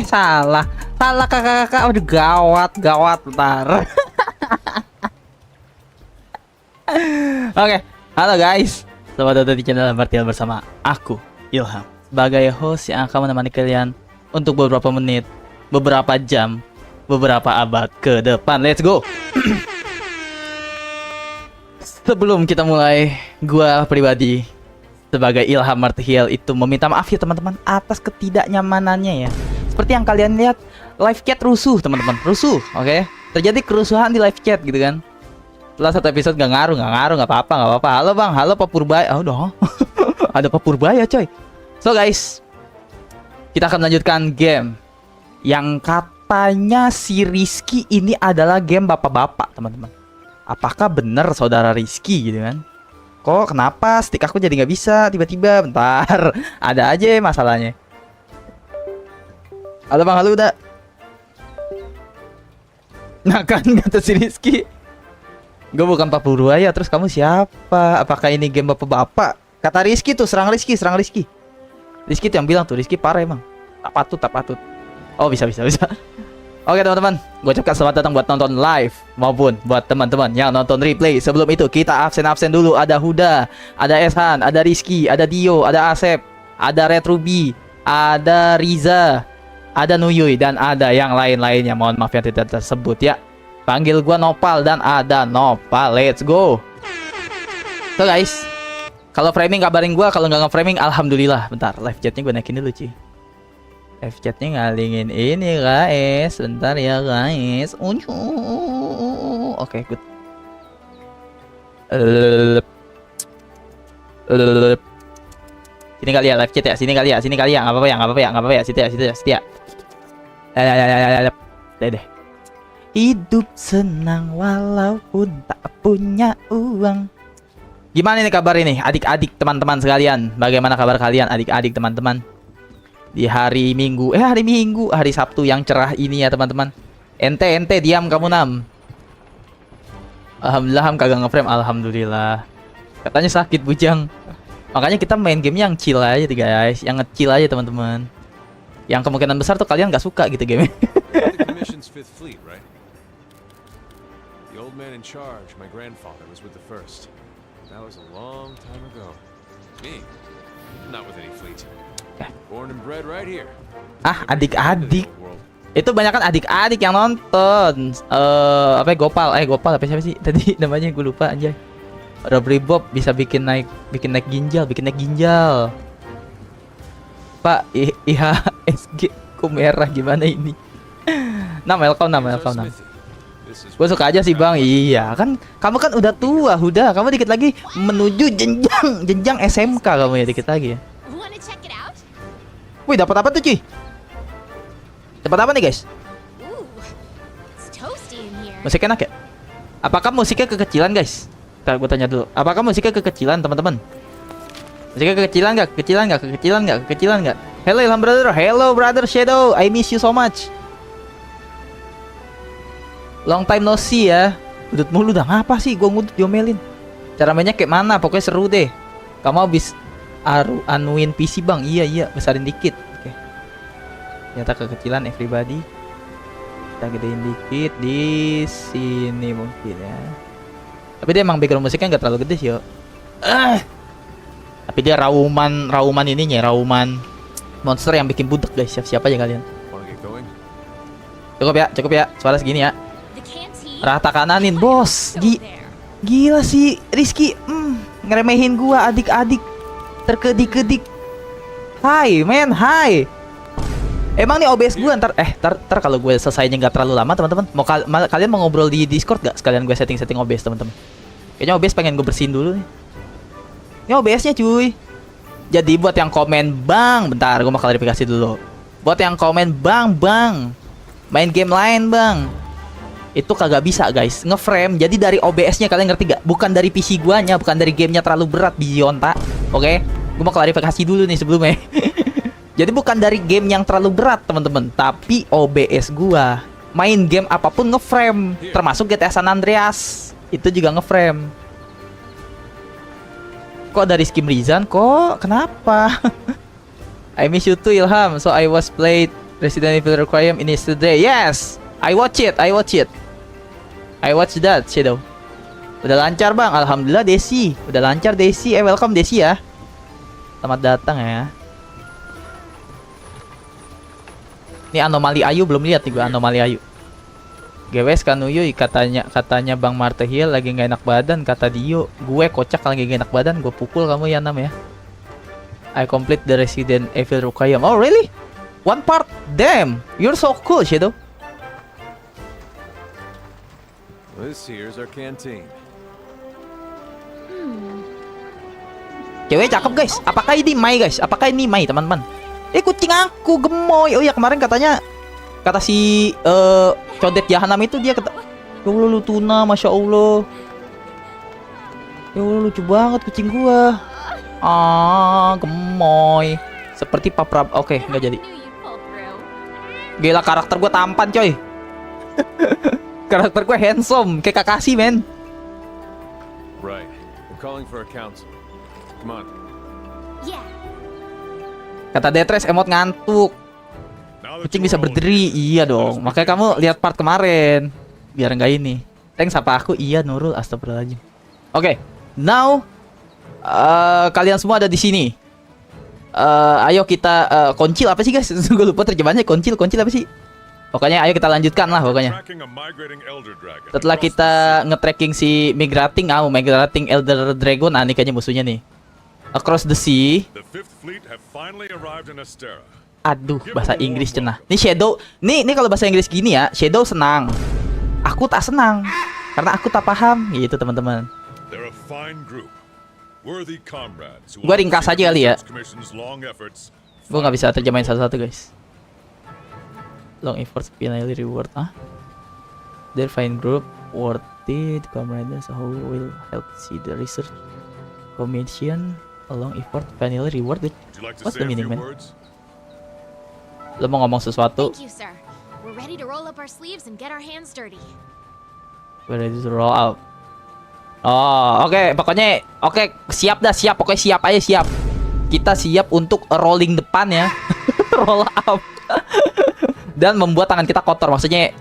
salah kakak. Aduh, gawat bentar. Oke, halo guys, selamat datang di channel Martial bersama aku Ilham sebagai host yang akan menemani kalian untuk beberapa menit, beberapa jam, beberapa abad ke depan. Let's go. Sebelum kita mulai, gua pribadi sebagai Ilham Martial itu meminta maaf ya teman-teman atas ketidaknyamanannya ya. Seperti yang kalian lihat, live chat rusuh teman-teman, rusuh. Oke, terjadi kerusuhan di live chat gitu kan. Setelah satu episode nggak ngaruh, nggak apa-apa. Halo bang, halo Pak Purbaya. Oh dong, ada Pak Purbaya coy. So guys, kita akan melanjutkan game yang katanya si Rizky ini adalah game bapak-bapak teman-teman. Apakah benar saudara Rizky gitu kan? Kok kenapa stick aku jadi nggak bisa tiba-tiba? Bentar, ada aja masalahnya. Halo bang, halo udah. Nah kan kata si Rizky, gue bukan Pak Purbaya, terus kamu siapa? Apakah ini game bapak-bapak? Kata Rizky tuh, serang Rizky. Rizky tuh yang bilang tuh, Rizky parah emang. Tak patut. Oh bisa. Oke teman-teman, gue ucapkan selamat datang buat nonton live maupun buat teman-teman yang nonton replay. Sebelum itu kita absen dulu. Ada Huda, ada Eshan, ada Rizky, ada Dio, ada Asep, ada Red Ruby, ada Riza, ada Nuyuy, dan ada yang lain-lainnya. Mohon maaf yang tidak tersebut ya. Panggil gua Nopal dan ada Nopal. Let's go. So guys, kalau framing kabarin gua, kalau nggak nge-framing alhamdulillah. Bentar, live chatnya gue naikin dulu cuy. Live chatnya ngalingin ini guys. Bentar ya guys. Oke, good. Sini kali ya live chat ya. Sini kali ya. Nggak apa-apa ya. Situ ya. Deh. Hidup senang walaupun tak punya uang. Gimana nih kabar ini adik-adik teman-teman sekalian? Bagaimana kabar kalian adik-adik teman-teman? Di hari Sabtu yang cerah ini ya teman-teman. Ente diam kamu Nam. Alhamdulillah kagak nge-frame. Alhamdulillah. Katanya sakit bujang. Makanya kita main game yang chill aja guys. Yang nge-chill aja teman-teman. Yang kemungkinan besar tuh kalian gak suka gitu game. The old man in charge, my grandfather, was with the first. That was a long time ago. Me, not with any fleet. Born and bred right here. Adik-adik. Itu banyak kan adik-adik yang nonton. Apa Gopal apa siapa sih tadi namanya, gue lupa anjay. Robri Bob bisa bikin naik ginjal. Pak IHSG kok merah gimana ini? Welcome. Gue suka aja sih bang. Iya kan, kamu kan udah tua Huda. Kamu dikit lagi menuju jenjang SMK kamu ya, dikit lagi ya. Wih, dapat apa tuh cuy? Dapat apa nih guys? Musik enak ya? Apakah musiknya kekecilan guys? Ntar gue tanya dulu. Apakah musiknya kekecilan teman-teman? Musiknya kekecilan nggak? Hello Ilham brother. Hello brother Shadow. I miss you so much. Long time no see ya. Udut mulu dah, ngapa sih gua ngudut diomelin. Cara mainnya kayak mana? Pokoknya seru deh. Kamu habis anuin PC bang. Iya besarin dikit. Oke. Ternyata kekecilan everybody. Kita gedein dikit di sini mungkin ya. Tapi dia emang background musiknya nggak terlalu gede sih yo. Tapi dia rauman ininya, rauman monster yang bikin budek guys. Siap-siap aja kalian. Cukup ya. Suara segini ya. Rata kananin bos. Gila sih Rizky. Ngeremehin gua adik-adik. Terkedik-kedik. Hai men, hai. Emang nih OBS gua ntar kalau gue selesainya nggak terlalu lama teman-teman. Kalian mau ngobrol di Discord gak? Sekalian gue setting OBS teman-teman. Kayaknya OBS pengen gue bersihin dulu nih. Ini OBS-nya cuy. Jadi buat yang komen bang, bentar gue mau klarifikasi dulu. Buat yang komen bang, main game lain bang, itu kagak bisa guys ngeframe. Jadi dari OBS-nya, kalian ngerti gak? Bukan dari PC guanya, bukan dari gamenya terlalu berat Bionta. Oke, gue mau klarifikasi dulu nih sebelumnya. Jadi bukan dari game yang terlalu berat teman-teman, tapi OBS gua main game apapun ngeframe, termasuk GTA San Andreas itu juga ngeframe. Kok dari Skim Rizan kok? Kenapa? I miss you too Ilham. So I was played Resident Evil Requiem in yesterday. Yes, I watch it. I watch that, Shadow. Udah lancar bang, alhamdulillah Desi. Udah lancar Desi. Welcome Desi ya. Selamat datang ya. Ini anomali Ayu belum lihat nih gua, anomali Ayu. GWS Kanuyuy katanya Bang Martehil lagi nggak enak badan, kata Dio. Gue kocak kalau lagi nggak enak badan, gue pukul kamu ya Nam ya. I complete the Resident Evil Requiem. Oh really? One part? Damn, you're so cool, Shadow. This here's our canteen. Cewek cakep guys. Apakah ini Mai guys? Apakah ini Mai teman-teman? Kucing aku gemoy. Oh ya kemarin katanya kata si Codet Jahanam itu dia kata, ya Allah lu tuna, masya Allah. Ya Allah lucu banget kucing gua. Gemoy. Seperti Paprab. Oke, nggak jadi. Gila karakter gua tampan coy. Karakter gua handsome, kayak Kakashi men. Right. We're calling for a council. Come on. Yeah. Kata Detres emot ngantuk. Kucing bisa berdiri, iya dong. Makanya kamu lihat part kemarin, biar nggak ini. Thanks apa aku? Iya Nurul, astagfirullahaladzim. Oke, now kalian semua ada di sini. Ayo kita koncil apa sih guys? Gue lupa terjemahannya koncil apa sih? Pokoknya ayo kita lanjutkan lah pokoknya. Setelah kita nge-tracking si migrating Elder Dragon, ini kayaknya musuhnya nih. Across the sea. Aduh, bahasa Inggris cenah. Nih Shadow, nih kalau bahasa Inggris gini ya, Shadow senang. Aku tak senang karena aku tak paham gitu teman-teman. Gua ringkas aja kali ya. Gua nggak bisa terjemahin satu-satu guys. Long efforts finally reward. Their fine group worth it. Comrades who will help see the research commission. A long effort finally rewarded. What's the meaning man? Lo mau ngomong sesuatu? Thank you, sir. We're ready to roll up our sleeves and get our hands dirty. We're ready to roll out. Oh, oke. Pokoknya, siap dah, siap. Pokoknya siap aja, siap. Kita siap untuk rolling depan ya. Roll up. Dan membuat tangan kita kotor. Maksudnya,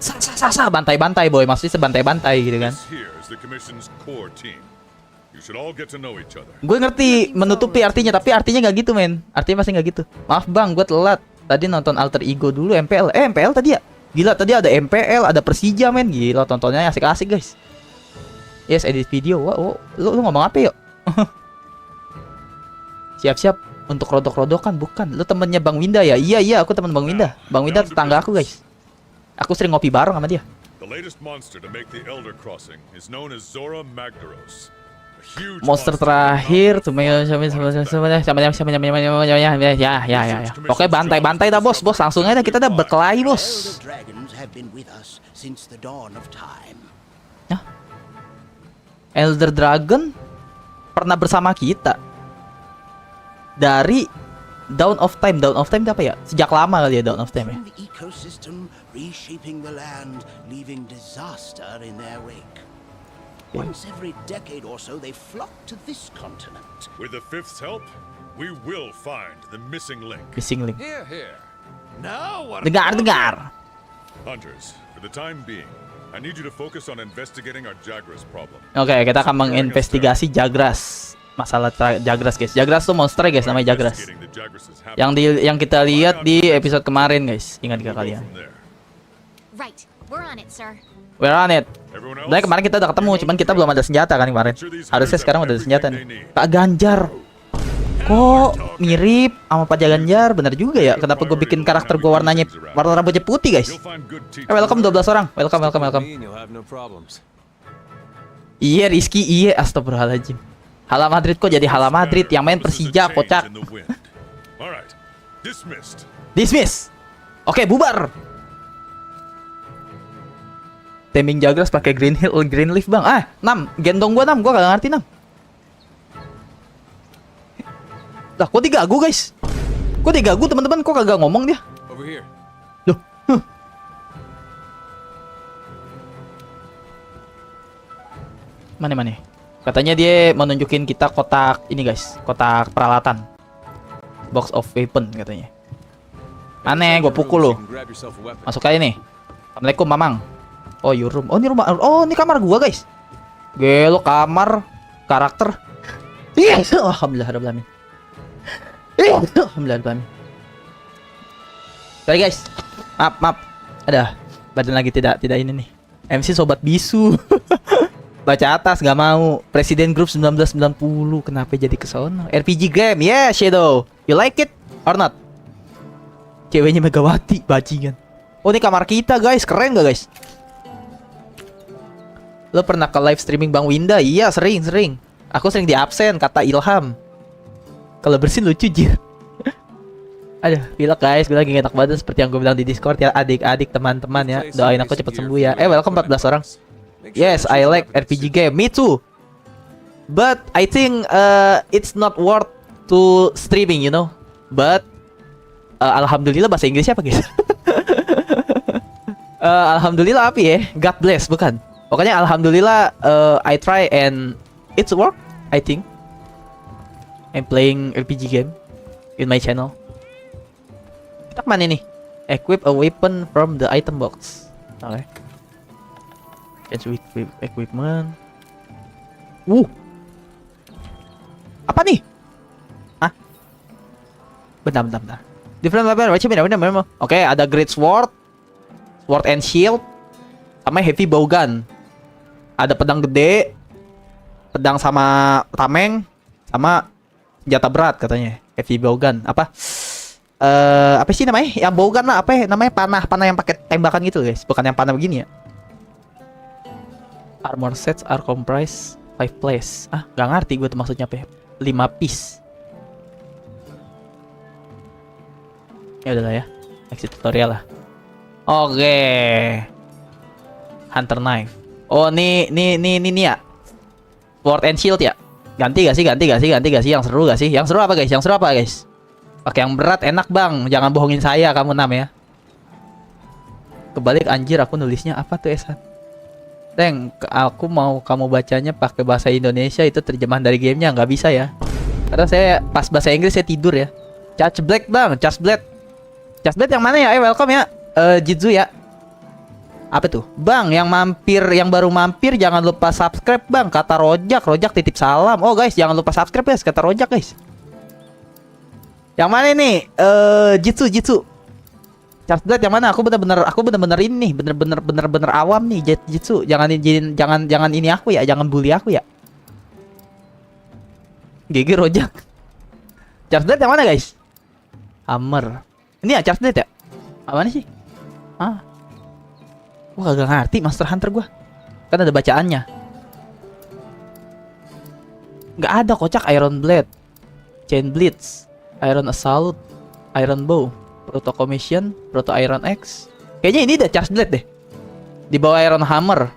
bantai-bantai, boy. Maksudnya sebantai-bantai gitu kan. Gue ngerti menutupi artinya, tapi artinya nggak gitu, men. Artinya masih nggak gitu. Maaf bang, gue telat. Tadi nonton Alter Ego dulu MPL. MPL tadi ya? Gila, tadi ada MPL, ada Persija men. Gila, tontonnya asik-asik guys. Yes, edit video. Wah, lu ngomong apa yuk? Siap-siap untuk rodok-rodokan, bukan? Lu temennya Bang Winda ya? Iya, aku temen Bang Winda. Bang Winda tetangga aku guys. Aku sering ngopi bareng sama dia. Monster terakhir tuh ya. Pokoknya bantai-bantai dah bos, langsung aja kita udah berkelahi bos. Nah, Elder Dragon pernah bersama kita dari Dawn of Time. Dawn of Time itu apa ya? Sejak lama kali ya Dawn of Time ya. Once every decade or so, they flock to this continent. With the Fifth's help, we will find the missing link. Missing link. Here. Now, Dengar. Hunters, for the time being, I need you to focus on investigating our Jagras problem. Oke, kita akan menginvestigasi Jagras. Masalah Jagras, guys. Jagras tuh monster, guys, namanya Jagras. Yang kita lihat di episode kemarin, guys. Ingat gak kalian? Right, we're on it, sir. We're on it. Nah, kemarin kita udah ketemu, cuman kita belum ada senjata kan kemarin. Harusnya sekarang udah ada senjata nih. Pak Ganjar. Kok mirip sama Pak Ganjar? Bener juga ya. Kenapa gue bikin karakter gue warna rambutnya putih, guys? Welcome 12 orang. Welcome. Iya, Rizky, iya. Astagfirullahaladzim. Hala Madrid kok jadi Hala Madrid? Yang main Persija, kocak. Dismiss. Oke, bubar. Taming Jagras pakai green leaf bang. Nam, gendong gua Nam, gua kagak ngerti Nam. Lah, kok digagu guys? Kok digagu teman-teman? Kok kagak ngomong dia? Over here. Loh. Mana? Katanya dia mau nunjukin kita kotak ini guys, kotak peralatan. Box of weapon katanya. Aneh, gua pukul lu. Masuk aja nih. Assalamualaikum, Mamang. Oh, your room. Oh, ini rumah. Oh, ini kamar gua, guys. Gelo kamar karakter. Iya, alhamdulillah rabbil alamin. Alhamdulillah rabbil alamin. Sorry, guys. Maaf. Ada badan lagi tidak ini nih. MC sobat bisu. Baca atas gak mau. Presiden Group 1990. Kenapa jadi kesono? RPG game. Yeah, Shadow. You like it or not? Ceweknya Megawati, bajingan. Oh, ini kamar kita, guys. Keren gak, guys? Lo pernah ke live streaming Bang Winda? Iya, sering. Aku sering di absen, kata Ilham. Kalau bersin lucu, Jir. Aduh, pilek guys, gue lagi enak badan seperti yang gue bilang di Discord ya, adik-adik teman-teman ya. Doain aku cepat sembuh ya. Welcome 14 orang. Yes, I like RPG game. Me too. But I think it's not worth to streaming, you know. But alhamdulillah bahasa Inggrisnya apa, guys? Alhamdulillah apa ya? God bless, bukan. Pokoknya alhamdulillah I try and it's work, I think. I'm playing RPG game in my channel. Kita kemana nih? Equip a weapon from the item box. Oke. Change equipment. Apa nih? Hah? Bentar. Different weapon. Benar. Oke, ada great sword, sword and shield, sama heavy bow gun. Ada pedang gede, pedang sama tameng, sama senjata berat katanya. Heavy bow gun. Apa sih namanya? Yang bow gun lah, apa ya? Namanya panah yang pakai tembakan gitu, guys. Bukan yang panah begini ya. Armor sets are comprised 5 piece. Gak ngerti gue tuh maksudnya apa ya. 5 piece. Ya udahlah ya. Exit tutorial lah. Oke. Hunter knife. Oh, nih ya. Sword and shield ya. Ganti gak sih? Yang seru gak sih? Yang seru apa, guys? Pakai yang berat enak, Bang. Jangan bohongin saya, kamu Nam ya. Kebalik anjir, aku nulisnya apa tuh, Esan? Teng, aku mau kamu bacanya pakai bahasa Indonesia, itu terjemahan dari gamenya nggak bisa ya. Karena saya pas bahasa Inggris saya tidur ya. Charge Blade, Bang. Charge Blade yang mana ya? Welcome ya. Jitsu ya. Apa tuh? Bang, yang baru mampir jangan lupa subscribe, Bang. Kata Rojak titip salam. Oh, guys, jangan lupa subscribe, guys. Kata Rojak, guys. Yang mana nih? Jitsu. Charge Blade yang mana? Aku bener-bener ini nih, bener-bener awam nih Jitsu. Jangan ini aku ya, jangan bully aku ya. GG Rojak. Charge Blade yang mana, guys? Hammer. Ini ya Charge Blade ya? Apa sih? Wah, gak ngerti Monster Hunter gua. Kan ada bacaannya. Gak ada kocak. Iron Blade, Chain Blitz, Iron Assault, Iron Bow, Proto Commission, Proto Iron X. Kayaknya ini udah Charge Blade deh. Di bawah Iron Hammer.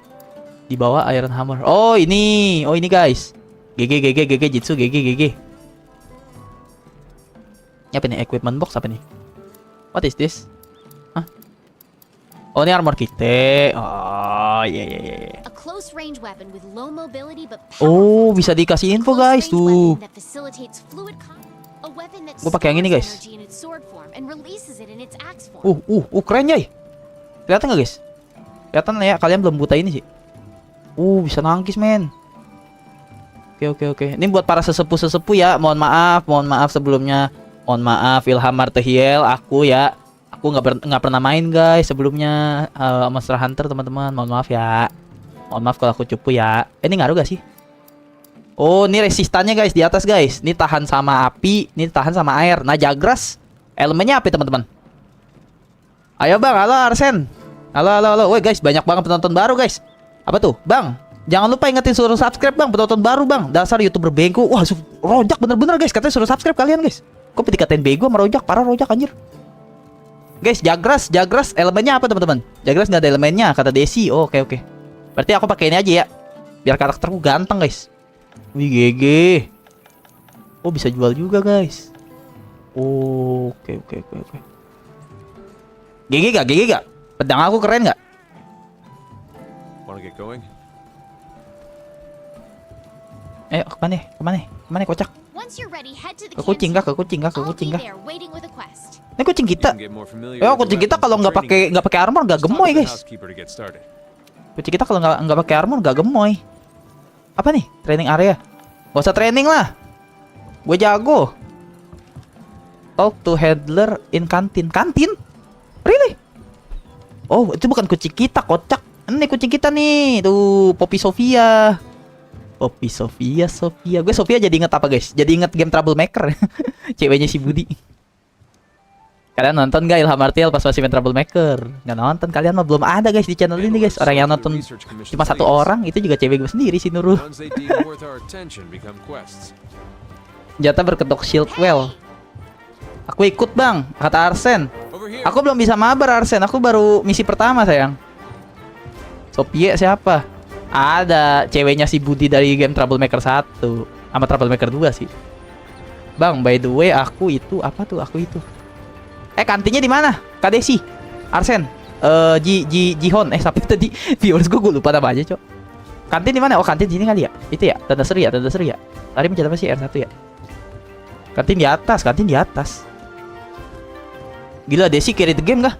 Oh, ini guys. GG Jitsu, GG. Ini apa nih? Equipment box apa nih? What is this? Oh, ini armor kita. Oh, iya. Oh, bisa dikasih info, guys, tuh. Gue pakai yang ini, guys. Keren, Jay. Kelihatan nggak, guys? Kelihatan ya, kalian belum buta ini sih. Bisa nangkis, men. Oke. Ini buat para sesepuh ya. Mohon maaf sebelumnya. Mohon maaf Ilham Martehiel, aku nggak pernah main, guys, sebelumnya Monster Hunter, teman-teman. Mohon maaf ya. Mohon maaf kalau aku cupu ya. Ini ngaruh gak sih? Oh, ini resistannya, guys, di atas, guys. Ini tahan sama api, ini tahan sama air. Nah, Jagras elemennya apa, teman-teman? Ayo, Bang. Halo, Arsen. Halo. Woi, guys, banyak banget penonton baru, guys. Apa tuh, Bang? Jangan lupa ingetin suruh subscribe, Bang. Penonton baru, Bang. Dasar YouTuber bengko. Wah, Rojak bener-bener, guys. Katanya suruh subscribe kalian, guys. Kok dikatain bego sama Rojak? Parah Rojak, anjir. Guys, Jagras elemennya apa, teman-teman? Jagras nggak ada elemennya, kata Desi. Oh, oke. Berarti aku pakai ini aja ya. Biar karakterku ganteng, guys. Wih, GG. Oh, bisa jual juga, guys. Oh, oke. GG gak? Pedang aku keren gak? Wanna get going? Ayo, kemana kocak? Ke kucing kah? Ini kucing You kita. can get more familiar Ya with the kucing kita weapons kalau and nggak training. pakai armor nggak Stop gemoy at the guys. housekeeper to get started. Kucing kita kalau nggak pakai armor nggak gemoy. Apa nih? Training area. Gak usah training lah. Gue jago. Talk to handler in kantin. Kantin? Really? Oh, itu bukan kucing kita, kocak. Ini kucing kita nih. Tuh, Poppy Sofia. Poppy Sofia. Gue Sofia jadi inget apa, guys? Jadi inget game Troublemaker. Ceweknya si Budi. Kalian nonton gak Ilham Martial pas masih main Troublemaker? Nggak nonton, kalian mah belum ada guys di channel ini guys. Orang yang nonton cuma satu orang, itu juga cewek gue sendiri si Nurul. Ones they deem worth our attention become quests. Senjata berkedok shield well. Aku ikut bang, kata Arsen. Over here. Aku belum bisa mabar Arsen, aku baru misi pertama sayang. Sophie siapa? Ada ceweknya si Budi dari game Troublemaker 1 sama Troublemaker 2 sih. Bang, by the way aku itu apa tuh? Aku itu. Kantinnya di mana? Kak Desi, Arsen, Jihon, siapa tadi? Viewers gue lupa namanya, Cok. Kantin di mana? Oh, kantin sini kali ya? Itu ya, Tanda Seri ya. Tadi mencet apa sih? R1 ya. Kantin di atas. Gila, Desi carry the game kah?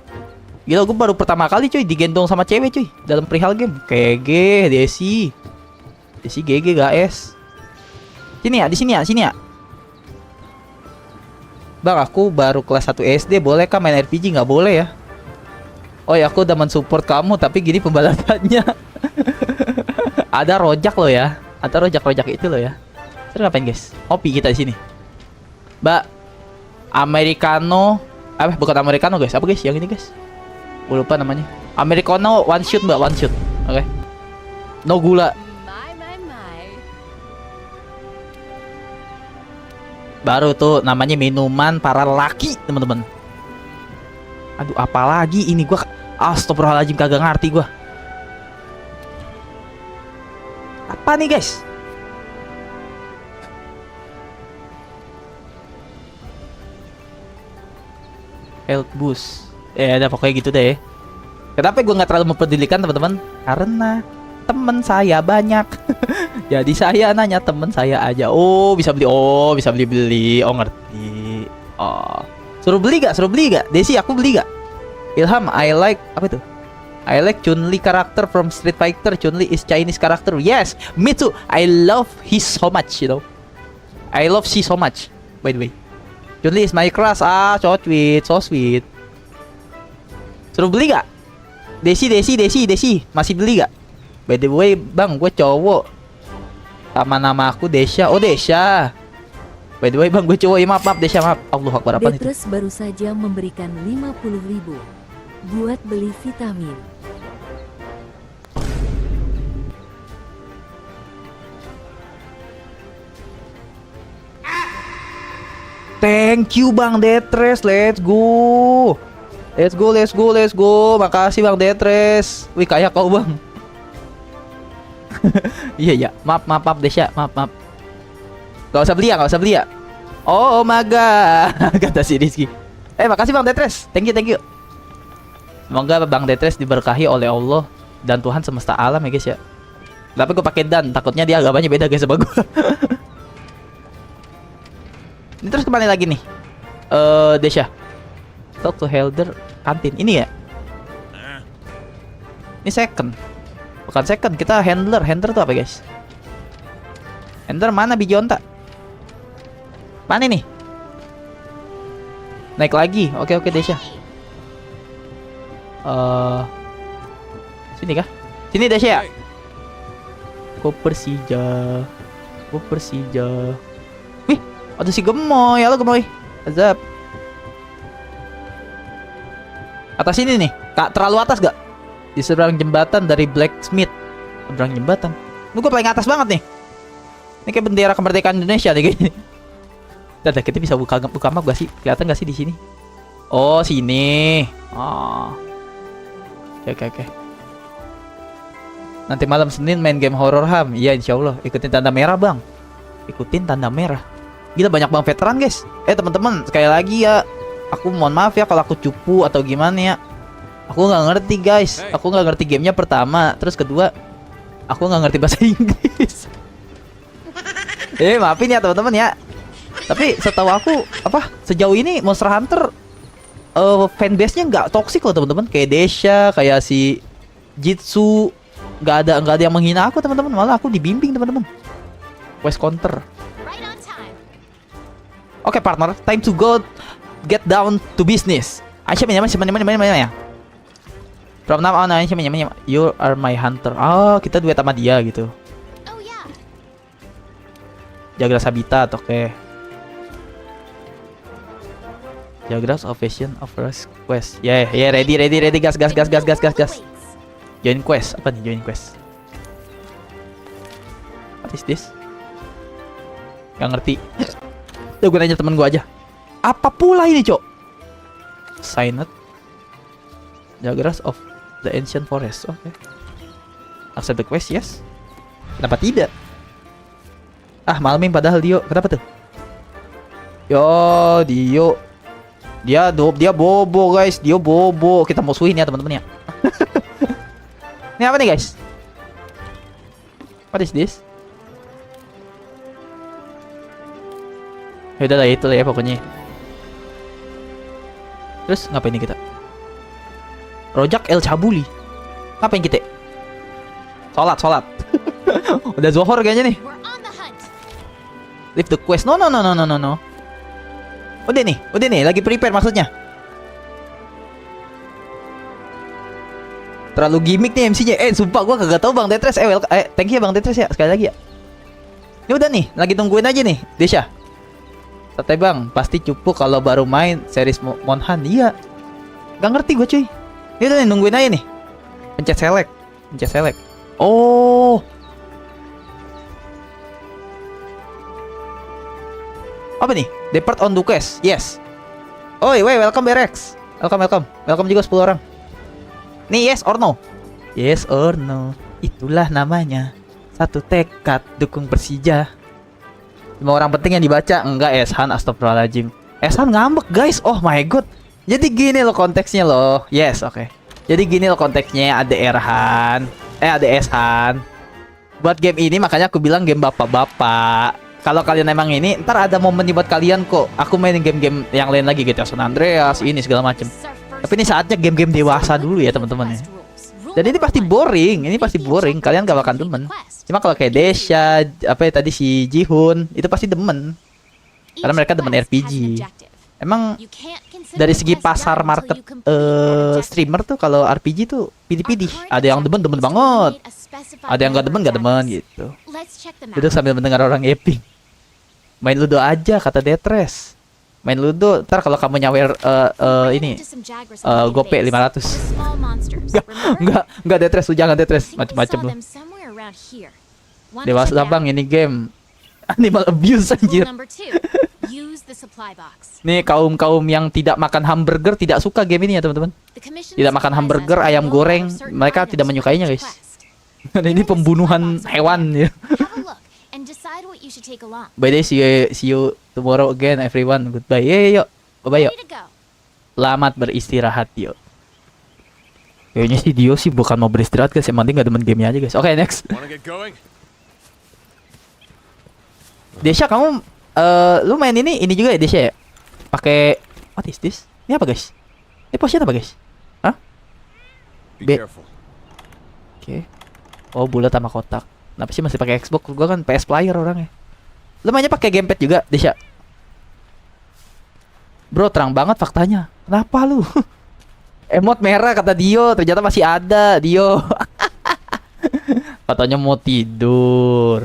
Gila, gue baru pertama kali cuy digendong sama cewek cuy dalam perihal game. KG, Desi GG guys. Sini ya. Bang, aku baru kelas 1 SD, boleh kah main RPG? Nggak boleh ya. Oh ya, aku udah mensupport kamu, tapi gini pembalasannya. Ada rojak lo ya. Ada rojak itu lo ya. Terus ngapain guys? Kopi kita di sini. Mbak, Americano. Bukan Americano guys. Apa guys? Yang ini guys. Gue lupa namanya. Americano one shoot mbak, one shoot. Oke. No gula. Baru tuh namanya minuman para laki, teman-teman. Aduh, apalagi ini gua astagfirullahaladzim kagak ngerti gua. Apa nih, guys? Health boost. Ada pokoknya gitu deh. Kenapa gua nggak terlalu mempedulikan, teman-teman? Karena temen saya banyak. Jadi saya nanya temen saya aja. Oh, bisa beli. Oh, ngerti. Oh, suruh beli gak? Desi, aku beli gak? Ilham, I like apa itu? I like Chun-Li character from Street Fighter. Chun-Li is Chinese character. Yes, me too. I love he so much, you know. I love she so much. By the way, Chun-Li is my crush. So sweet. Suruh beli gak? Desi, masih beli gak? By the way, bang, gue cowok. Sama nama aku Desya. Oh, Desya. By the way, bang, gue cowok. Ya, maaf Desya, maaf. Allahu Akbar, apa itu? Detres baru saja memberikan 50.000 buat beli vitamin. Thank you Bang Detres. Let's go. Makasih Bang Detres. Wih, kayak kau bang. Iya. Maaf Desya. Maaf. Gak usah beli ya. Oh my god. Kata si Rizky. Makasih Bang Detres. Thank you. Semoga Bang Detres diberkahi oleh Allah dan Tuhan semesta alam ya guys ya. Tapi gue pakai dan, takutnya dia agamanya beda guys sama gue. Ini terus kembali lagi nih. Desya. Talk to Helder kantin. Ini ya? Ini second. Bukan second, kita handler. Handler tuh apa guys? Handler mana Bijonta? Mana nih? Naik lagi. Oke Desya. Sini kah? Sini Desya. Gue Persija. Wih, ada si Gemoy. Halo Gemoy. Azab. Atas sini nih. Kak, terlalu atas gak? Di seberang jembatan dari Blacksmith. Seberang jembatan. Lu gue paling atas banget nih. Ini kayak bendera kemerdekaan Indonesia nih kayaknya. Dadah, kita bisa buka map gak sih? Kelihatan gak sih di sini? Oh, sini. Oh. Oke. Nanti malam Senin main game horror Ham. Iya, insyaallah. Ikutin tanda merah, Bang. Gila, banyak bang veteran, guys. Teman-teman, sekali lagi ya, aku mohon maaf ya kalau aku cupu atau gimana ya. Aku nggak ngerti, guys. Aku nggak ngerti gamenya pertama. Terus kedua, aku nggak ngerti bahasa Inggris. Maafin ya teman-teman ya. Tapi setahu aku sejauh ini Monster Hunter fanbase-nya nggak toksik loh teman-teman. Kayak Desha, kayak si Jitsu, nggak ada yang menghina aku teman-teman. Malah aku dibimbing teman-teman. Quest counter. Right on time. Oke partner, time to go get down to business. Aisyah mana? From now on, Aisyah mana? You are my hunter. Oh, kita duet sama dia gitu. Oh yeah. Jagras Habitat, oke. Jagras Ovation of First Quest. Yeah, ready, gas. Join quest, apa nih join quest? What is this? Gak ngerti. Udah gue nanya temen gue aja. Apa pula ini, Cok? Signet Jagras of the Ancient Forest. Oke. Accept the quest, yes. Kenapa tidak? Ah, Malming padahal Dio. Kenapa tuh? Yo, Dio. Dia bobo, guys. Dio bobo. Kita musuhin ya, teman-teman ya. Ini apa nih, guys? What is this? Ya udah lah, itu lah ya pokoknya. Terus ngapain nih kita? Rojak El Cabuli. Ngapain kita? Sholat. Udah Zohor kayaknya nih. We're on the hunt. Leave the quest. No. Udah nih, lagi prepare maksudnya. Terlalu gimmick nih MC-nya. Sumpah gua kagak tahu Bang Detres. Thank you ya Bang Detres ya, sekali lagi ya. Ini udah nih, lagi tungguin aja nih, Desha. Santai Bang, pasti cupu kalau baru main series Monhan. Iya. Gak ngerti gue cuy. Ini udah nih, nungguin aja nih. Pencet select. Oh. Apa nih? Depart on the quest. Yes. Oi, welcome Berex. Welcome. Welcome juga 10 orang. Nih, yes or no? Yes or no. Itulah namanya. Satu tekad dukung Persija. 5 orang penting yang dibaca. Enggak, Eshan, astagfirullahaladzim. Eshan ngambek, guys. Oh my god. Jadi gini loh konteksnya loh. Yes, oke. Jadi gini loh konteksnya. Ada Erhan. Ada Eshan. Buat game ini makanya aku bilang game bapak-bapak. Kalau kalian emang ini, ntar ada momen nih buat kalian kok. Aku mainin game-game yang lain lagi, GTA San Andreas, ini segala macem. Tapi ini saatnya game-game dewasa dulu ya teman-teman ya. Dan ini pasti boring, Kalian gak bakal demen. Cuma kalau kayak Desha, apa ya tadi si Jihun, itu pasti demen. Karena mereka demen RPG. Emang dari segi pasar market streamer tuh kalau RPG tuh pilih-pilih. Ada yang demen banget. Ada yang gak demen gitu. Duduk sambil mendengar orang epic. Main Ludo aja kata Detres. Main Ludo, ntar kalau kamu nyawer ini gope 500. Enggak Detres, jangan Detres, macem-macem lu. Dewasa Bang, ini game animal abuse anjir. Nih kaum yang tidak makan hamburger tidak suka game ini ya teman-teman. Tidak makan hamburger, ayam goreng, mereka tidak menyukainya guys. Karena ini pembunuhan hewan ya. By the way, see you tomorrow again everyone. Goodbye. Yuk. Bye yuk. Selamat beristirahat yuk. Kayaknya sih Dio sih bukan mau beristirahat guys, yang penting gak demen gamenya aja guys. Oke, next. Desha, kamu lu main ini juga ya Desha ya? Pakai what is this? Ini apa guys? Ini posnya apa guys? Hah? Oke. Oh, bulat sama kotak. Kenapa sih masih pakai Xbox? Gua kan PS player orangnya. Lu mainnya pakai gamepad juga, Desha? Bro, terang banget faktanya. Kenapa lu? Emot merah kata Dio, ternyata masih ada Dio. Katanya mau tidur.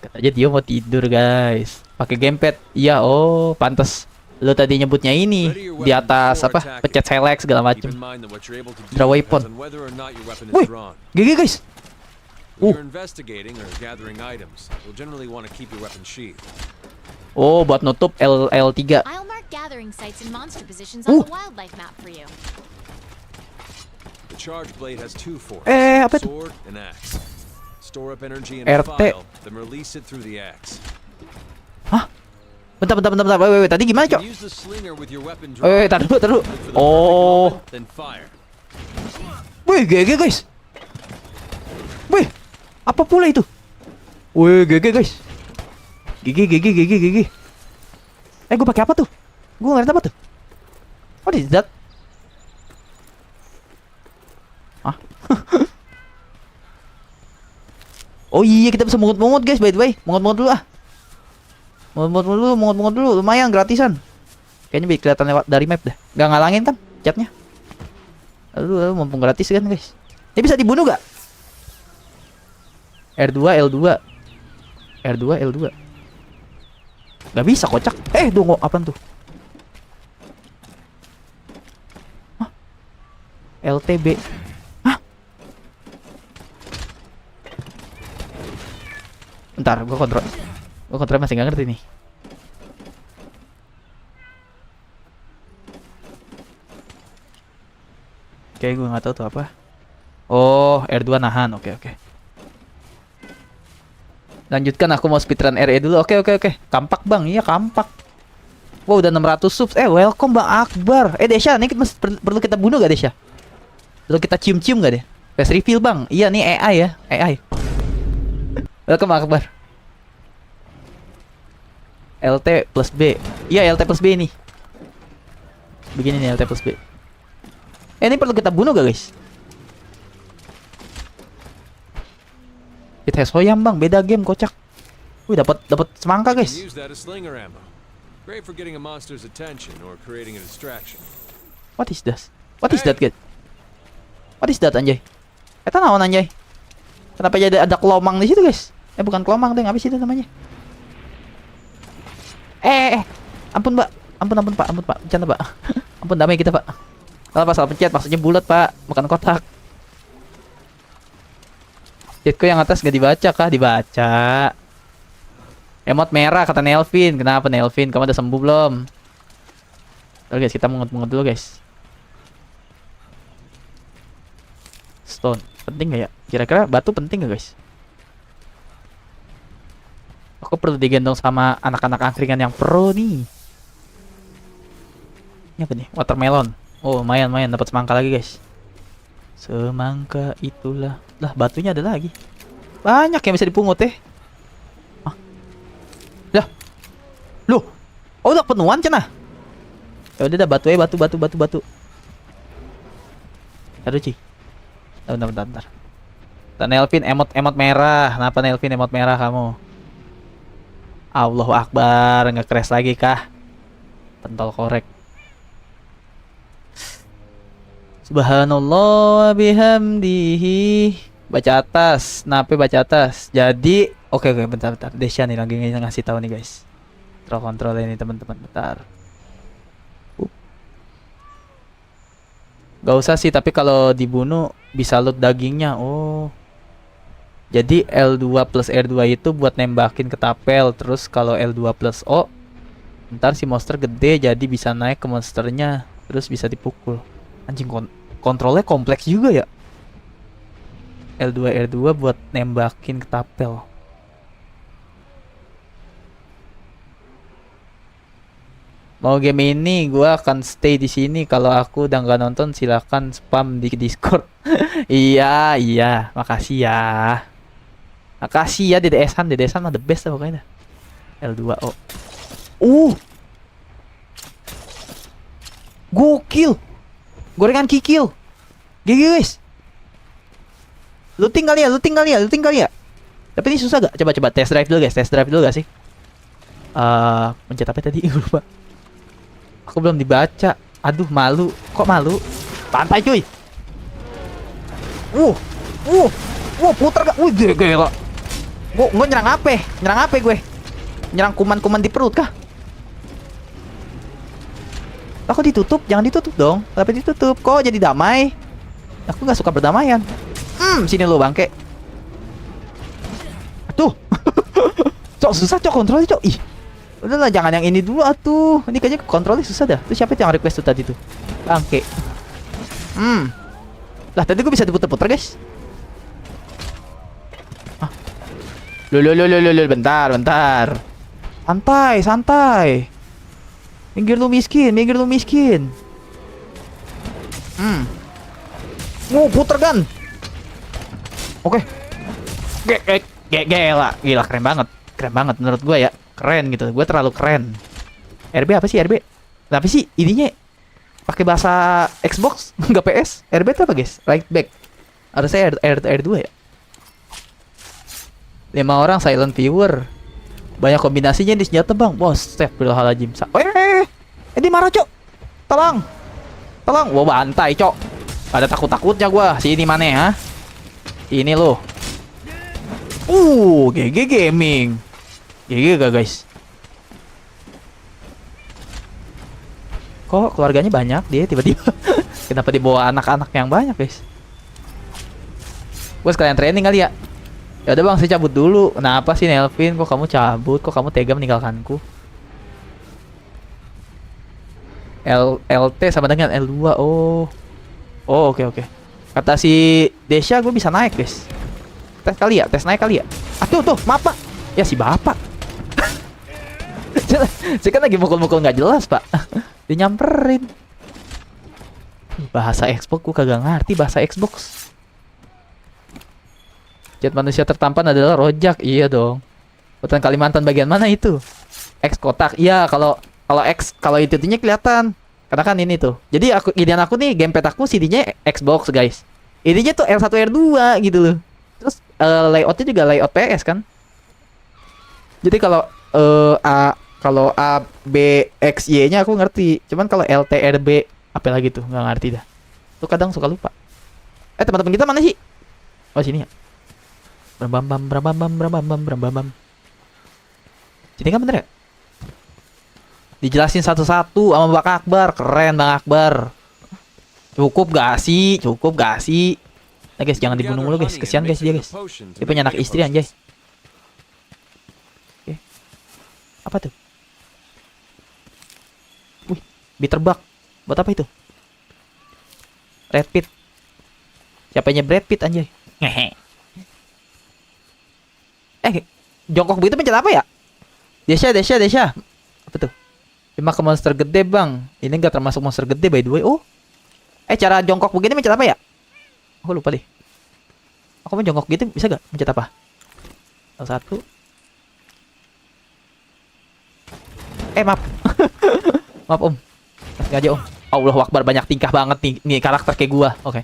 Katanya Dio mau tidur, guys. Pakai gamepad. Iya, oh, pantas. Lu tadi nyebutnya ini di atas apa? Pencet select segala macam. Draw weapon. Wih, GG guys. Oh, buat nutup L3. Apa itu? RT. Hah? Bentar. Wait, tadi gimana, Cok? Taruh. Oh. Wih, GG guys. Wih, apa pula itu? Wih, GG guys. GG. Gue pakai apa tuh? Gue ngeliat apa tuh? What is that? Oh iya, kita bisa mungut-mungut guys, by the way. Mungut-mungut dulu ah. Mungut-mungut dulu, lumayan gratisan. Kayaknya biar kelihatan lewat dari map dah. Gak ngalangin kan chatnya. Lalu mumpung gratis kan guys. Ini bisa dibunuh gak? R2 L2 R2 L2 gak bisa kocak. Tunggu, apaan tuh? Hah? LTB. Hah? Bentar, gua kontrol masih gak ngerti nih. Oke, gue nggak tahu tuh apa. Oh, R2 nahan. Oke. Lanjutkan, aku mau speedrun RE dulu. Oke. Kampak bang, iya kampak. Wow, udah 600 subs. Welcome Bang Akbar. Desha, ini perlu kita bunuh gak Desha? Perlu kita cium-cium gak deh? Fast reveal bang. Iya nih AI ya, AI. Welcome Bang Akbar. LT plus B. Iya LT plus B ini. Begini nih LT plus B. Ini perlu kita bunuh gak guys? Kita soyam bang, beda game kocak. Wih, dapat semangka guys. Use that as slinger ammo. Great for getting a monster's attention or creating a distraction. What is this? What is that, kid? What is that, anjay? Eta naon anjay? Kenapa jadi ada kelomang di situ, guys? Bukan kelomang deh, apa sih itu namanya? Ampun, Pak. Ampun, Pak. Bercanda, Pak. Ampun, damai kita, Pak. Kalau salah pencet, maksudnya bulat, Pak, bukan kotak. Chatku yang atas gak dibaca kah? Dibaca. Emot merah kata Nelvin. Kenapa Nelvin? Kamu udah sembuh belum? Oke guys, kita mungut-mungut dulu guys. Stone penting gak ya? Kira-kira batu penting gak guys? Aku perlu digendong sama anak-anak angkringan yang pro nih. Ini apa nih? Watermelon. Oh lumayan dapat semangka lagi guys. Semangka itulah. Lah batunya ada lagi. Banyak yang bisa dipungut Lah. Loh. Oh udah penuhan cenah. Ya udah dah batu batu. Aduh Ci. Bentar. Nelvin emot merah. Kenapa Nelvin emot merah kamu? Allahu Akbar, nge-crash lagi kah? Pentol korek. Subhanallah bihamdihi. Baca atas. Nape baca atas. Jadi, oke, bentar. Desha nih lagi ngasih tahu nih guys. Kontrol ini teman-teman, bentar. Gak usah sih, tapi kalau dibunuh bisa loot dagingnya. Oh. Jadi L2 plus R2 itu buat nembakin ketapel. Terus kalau L2 plus O, ntar si monster gede jadi bisa naik ke monsternya. Terus bisa dipukul. Anjing, kontrolnya kompleks juga ya. L2 R2 buat nembakin ketapel. Mau game ini gua akan stay di sini. Kalau aku udah nggak nonton silahkan spam di Discord. Iya, makasih ya. Makasih ya DDS-an mah the best lah pokoknya. L2O. Gokil. Gorengan kikil. GG guys. Looting kali ya. Tapi ini susah gak? Coba test drive dulu guys. Gak sih? Mencet apa tadi? Gue lupa. Aku belum dibaca. Aduh, malu. Kok malu? Pantai cuy. Putar gak? Gila. Gue nyerang apa gue? Nyerang kuman-kuman di perut kah? Aku ditutup, jangan ditutup dong. Tapi ditutup, kok jadi damai? Aku nggak suka berdamaian. Sini lu bangke. Aduh. Cok susah cok kontrolnya cok. Ih. Udahlah jangan yang ini dulu atuh. Ini kayaknya kontrolnya susah dah. Terus siapa yang request tuh tadi tuh? Bangke. Lah tadi gue bisa diputer-puter guys. Bentar. Santai. Minggir lu miskin. Puter kan. Oke. Gila keren banget menurut gua ya. Keren gitu. Gua terlalu keren. RB apa sih RB? Tapi sih ininya pakai bahasa Xbox, enggak PS. RB itu apa, guys? Right back. Harusnya R2 ya. 5 orang silent viewer. Banyak kombinasinya di senjata bang. Bos, astagfirullahaladzim. Ini marah cok. Tolong. Wah bantai cok. Ada takut-takutnya gua. Sini mana ha? Ini loh. GG Gaming. GG gak guys? Kok keluarganya banyak dia tiba-tiba? Kenapa dibawa anak-anak yang banyak guys? Gue sekalian training kali ya. Ya udah bang, saya cabut dulu. Kenapa sih Nelvin? Kok kamu cabut? Kok kamu tega meninggalkanku? LT sama dengan L2. Oh, oke. Kata si Desya gue bisa naik guys. Tes naik kali ya. Tuh, maaf pak. Ya si bapak. Saya kan lagi mukul-mukul nggak jelas pak. Dia nyamperin. Bahasa Xbox gue kagak ngerti bahasa Xbox. Chat manusia tertampan adalah rojak. Iya dong. Buatan Kalimantan bagian mana itu? X kotak. Iya, kalau itu-nya kelihatan. Karena kan ini tuh. Jadi idean aku nih, gamepad aku CD-nya Xbox, guys. Ininya tuh L1 R2 gitu loh. Terus layoutnya juga layout PS kan. Jadi kalau A B X Y-nya aku ngerti. Cuman kalau L T R B apa lagi tuh nggak ngerti dah. Tuh kadang suka lupa. Teman-teman kita mana sih? Oh sini ya. Brambam. Sini kan bener ya? Dijelasin satu-satu sama Bang Akbar. Keren Bang Akbar. Cukup gak sih? Nah guys, jangan dibunuh mulu guys. Kesian guys dia guys. Dia punya anak istri anjay. Oke. Apa tuh? Wih, bitter bug. Buat apa itu? Brad Pitt. Siapanya Brad Pitt anjay? Ngehe. Jongkok begitu mencet apa ya? Desya. Apa tuh? Cuma ke monster gede bang. Ini nggak termasuk monster gede by the way. Oh. Cara jongkok begini mencet apa ya? Aku lupa deh. Aku mau jongkok gitu bisa gak? Mencet apa? Satu. Maaf. Maaf om. Sengaja om. Allahu Akbar, banyak tingkah banget nih karakter kayak gua. Oke.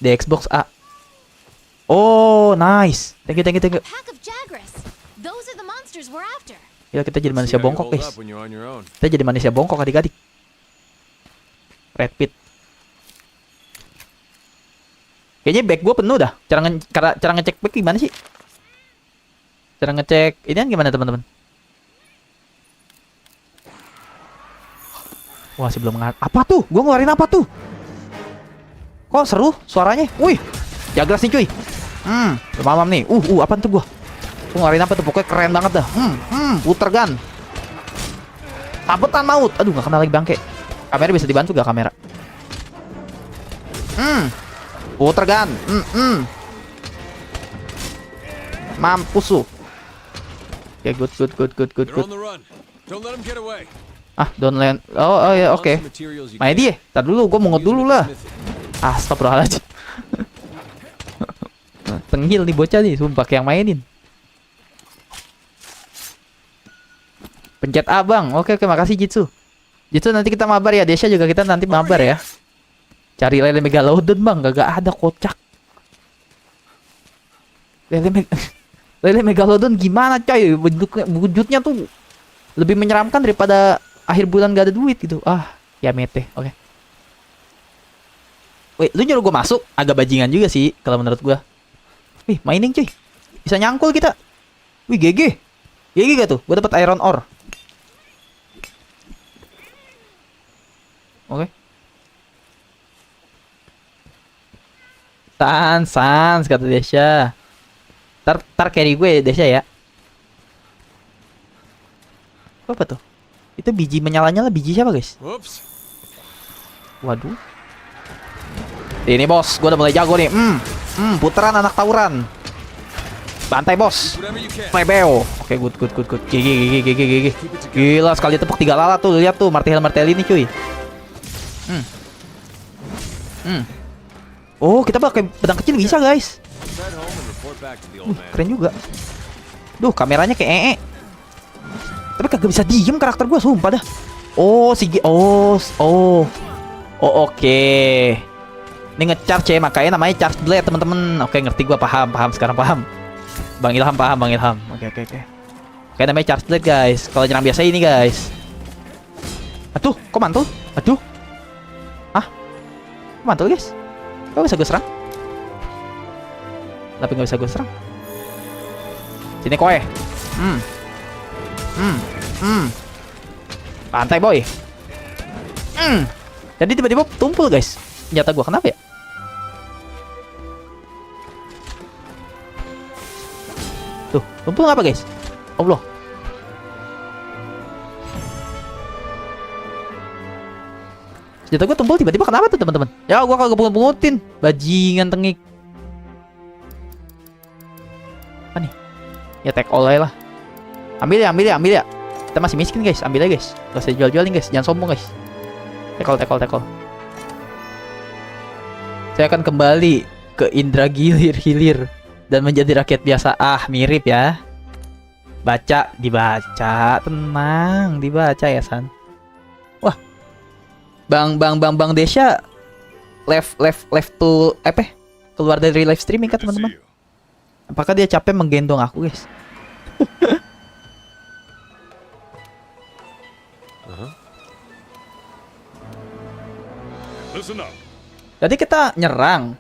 Di Xbox A. Oh, nice. Thank you. Pack of Jagras. Those are the monsters we're after. Ya kita jadi manusia bongkok guys. Kita jadi manusia bongkok adik-adik. Brad Pitt. Kayaknya back gue penuh dah. Cara ngecek back gimana sih? Cara ngecek ini kan gimana teman-teman? Wah sebelum apa tuh? Gue ngeluarin apa tuh? Kok seru suaranya? Wih, Jagras nih cuy. Mamam nih. Apaan tuh gue ngeluarin apa tuh? Pokoknya keren banget dah. Puter gun. Sabetan maut. Aduh gak kena lagi bangke. Kamera bisa dibantu gak kamera? Puter gun. Mampus lu. Oke, good. Don't land. Oh ya oke. Main dia. Tar dulu, gue mau ngot dulu lah. Astagfirullahaladzim. Tenggil nih bocah nih, sumpah kayak yang mainin. Pencet A bang. Oke, makasih Jitsu. Nanti kita mabar ya. Desya juga kita nanti mabar ya. Cari lele megalodon bang. Gak ada kocak. Lele megalodon gimana coy? Wujudnya tuh lebih menyeramkan daripada akhir bulan gak ada duit gitu. Ya mete. Oke. Wait, lu nyuruh gue masuk? Agak bajingan juga sih kalau menurut gue. Wih, mining cuy. Bisa nyangkul kita. Wih, GG. GG gak tuh? Gue dapet iron ore. Oke. Sans kata Desya. Tar carry gue Desya ya. Apa tuh? Itu biji menyala-nyala biji siapa guys? Waduh. Ini bos, gue udah mulai jago nih. Putaran anak tawuran. Bantai bos. Plebeo. Oke, good. GG. Gila sekali tepuk 3 lala tuh. Lihat tuh martel ini cuy. Oh, kita pakai pedang kecil bisa guys. Keren juga. Duh, kameranya kayak Tapi kagak bisa diem karakter gue, sumpah dah. Oh, oke. Ini nge-charge ya, makanya namanya charge blade teman-teman. Oke, ngerti gue, paham sekarang paham. Bang Ilham paham, Bang Ilham. Oke. Oke, namanya charge blade guys. Kalau nyerang biasa ini guys. Aduh, kok mantul? Aduh. Hah? Kok mantul guys? Kok bisa gue serang? Tapi nggak bisa gue serang. Sini koe. Pantai boy. Jadi tiba-tiba tumpul guys. Senjata gue kenapa ya? Tuh, tumpul ngapa guys? Allah. Senjata gue tumpul tiba-tiba kenapa tuh teman-teman? Ya gue kagak pungut-pungutin. Bajingan tengik. Apa nih? Ya take all aja lah. Ambil ya. Kita masih miskin guys, ambil aja guys. Gak usah jual-jualin guys, jangan sombong guys. Take all. Saya akan kembali ke Indra Hilir dan menjadi rakyat biasa. Ah, mirip ya. Dibaca, tenang, dibaca ya San. Wah, Bang Desya left to keluar dari live streaming kan teman-teman. Apakah dia capek menggendong aku guys? Listen up. Jadi kita nyerang.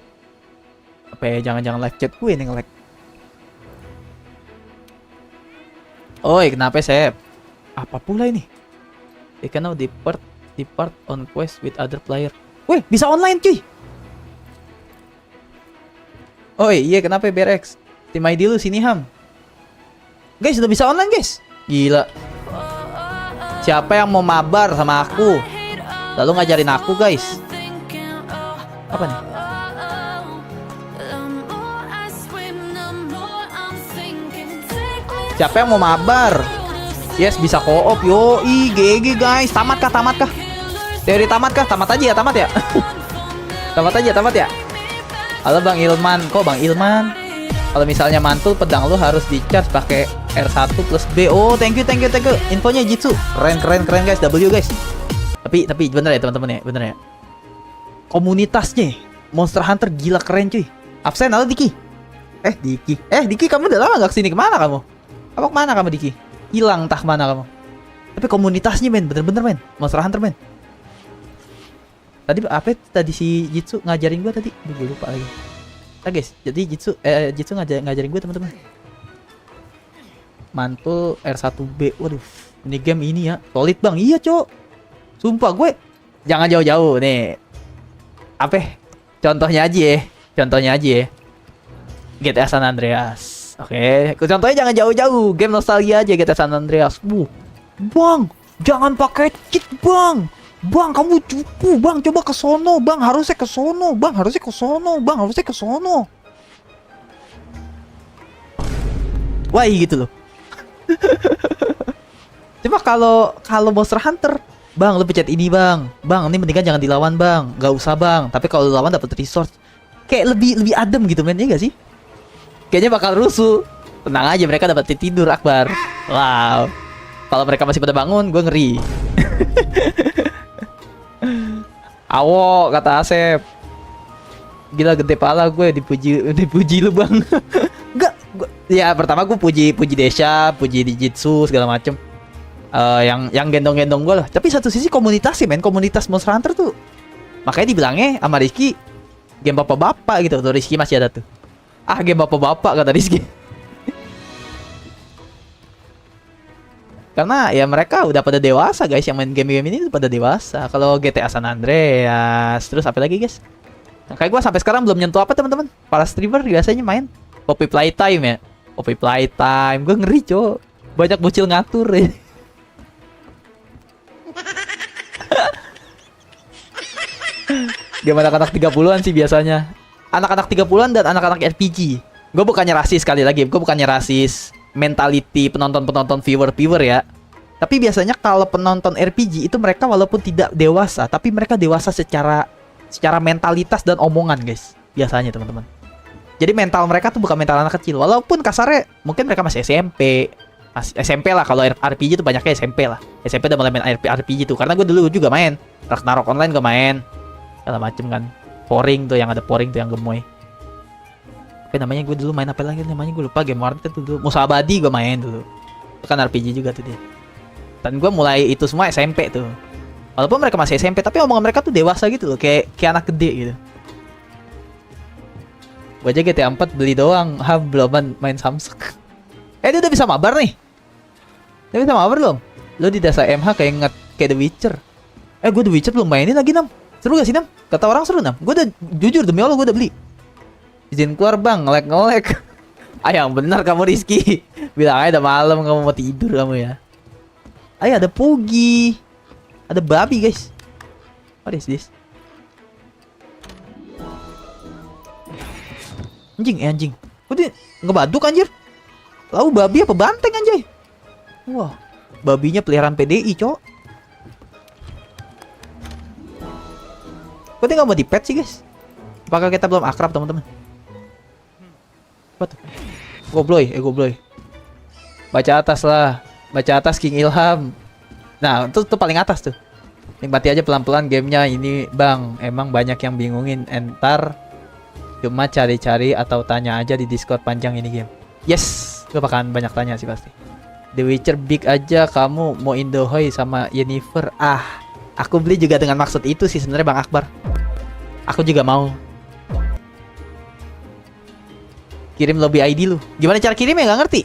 Apa ya, jangan live chat gue nih nge-lag. Oi, kenapa Sep? Apa pula ini? We can now depart on quest with other player. Wih, bisa online cuy. Oi, iya kenapa Berex? Tim ID lu sini Ham. Guys, udah bisa online guys. Gila. Siapa yang mau mabar sama aku? Lalu ngajarin aku guys. Apa nih? Siapa yang mau mabar? Yes, bisa co-op. Yo, GG guys. Tamat kah? Teori tamat kah? Tamat aja ya. Tamat ya. Halo Bang Ilman. Kok Bang Ilman? Kalau misalnya mantul pedang lu harus di-charge pakai R1 plus B. Oh, thank you. Infonya Jitsu. Keren guys. W guys. Tapi bener ya teman-teman ya, bener ya. Komunitasnya Monster Hunter gila keren cuy. Absen halo Diki. Diki kamu udah lama gak kesini, kemana kamu? Apa kemana kamu Diki? Hilang entah kemana kamu. Tapi komunitasnya men, bener-bener men. Monster Hunter men. Tadi si Jitsu ngajarin gua tadi. Gue lupa lagi. Nah guys, jadi Jitsu ngajarin gue teman-teman. Mantul R1B. Waduh, ini game ini ya solid bang. Iya cok. Sumpah gue. Jangan jauh-jauh nih. Contohnya aja ya. GTA San Andreas. Oke. Contohnya jangan jauh-jauh. Game nostalgia aja GTA San Andreas. Bang, jangan pakai cheat bang. Bang, kamu cupu bang. Coba ke sono bang. Harusnya ke sono. Wah gitu loh. Cuma kalau Monster Hunter, bang lu pencet ini bang. Bang, ini mendingan jangan dilawan bang. Gak usah bang. Tapi kalau lawan dapat resource. Kayak lebih adem gitu men, ya gak sih? Kayaknya bakal rusuh. Tenang aja, mereka dapat tidur Akbar. Wow. Kalau mereka masih pada bangun, gue ngeri. Awo, kata Asep. Gila gede pala gue, dipuji lu bang. Enggak, ya pertama gue puji Desya, puji Jitsu segala macem. Yang gendong-gendong gue lah. Tapi satu sisi komunitas sih men, komunitas Monster Hunter tuh. Makanya dibilangnya sama Rizky, game bapak-bapak gitu. Tuh Rizky masih ada tuh. Game bapak-bapak kata Rizky. Karena ya mereka udah pada dewasa guys, yang main game-game ini udah pada dewasa. Kalau GTA San Andreas, terus apa lagi guys? Kayak gue sampai sekarang belum nyentuh apa teman-teman. Para streamer biasanya main Poppy Playtime ya. Poppy Playtime, gue ngeri cok. Banyak bocil ngatur ya. Game anak-anak 30-an sih biasanya. Anak-anak 30-an dan anak-anak RPG. Gue bukannya rasis, sekali lagi gue bukannya rasis mentality penonton viewer ya. Tapi biasanya kalau penonton RPG itu mereka walaupun tidak dewasa, tapi mereka dewasa secara mentalitas dan omongan guys. Biasanya teman-teman. Jadi mental mereka tuh bukan mental anak kecil. Walaupun kasarnya mungkin mereka masih SMP, SMP lah, kalau RPG tuh banyaknya SMP lah. SMP udah mulai main RPG tuh, karena gue dulu juga main Ragnarok Online, gue main segala macem kan. Poring tuh, yang ada Poring tuh yang gemoy. Apa namanya, gue dulu main apa lagi namanya, gue lupa. Game Warnet tuh dulu, Musa Abadi gue main dulu. Itu kan RPG juga tuh dia. Dan gue mulai itu semua SMP tuh. Walaupun mereka masih SMP, tapi omongan mereka tuh dewasa gitu loh, kayak anak gede gitu. Gue aja GTA 4 beli doang, belum main Samsung. Dia udah bisa mabar nih. Dia bisa mabar belum? Lo di desa MH kayak The Witcher. Gue The Witcher belum mainin lagi, Nam. Seru gak sih, Nam? Kata orang seru, Nam. Gue udah, jujur demi Allah, gue udah beli. Izin keluar, Bang, ngelek. Yang benar kamu, Rizky. Bilang aja udah malam, kamu mau tidur kamu ya. Ada Pugi. Ada babi, guys. What is this? Anjing. Kok dia ngebaduk anjir? Lalu babi apa banteng anjay? Wah, babinya peliharaan PDI, cok. Kok dia nggak mau di pet sih, guys? Apakah kita belum akrab, teman-teman? Apa tuh? Gobloy. Baca atas lah. Baca atas King Ilham. Nah, itu paling atas tuh. Nikmati aja pelan-pelan gamenya ini, Bang. Emang banyak yang bingungin. Entar cuma cari-cari atau tanya aja di Discord panjang ini game. Yes, gue bakalan banyak tanya sih pasti. The Witcher big aja, kamu mau Indohoy sama Yennefer. Aku beli juga dengan maksud itu sih sebenarnya, Bang Akbar. Aku juga mau. Kirim lobby ID lu. Gimana cara kirimnya, nggak ngerti.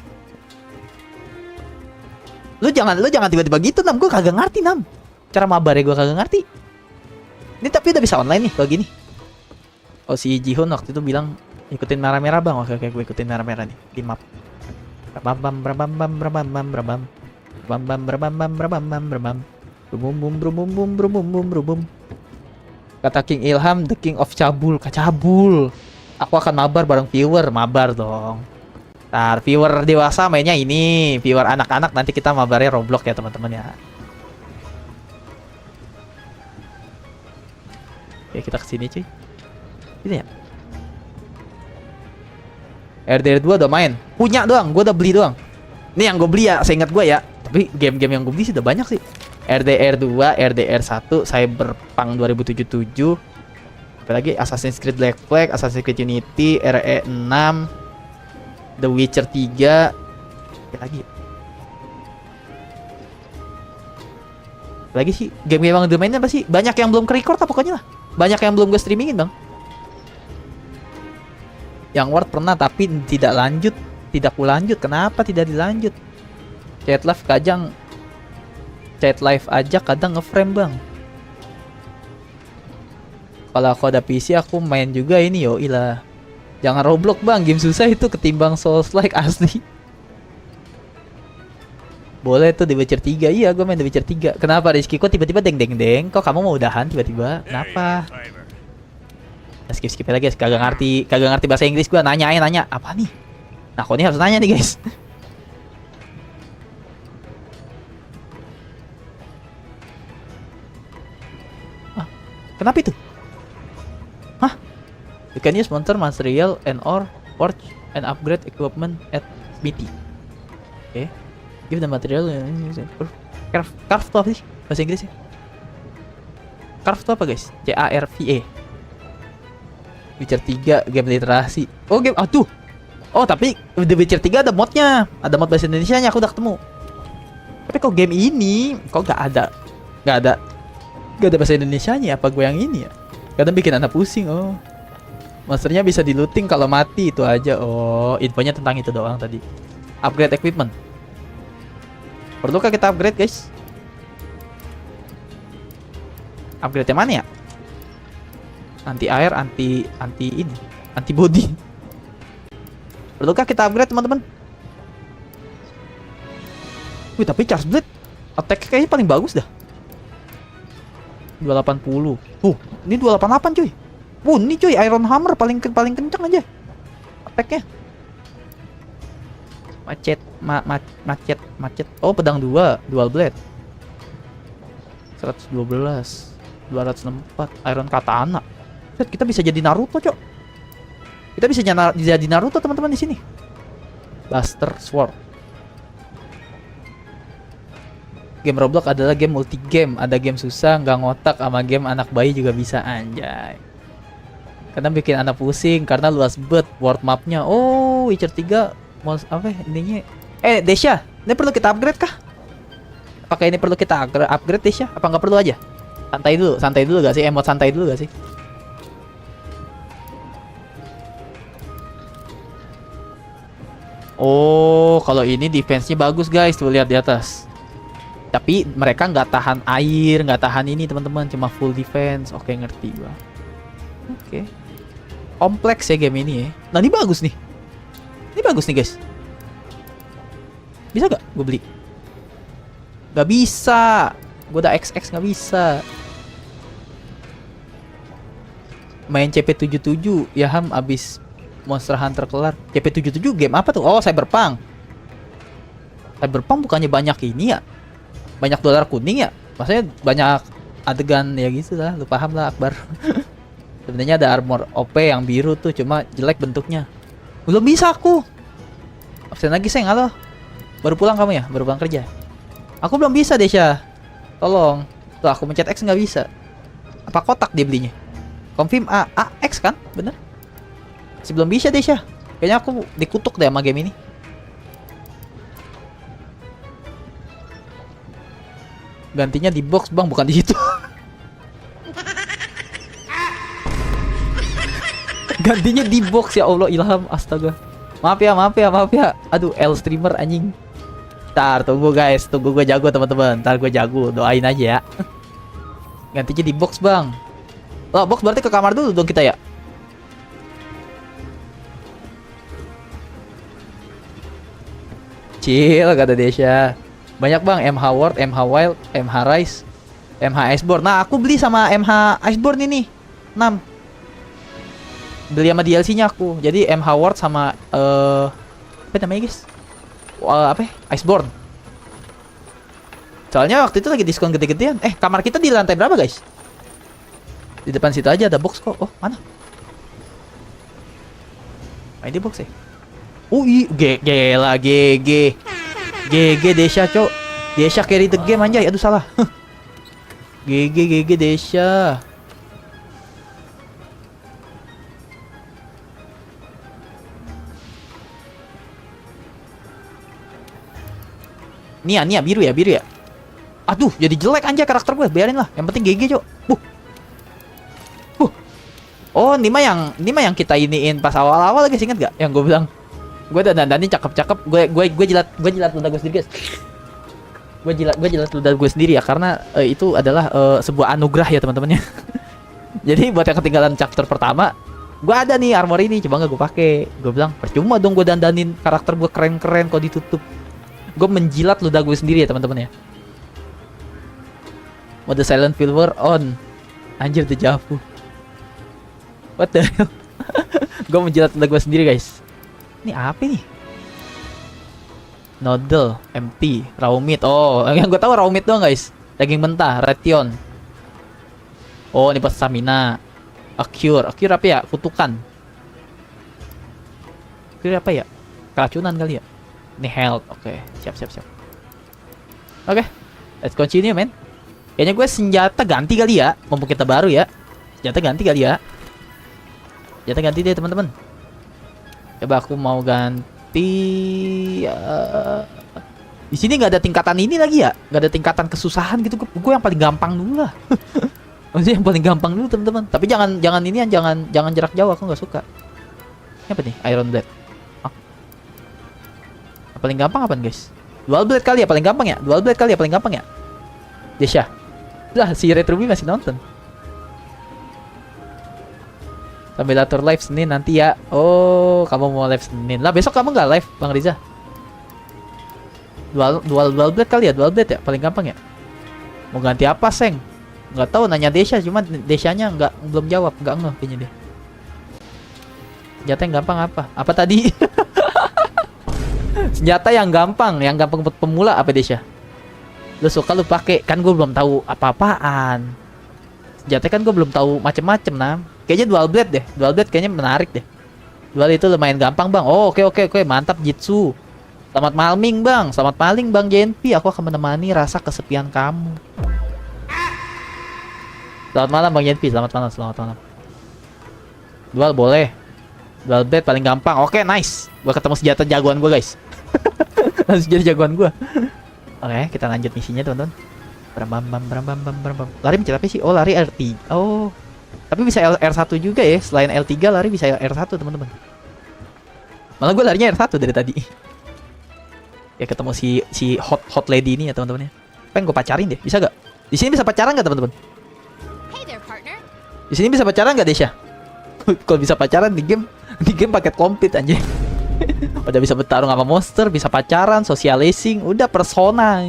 Lu jangan tiba-tiba gitu, Nam. Gue kagak ngerti, Nam. Cara mabarnya gue kagak ngerti. Ini tapi udah bisa online nih kalau gini. Oh, si Jihun waktu itu bilang ikutin merah-merah, Bang. Oke, gue ikutin merah-merah nih di map. Kata King Ilham, the king of cabul. Kacabul. Aku akan mabar bareng viewer. Mabar dong. Ntar viewer dewasa mainnya ini, viewer anak-anak nanti kita mabarnya Roblox ya, teman-teman ya. Oke, kita kesini cuy. Ini ya. RDR 2 udah main. Punya doang, gue udah beli doang. Ini yang gue beli ya, seingat gue ya. Tapi game-game yang gue beli sih udah banyak sih. RDR 2, RDR 1, Cyberpunk 2077. Apalagi Assassin's Creed Black Flag, Assassin's Creed Unity, RE 6, The Witcher 3. Apa lagi? Lagi sih game-game yang udah mainnya apa sih? Banyak yang belum ke-record apa pokoknya lah. Banyak yang belum gue streamingin, Bang. Yang Word pernah tapi tidak lanjut. Tidak kulanjut. Kenapa tidak dilanjut? Chat live aja kadang ngeframe, Bang. Kalau aku ada PC aku main juga ini, yo ilah. Jangan Roblox, Bang, game susah itu ketimbang Souls-like asli. Boleh tuh The Witcher 3. Iya, gue main The Witcher 3. Kenapa, Rizky? Kok tiba-tiba deng-deng-deng? Kok kamu mau udahan tiba-tiba? Kenapa? Skip lagi, kagak ngerti bahasa Inggris gua. Nanya apa nih? Nah, kok ini harus nanya nih, guys. Kenapa itu? You can use monster material and or forge and upgrade equipment at smithy. Oke. Give the material. Craft apa sih bahasa Inggrisnya? Craft apa, guys? CARVE. Witcher 3 game literasi. Oh, game tuh. Oh, tapi The Witcher 3 ada modnya. Ada mod bahasa Indonesianya, aku udah ketemu. Tapi kok game ini kok gak ada bahasa Indonesianya? Apa gue yang ini ya? Kadang bikin anak pusing. Oh. Monsternya bisa di looting kalau mati, itu aja. Oh, infonya tentang itu doang tadi. Upgrade equipment. Perlukah kita upgrade, guys? Upgrade yang mana ya? Anti air, anti body. Perlukah kita upgrade, teman-teman? Wih, tapi Charge Blade attack kayaknya paling bagus dah. 280. Ini 288, cuy. Ini cuy, Iron Hammer paling kencang aja attack-nya. Macet. Oh, pedang 2, dual blade. 112, 204, Iron Katana. Kita bisa jadi Naruto, cok. Kita bisa jadi Naruto, teman-teman, di sini. Buster Sword. Game Roblox adalah game multi game. Ada game susah, nggak ngotak, sama game anak bayi juga bisa, anjay. Kadang bikin anak pusing karena luas bet world mapnya. Oh, Witcher 3 mau apa ya, ininya? Desya, ini perlu kita upgrade kah? Apakah ini perlu kita upgrade Desya? Apa nggak perlu aja? Santai dulu gak sih? Emot santai dulu gak sih? Oh, kalau ini defense-nya bagus guys, tuh lihat di atas. Tapi mereka nggak tahan air, nggak tahan ini teman-teman, cuma full defense. Oke, ngerti gua. Oke. Kompleks ya game ini ya. Nah, ini bagus nih. Ini bagus nih guys. Bisa gak gue beli? Gak bisa. Gue udah XX gak bisa. Main CP77 ya Ham abis Monster Hunter kelar. CP77 game apa tuh? Oh, Cyberpunk. Cyberpunk bukannya banyak ini ya? Banyak dolar kuning ya? Maksudnya banyak adegan ya gitu lah. Lu paham lah Akbar. Sebenarnya ada armor OP yang biru tuh, cuma jelek bentuknya. Belum bisa aku. Absen lagi seng, halo. Baru pulang kamu ya? Baru pulang kerja. Aku belum bisa Desya. Tolong. Tuh aku mencet X nggak bisa. Apa kotak dia belinya? Confirm X kan? Bener? Masih belum bisa Desya. Kayaknya aku dikutuk deh sama game ini. Gantinya di box bang, bukan di situ. Gantinya di box ya Allah, Ilham, astaga. Maaf ya. Aduh, L streamer anjing. Ntar tunggu guys, tunggu gue jago teman-teman. Ntar gue jago, doain aja ya. Gantinya di box bang. Oh, box berarti ke kamar dulu dong kita ya. Chill kata Desya. Banyak bang, MH World, MH Wild, MH Rise, MH Iceborne. Nah aku beli sama MH Iceborne ini 6. Beli sama DLC-nya aku. Jadi MH World sama apa namanya guys? Apa ya? Iceborne. Soalnya waktu itu lagi diskon gede-gedean. Kamar kita di lantai berapa guys? Di depan situ aja ada box kok. Oh mana? Ini box ya? Gila GG Desya cok. Desya carry the game anjay. Aduh salah. GG Desya. Nia biru ya. Aduh jadi jelek anjay karakter gue. Biarin lah. Yang penting GG cok. Oh ini mah yang kita iniin pas awal-awal guys, inget gak? Yang gue bilang gue dandanin cakep-cakep, gue jilat ludah gue sendiri guys. Gue jilat ludah gue sendiri ya, karena itu adalah sebuah anugerah ya teman-teman ya. Jadi buat yang ketinggalan chapter pertama, gue ada nih armor ini, coba nggak gue pakai. Gue bilang percuma dong gue dandanin karakter gue keren-keren kok ditutup. Gue menjilat ludah gue sendiri ya teman-teman ya. Mode silent filter on. Anjir dejavu. What the hell? Gue menjilat ludah gue sendiri guys. Ini apa nih? Noodle, empty, raw meat. Oh, yang gue tahu raw meat doang guys. Daging mentah, ration. Oh, ini pas stamina. Accure apa ya? Kutukan. Accure apa ya? Keracunan kali ya? Ini health. Oke, siap. Oke, let's continue man. Kayaknya gue senjata ganti kali ya. Mumpung kita baru ya. Senjata ganti kali ya. Senjata ganti deh teman-teman. Coba aku mau ganti. Di sini nggak ada tingkatan ini lagi ya, nggak ada tingkatan kesusahan gitu. Gue yang paling gampang dulu lah. Maksudnya yang paling gampang dulu teman-teman. Tapi jangan ini jangan jarak jauh, aku nggak suka. Ini apa nih? Iron Blade. Paling gampang apa guys? Dual Blade kali ya paling gampang ya. Dual Blade kali ya paling gampang ya. Desya. Lah si Retruby masih nonton. Sambil atur live Senin nanti ya. Oh, kamu mau live Senin. Lah besok kamu nggak live, Bang Riza? Dual Blade kali ya, Dual Blade ya, paling gampang ya. Mau ganti apa, Seng? Nggak tahu, nanya Desya, cuma Desyanya belum jawab, nggak ngeh kayaknya dia. Senjata yang gampang apa? Apa tadi? Senjata yang gampang buat pemula apa Desya? Lu suka lu pakai, kan gue belum tahu apa-apaan. Senjata kan gue belum tahu macem-macem nah. Kayaknya Dual Blade deh. Dual Blade kayaknya menarik deh. Dual itu lumayan gampang bang. Oh oke, mantap Jitsu. Selamat malam bang, selamat malam bang JNP. Aku akan menemani rasa kesepian kamu. Selamat malam bang JNP, selamat malam, selamat malam. Dual boleh. Dual blade paling gampang. Oke, nice. Gua ketemu senjata jagoan gua, guys. Langsung jadi jagoan gua. Oke, kita lanjut misinya, teman-teman. Bram. Lari mencet apa sih? Oh, lari R3. Oh. Tapi bisa R1 juga ya. Selain L3 lari bisa R1, teman-teman. Malah gua larinya R1 dari tadi. Ya ketemu si hot lady ini ya, teman-teman ya. Pengen gua pacarin deh. Bisa gak? Di sini bisa pacaran gak, teman-teman? Hey there, partner. Di sini bisa pacaran gak, Desya? Kalau bisa pacaran di game paket komplit anjir. Udah bisa bertarung sama monster, bisa pacaran, socializing, udah persona.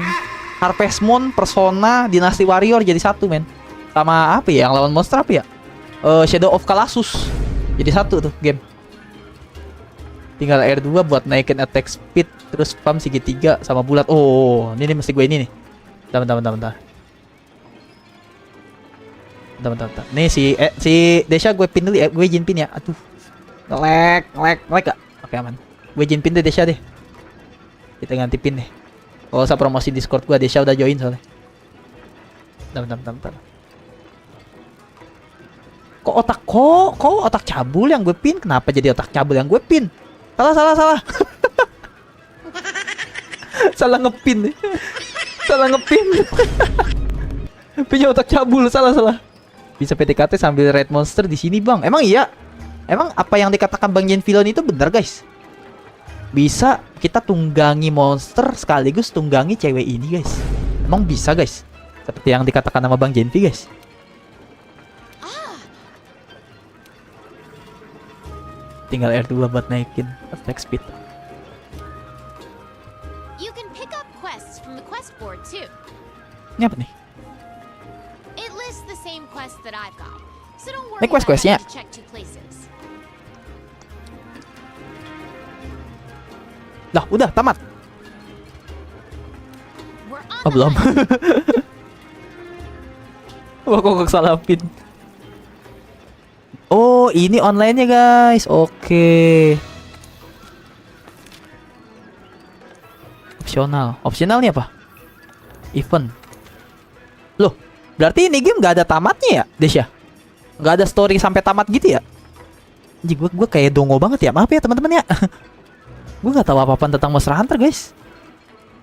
Harvest Moon, Persona, Dynasty Warrior jadi satu, men. Sama apa ya yang lawan monster apa ya? Shadow of Colossus. Jadi satu tuh game. Tinggal R2 buat naikin attack speed, terus spam segitiga sama bulat. Oh, ini mesti gue ini nih. Bentar. Nih si Desha gue pin dulu ya, gue jin pin ya. Aduh. Nge-lag gak? Oke, aman. Gue jin pin deh Desha deh. Kita ganti pin deh. Kalau usah promosi Discord gue, Desha udah join soalnya. Bentar. Kok otak cabul yang gue pin? Kenapa jadi otak cabul yang gue pin? Salah. Salah ngepin. Punya otak cabul, salah. Bisa PTKT sambil red monster di sini, Bang. Emang iya? Emang apa yang dikatakan Bang Jenvilon itu benar, guys? Bisa kita tunggangi monster sekaligus tunggangi cewek ini, guys. Emang bisa, guys? Seperti yang dikatakan sama Bang Jenvi, guys. Tinggal R2 buat naikin attack speed. You can pick up quests from the quest board too. Ini apa nih? It lists the same quest that I've got. So don't worry Ini about quest-questnya. having to check two places. Lah, udah tamat. We're on Oh, the belum. hunt. Wah, kok salah pin. Oh, ini online-nya, guys. Oke. Opsional nih apa? Event. Loh, berarti ini game gak ada tamatnya ya, Desya? Gak ada story sampai tamat gitu ya? Jadi gue kayak dongo banget ya. Maaf ya teman-teman ya. Gue gak tahu apa-apa tentang Monster Hunter, guys.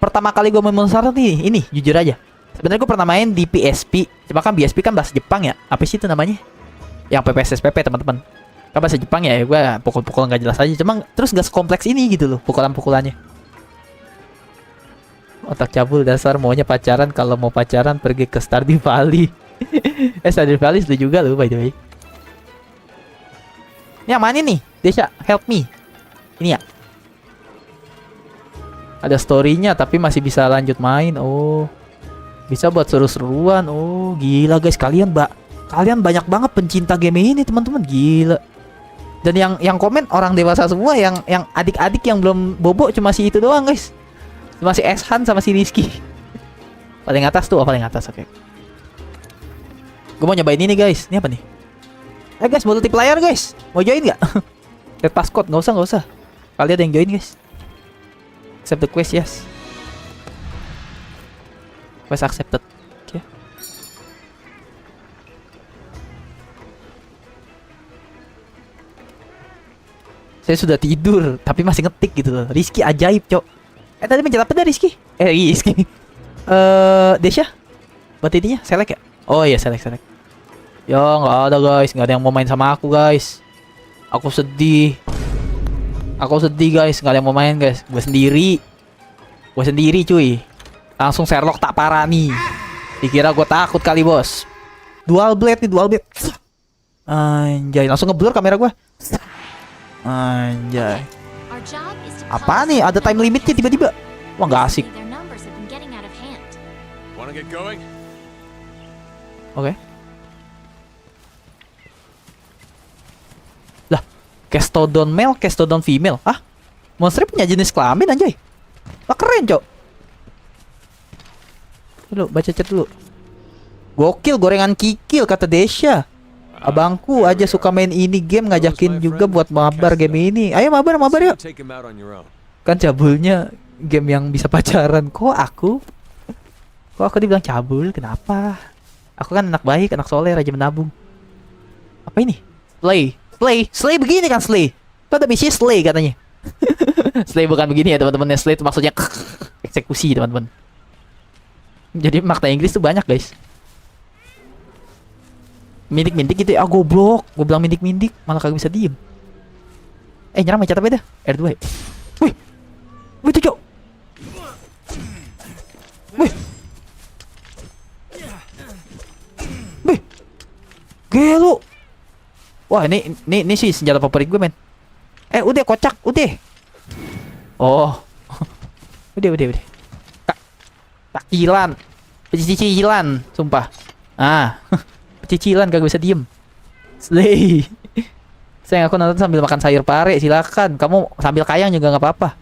Pertama kali gue main Monster Hunter nih, ini jujur aja. Sebenarnya gue pernah main di PSP. Cuma kan PSP kan bahasa Jepang ya. Apa sih itu namanya? Yang PPSSPP, teman-teman. Kan bahasa Jepang ya, gue pukul-pukul nggak jelas aja. Cuma terus gak sekompleks ini gitu loh, pukulan-pukulannya. Otak cabul dasar, maunya pacaran. Kalau mau pacaran pergi ke Stardew Valley. Stardew Valley itu juga loh, by the way. Ini yang mana nih? Desha, help me. Ini ya. Ada story-nya tapi masih bisa lanjut main. Oh. Bisa buat seru-seruan. Oh, gila guys, kalian banyak banget pencinta game ini, teman-teman. Gila. Dan yang komen orang dewasa semua, yang adik-adik yang belum bobo cuma si itu doang, guys. Cuma si Eshan sama si Rizky. Paling atas tuh, paling atas, oke. Gue mau nyobain ini, guys. Ini apa nih? Guys, multiplayer, guys. Mau join nggak? Red Passcode, nggak usah. Kalian ada yang join, guys. Accept the quest, yes. Quest accepted. Oke. Saya sudah tidur, tapi masih ngetik gitu loh. Rizky ajaib, cok. Tadi mencet apa dah Rizky? Rizky. Desha? Buat ininya, select ya? Oh iya, select. Ya, nggak ada guys. Nggak ada yang mau main sama aku, guys. Aku sedih, guys. Nggak ada yang mau main, guys. Gue sendiri, cuy. Langsung Sherlock tak parah nih. Dikira gue takut kali, bos. Dual blade. Anjay, langsung ngeblur kamera gue. Anjay. Apa nih? Ada time limitnya tiba-tiba. Wah, nggak asik. Wanna get going? Oke. Lah, Castodon male, Castodon female. Ah, monster punya jenis kelamin anjay. Wah, keren, cok. Dulu, baca chat dulu. Gokil, gorengan kikil, kata Desha. Abangku aja suka main ini game, ngajakin juga buat mabar game ini. Ayo mabar yuk. Kan cabulnya game yang bisa pacaran. Kok aku dibilang cabul? Kenapa? Aku kan anak baik, anak soleh, rajin menabung. Apa ini? Slay begini kan Slay. Kok ada misi Slay katanya. Slay bukan begini ya teman-teman. Slay itu maksudnya eksekusi teman-teman. Jadi makna Inggris tuh banyak guys. Mindik-mindik gitu ya, goblok. Gue bilang mindik-mindik, malah kagak bisa diem. Nyerang mencet apa dah? R2 ya? Wih tuh cok. Wih gelo. Wah ini sih senjata favorit gue men. Udah kocak, udah. Oh. udah. Takilan. Pecicilan, sumpah. Pecicilan kagak bisa diem. Slay. Sayang aku nonton sambil makan sayur pare, silakan. Kamu sambil kayang juga nggak apa-apa.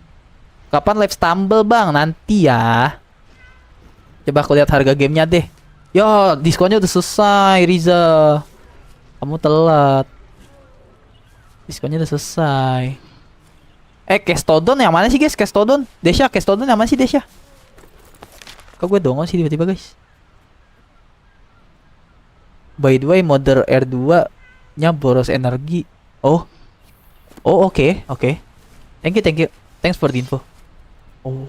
Kapan live stumble bang? Nanti ya. Coba aku lihat harga gamenya deh. Yo, diskonnya udah selesai, Riza. Kamu telat. Diskonnya udah selesai. Kestodon yang mana sih guys? Kestodon yang mana sih Desha? Kok gue dongol sih tiba-tiba guys? By the way, mode R2 nya boros energi. Oh, oke. Thank you. Thanks for the info. Oh.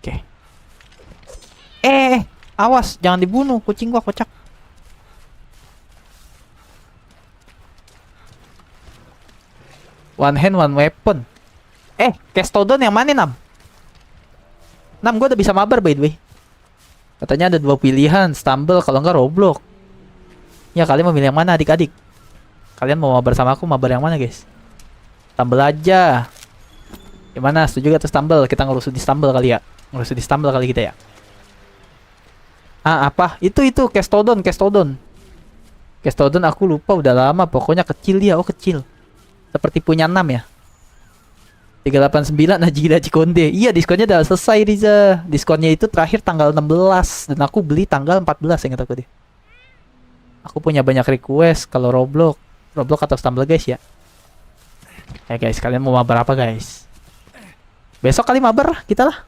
Oke. Awas, jangan dibunuh, kucing gua kocak. One hand, one weapon. Kestodon yang mana, Nam? Nam, gua udah bisa mabar by the way. Katanya ada 2 pilihan, Stumble kalau enggak Roblox. Ya, kalian memilih yang mana adik-adik? Kalian mau mabar sama aku, mabar yang mana guys? Stumble aja. Gimana, setuju gak tuh Stumble? Kita ngerusuh di Stumble kali ya. Ngerusuh di Stumble kali kita ya. Apa? Itu Kestodon. Kestodon aku lupa udah lama, pokoknya kecil dia. Oh kecil. Seperti punya 6 ya. 389 Najida Cikonde. Iya, diskonnya udah selesai Riza. Diskonnya itu terakhir tanggal 16 dan aku beli tanggal 14 ingat aku deh. Aku punya banyak request kalau Roblox atau Stumble guys ya. Guys, kalian mau mabar apa guys? Besok kali mabar kita lah.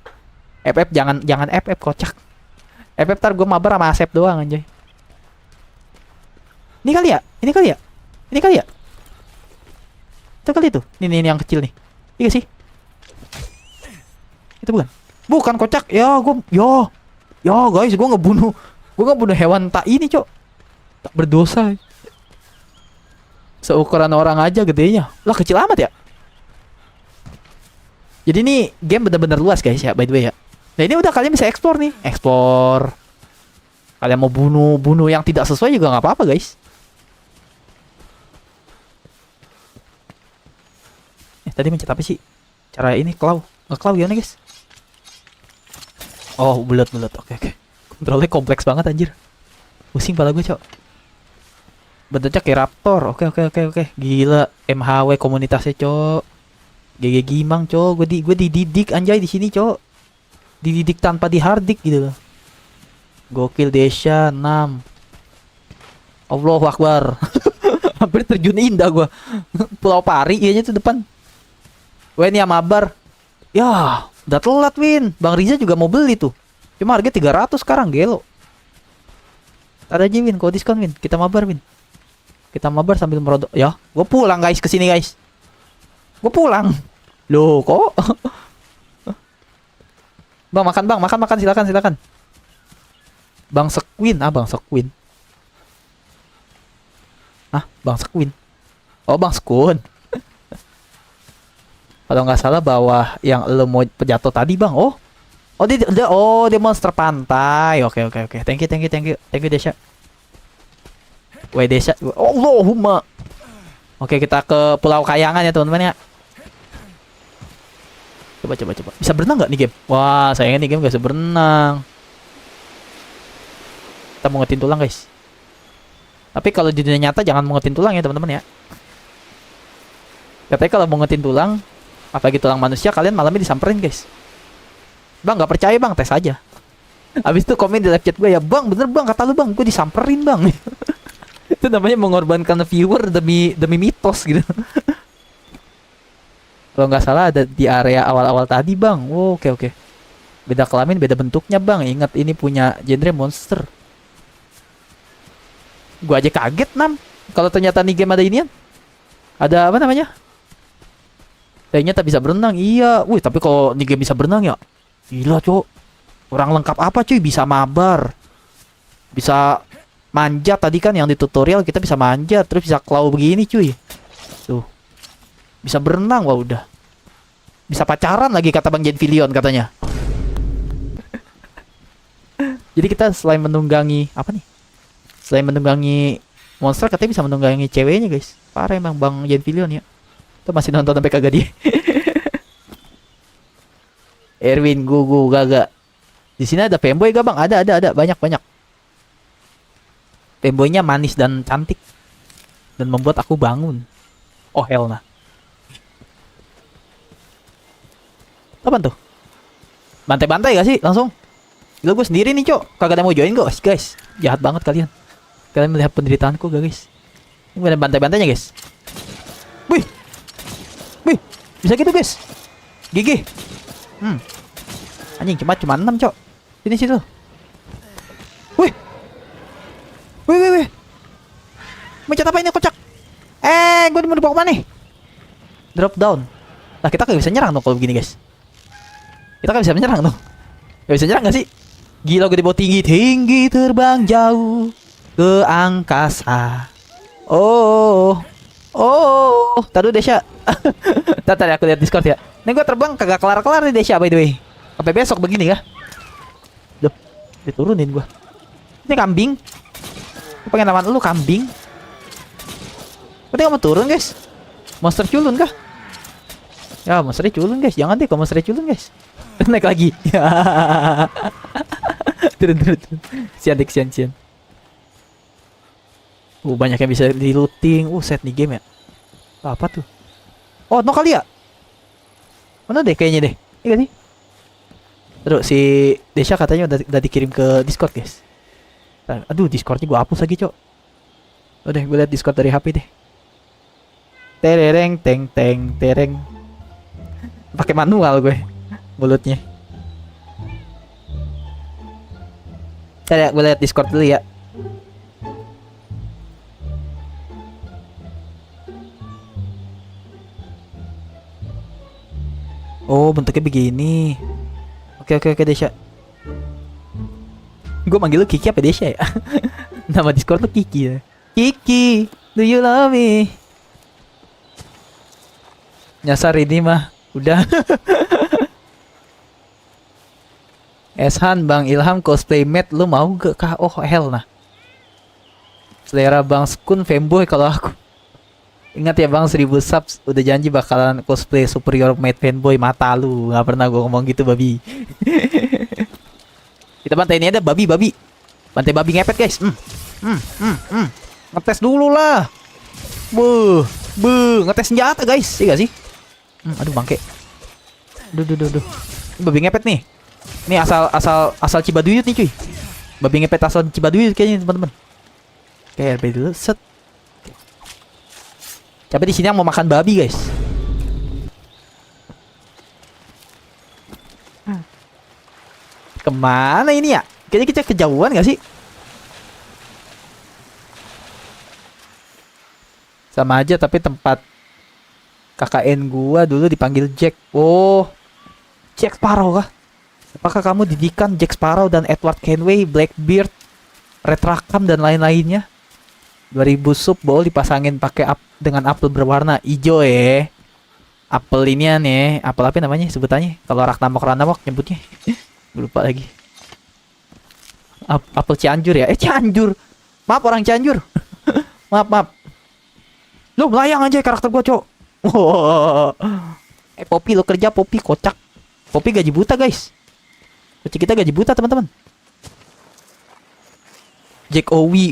FF jangan FF kocak. FF tar gue mabar sama Asep doang anjay. Ini kali ya. Itu kali itu. Ini yang kecil nih. Iya sih. Itu bukan kocak. Ya guys, gue ngebunuh hewan tak ini, Cok. Tak berdosa. Seukuran orang aja gedenya. Lah kecil amat ya. Jadi ini game bener-bener luas guys ya, by the way ya. Nah ini udah kalian bisa explore nih. Kalian mau bunuh yang tidak sesuai juga nggak apa-apa guys. Tadi mencet apa sih? Cara ini nge-claw gimana guys? Oh bulat. Oke. Kontrolnya kompleks banget anjir. Pusing pala gue, Cok. Bentuknya kayak raptor. Oke. Gila, MHW komunitasnya, Cok. GG Gimang, Cok. Gue dididik anjay di sini, Cok. Dididik tanpa dihardik gitu loh. Gokil Desha 6. Allahu Akbar. Hampir terjun indah gua. Pulau Pari kayaknya tuh depan. Wah ini mabar. Ya, udah telat Win. Bang Riza juga mau beli tuh. Cuma harga 300 sekarang, gelo. Ada aja Win, kau diskon Win. Kita mabar Win. Kita mabar sambil merodok. Ya, gua pulang guys ke sini guys. Gua pulang. Loh, kok? Bang makan silakan. Bang Sequin. Bang Sequin. Oh, Bang Skun. Kalau nggak salah bawah yang lo mau jatuh tadi Bang. Oh dia monster pantai. Oke. Thank you Desha. Desha. Allahumma. Oke, kita ke Pulau Kayangan ya teman-teman ya. Coba. Bisa berenang nggak nih game? Wah, sayangnya nih game nggak bisa berenang. Kita mau ngetin tulang guys. Tapi kalau di dunia nyata jangan mau ngetin tulang ya teman-teman ya. Katanya kalau mau ngetin tulang, apalagi tulang manusia, kalian malamnya disamperin guys. Bang nggak percaya Bang, tes aja. Abis itu komen di live chat gue ya, Bang bener Bang kata lu Bang, gue disamperin Bang. Itu namanya mengorbankan viewer demi mitos gitu. Kalau nggak salah ada di area awal-awal tadi bang. Oh, oke. Beda kelamin, beda bentuknya bang. Ingat ini punya genre monster. Gua aja kaget Nam. Kalau ternyata nih game ada inian. Ada apa namanya? Ternyata bisa berenang. Iya. Wih, tapi kalau nih game bisa berenang ya. Gila cok. Kurang lengkap apa cuy? Bisa mabar. Bisa manjat tadi kan yang di tutorial kita bisa manjat. Terus bisa claw begini cuy. Tuh. Bisa berenang, wah udah. Bisa pacaran lagi kata Bang Genvilion katanya. Jadi kita selain menunggangi apa nih? Selain menunggangi monster katanya bisa menunggangi ceweknya guys. Parah emang Bang Genvilion ya. Tuh masih nonton sampai kagak dia. Erwin Gugu Gaga. Di sini ada fanboy gak bang? Ada banyak. Fanboynya manis dan cantik dan membuat aku bangun. Oh hell nah. Apaan tuh? Bantai-bantai gak sih langsung? Gila gue sendiri nih cok. Kagak ada mau join gue guys. Jahat banget kalian. Kalian melihat penderitaanku gak guys? Ini ada bantai-bantainya guys. Wih. Bisa gitu guys. GG. Anjing cuma 6 cok. Sini situ. Wih. Mencet apa ini kocak? Gue mau dibawa kemana nih? Drop down. Nah kita gak bisa nyerang dong kalau begini guys. Kita gak bisa menyerang dong. Gak bisa nyerang gak sih? Gila gue dibawa tinggi terbang jauh ke angkasa. Oh. Taduh Desya. Tadi aku lihat Discord ya. Ini gue terbang kagak kelar nih Desya by the way. Sampai besok begini ya. Duh, diturunin gue. Ini kambing. Gue pengen lawan lu kambing. Berarti gak mau turun guys. Monster culun kah? Ya monsternya culun guys. Jangan deh kalau monsternya culun guys. Naik lagi. Turun. Sian. Banyak yang bisa di looting. Set nih game ya. Apa tuh? Oh, no kali ya? Mana deh kayaknya deh. Iya gak sih? Terus si Desya katanya udah dikirim ke Discord guys. Aduh Discordnya gue hapus lagi cok. Udah gue liat Discord dari HP deh. Tereng. Pakai manual gue mulutnya. Gue liat Discord dulu ya. Oh bentuknya begini. Oke Desya. Gue manggil lu Kiki apa Desya ya? Nama Discord lu Kiki ya. Kiki, do you love me? Nyasar ini mah udah. Eshan Bang Ilham cosplay Matt lu mau gak kah? Oh hell nah. Selera Bang Skun fanboy kalau aku. Ingat ya Bang 1000 subs udah janji bakalan cosplay superior mate fanboy. Mata lu, nggak pernah gue ngomong gitu babi. Kita bantai ini ada babi. Bantai babi ngepet guys. Ngetes dulu lah. Ngetes senjata guys. Iya gak sih? Aduh bangke. Duh. Ini babi ngepet nih. Ini asal Cibaduyut nih cuy. Babi ngepet asal Cibaduyut kayaknya teman-teman. Kayak RB dulu set. Tapi di sini yang mau makan babi guys. Kemana ini ya? Kayaknya kita kejauhan gak sih? Sama aja tapi tempat KKN gua dulu dipanggil Jack. Oh, Jack Sparrow kah? Apakah kamu didikan Jack Sparrow dan Edward Kenway, Blackbeard, Red Rackham dan lain-lainnya? 2000 sub boleh dipasangin pakai dengan apel berwarna hijau ya. Apel ini nih, apel apa namanya sebutannya? Kalau Ranamok nyebutnya. Lupa lagi. Apel Cianjur ya? Cianjur. Maaf orang Cianjur. maaf. Lu melayang aja karakter gua, Cok. Poppy lo kerja Poppy kocak. Poppy gaji buta, guys. Kucing kita gaji buta, teman-teman. Jack Owi.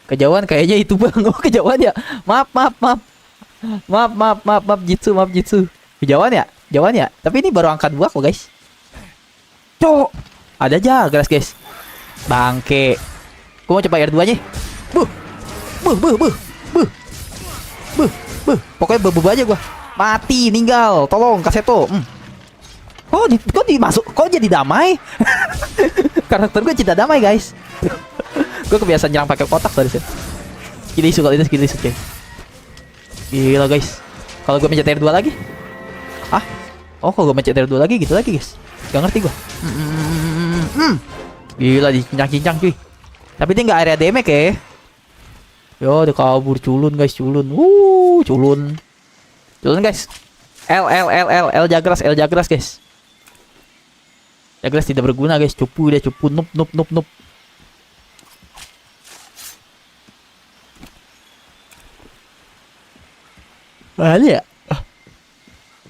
Kejauhan kayaknya itu bang. Oh kejauhan ya. Maaf. Jitsu. Kejauhan ya. Tapi ini baru angkat 2 kok guys. Cok. Ada aja guys. Bangke. Gua mau coba R2 nya. Buh. Pokoknya bebu aja gua. Mati, ninggal. Tolong, Kaseto. Kok dimasuk? Kok jadi damai? Karakter gue cinta damai, guys. Gue kebiasaan nyerang pakai kotak tadi sih. Skill isu kali ini, skill isu, coy. Gila, guys. Kalau gue mencet R2 lagi? Ah? Oh, kalau gue mencet R2 lagi gitu lagi, guys. Gak ngerti gue. Gila, dicincang-cincang, cuy. Tapi dia nggak area damage ya. Yo, udah kabur culun, guys, culun. Culun. Culun, guys. L Jagras, guys. Jagras tidak berguna, guys. Cupu dia, cupu. Noob. Ada ya?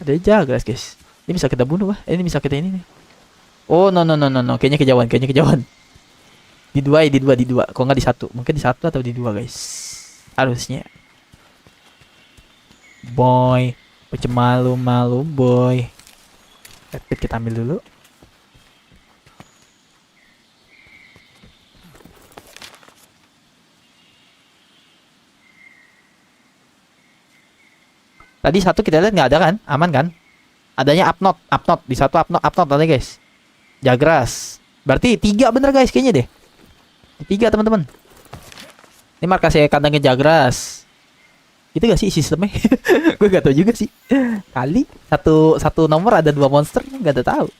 Ada Jagras, guys. Ini bisa kita bunuh, Ini bisa kita ini nih. Oh, no. Kayaknya kejauhan. Di dua. Kok nggak di satu? Mungkin di satu atau di dua, guys. Harusnya. Boy. Macam malu, boy. Rapid kita ambil dulu. Tadi satu kita lihat nggak ada kan? Aman kan? Adanya upnot. Di satu upnot ada, guys. Jagras. Berarti 3 bener, guys, kayaknya deh. 3, teman-teman. Ini markas saya kandangnya Jagras. Itu gak sih sistemnya? Gue gak tahu juga sih. Kali satu nomor ada 2 monster, gak ada tahu.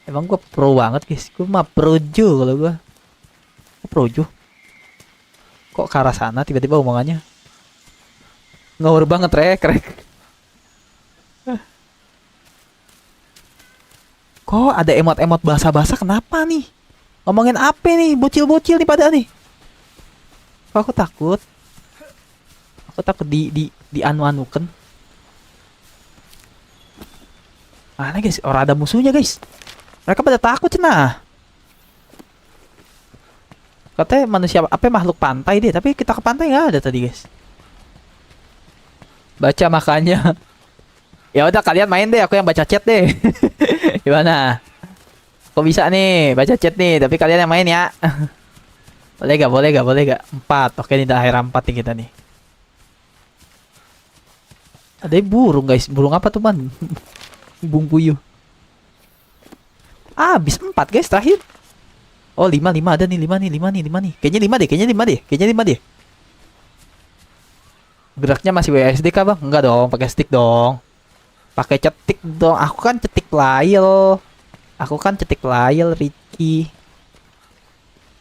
Emang gue pro banget, guys. Gue mah projo kalau gue. Projo. Kok ke arah sana tiba-tiba omongannya? Ngawur banget, rek. Kok ada emot-emot bahasa-bahasa, kenapa nih? Ngomongin apa nih? Bocil-bocil nih pada nih. Kok aku takut? Aku takut di anu-anukan. Mana, guys? Orang ada musuhnya, guys. Mereka pada takut cenah. Katanya manusia makhluk pantai deh, tapi kita ke pantai nggak ada tadi, guys. Baca makanya. Ya udah, kalian main deh, aku yang baca chat deh. Gimana? Kok bisa nih baca chat nih, tapi kalian yang main ya. Boleh gak? 4. Oke, ini dah akhir 4 nih kita nih. Ada burung, guys. Burung apa tuh, man? Burung puyuh. Habis 4, guys, terakhir. Oh, 5 ada nih, 5 nih. Kayaknya 5 deh. Geraknya masih WSD kah, Bang? Enggak dong, pakai stick dong. Pakai cetik dong. Aku kan cetik layel, Ricky.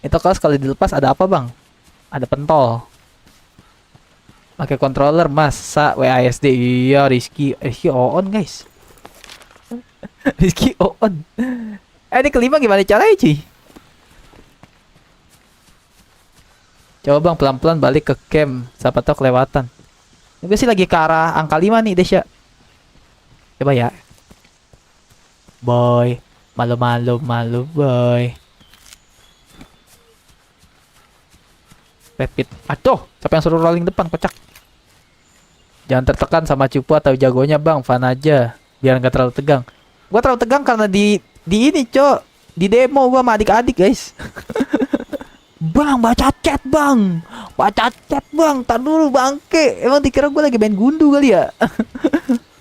Itu kalau sekali dilepas ada apa, Bang? Ada pentol. Pakai controller masa WASD. Iya, Rizky on, guys. Rizky on. Ini kelima gimana caranya, cuy? Coba, Bang, pelan-pelan balik ke camp. Siapa tahu kelewatan. Gue sih lagi ke arah angka 5 nih, Desya. Coba ya. Boy. Malu, boy. Rapid. Aduh, siapa yang suruh rolling depan, kocak. Jangan tertekan sama cupu atau jagonya, Bang. Fan aja. Biar nggak terlalu tegang. Gua terlalu tegang karena di ini, Cok. Di demo gua sama adik-adik, guys. Bang, baca chat, Bang. Tar dulu, bangke. Emang dikira gue lagi main gundu kali ya?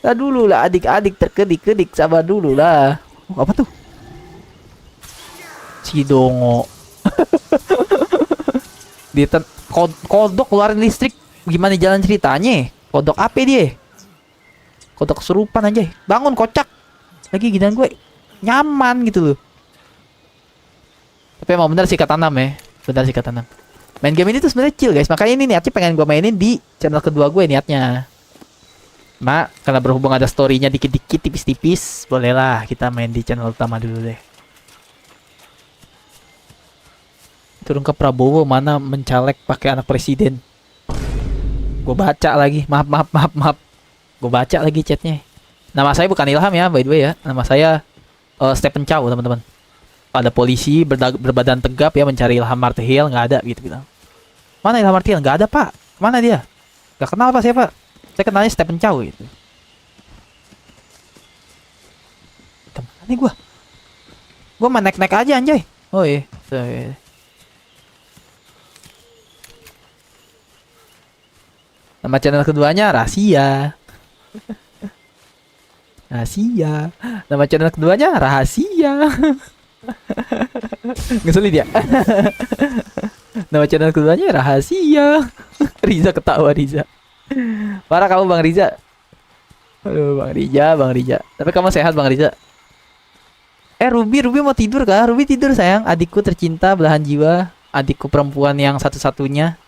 Tar dulu lah, adik-adik, terkedik-kedik, sabar dulu lah. Oh, apa tuh? Si Dongo. Kodok keluarin listrik. Gimana jalan ceritanya? Kodok apa dia? Kodok kesurupan aja. Bangun, kocak. Lagi ginian gue nyaman gitu loh. Tapi emang bener sih kata 6 ya. Main game ini tuh sebenarnya chill, guys. Makanya ini niatnya pengen gue mainin di channel kedua gue niatnya. Karena berhubung ada story-nya dikit-dikit, tipis-tipis, bolehlah kita main di channel utama dulu deh. Turun ke Prabowo mana mencalek pakai anak presiden. Gue baca lagi. Maaf. Gue baca lagi chatnya. Nama saya bukan Ilham ya, by the way ya. Nama saya Stephen Chow, teman-teman. Ada polisi berbadan tegap ya mencari Ilham Martihil, nggak ada gitu bilang. Mana Ilham Martihil? Nggak ada, Pak. Mana dia? Gak kenal, Pak, siapa? Saya kenalnya Stephen Chow gitu. Kemana nih gua? Gua mah naik-naik aja, anjay. Oh iya. Nama channel keduanya Rahasia. Rahasia. Nama channel keduanya rahasia. Ngeselin ya. Nama channel keduanya rahasia. Riza ketawa Riza. Parah kamu Bang Riza. Aduh Bang Riza. Tapi kamu sehat Bang Riza. Ruby mau tidur kah? Ruby tidur sayang. Adikku tercinta belahan jiwa. Adikku perempuan yang satu-satunya.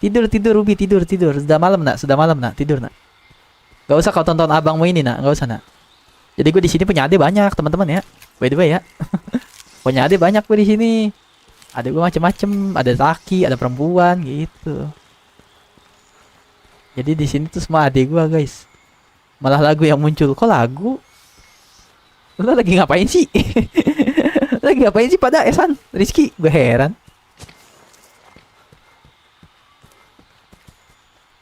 Tidur Ruby tidur. Sudah malam nak. Tidur nak. Gak usah kau tonton abangmu ini nak. Gak usah nak. Jadi gue di sini punya adik banyak teman-teman ya. By the way ya. Punya adik banyak gue di sini. Adik gue macem-macem. Ada laki, ada perempuan gitu. Jadi di sini tuh semua adik gue guys. Malah lagu yang muncul. Kok lagu? Lo lagi ngapain sih? Lagi ngapain sih pada Esan? Rizky? Gue heran.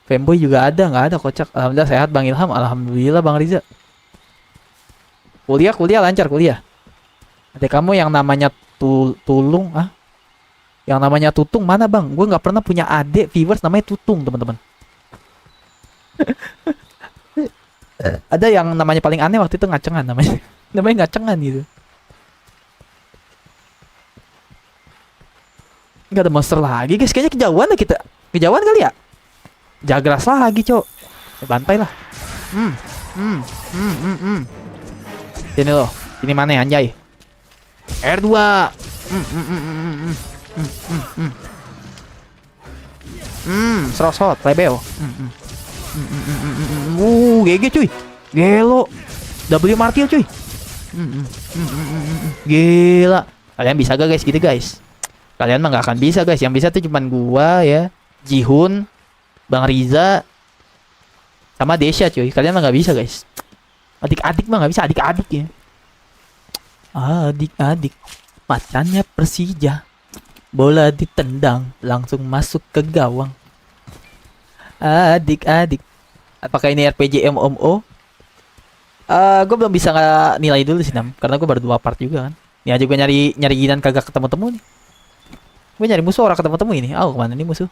Femboy juga ada, nggak ada kocak. Alhamdulillah sehat Bang Ilham. Alhamdulillah Bang Riza. Kuliah lancar kuliah. Ada kamu yang namanya Tulung ah? Yang namanya Tutung mana Bang? Gue nggak pernah punya adik viewers namanya Tutung teman-teman. Ada yang namanya paling aneh waktu itu Ngacengan namanya. Namanya Ngacengan gitu. Nggak ada monster lagi guys. Kayaknya kejauhan lah kita. Kejauhan kali ya. Jagras lagi cok. Bantai lah. Sini loh. Ini mana ya anjay? R2. Serosot plebeo. GG cuy. Gelo. W martil cuy. Gila. Kalian bisa gak guys gitu guys? Kalian mah gak akan bisa guys. Yang bisa tuh cuman gua ya, Jihun, Bang Riza, sama Desya cuy. Kalian mah gak bisa guys. Adik-adik mah gak bisa. Adik-adik ya. Adik-adik macannya Persija. Bola ditendang langsung masuk ke gawang. Adik-adik. Apakah ini RPG MMO? Gue belum bisa nilai dulu sih Nam. Karena gue baru 2 part juga kan. Ini aja gue nyari ginan kagak ketemu-temu nih. Gue nyari musuh orang ketemu-temu ini. Kemana nih musuh?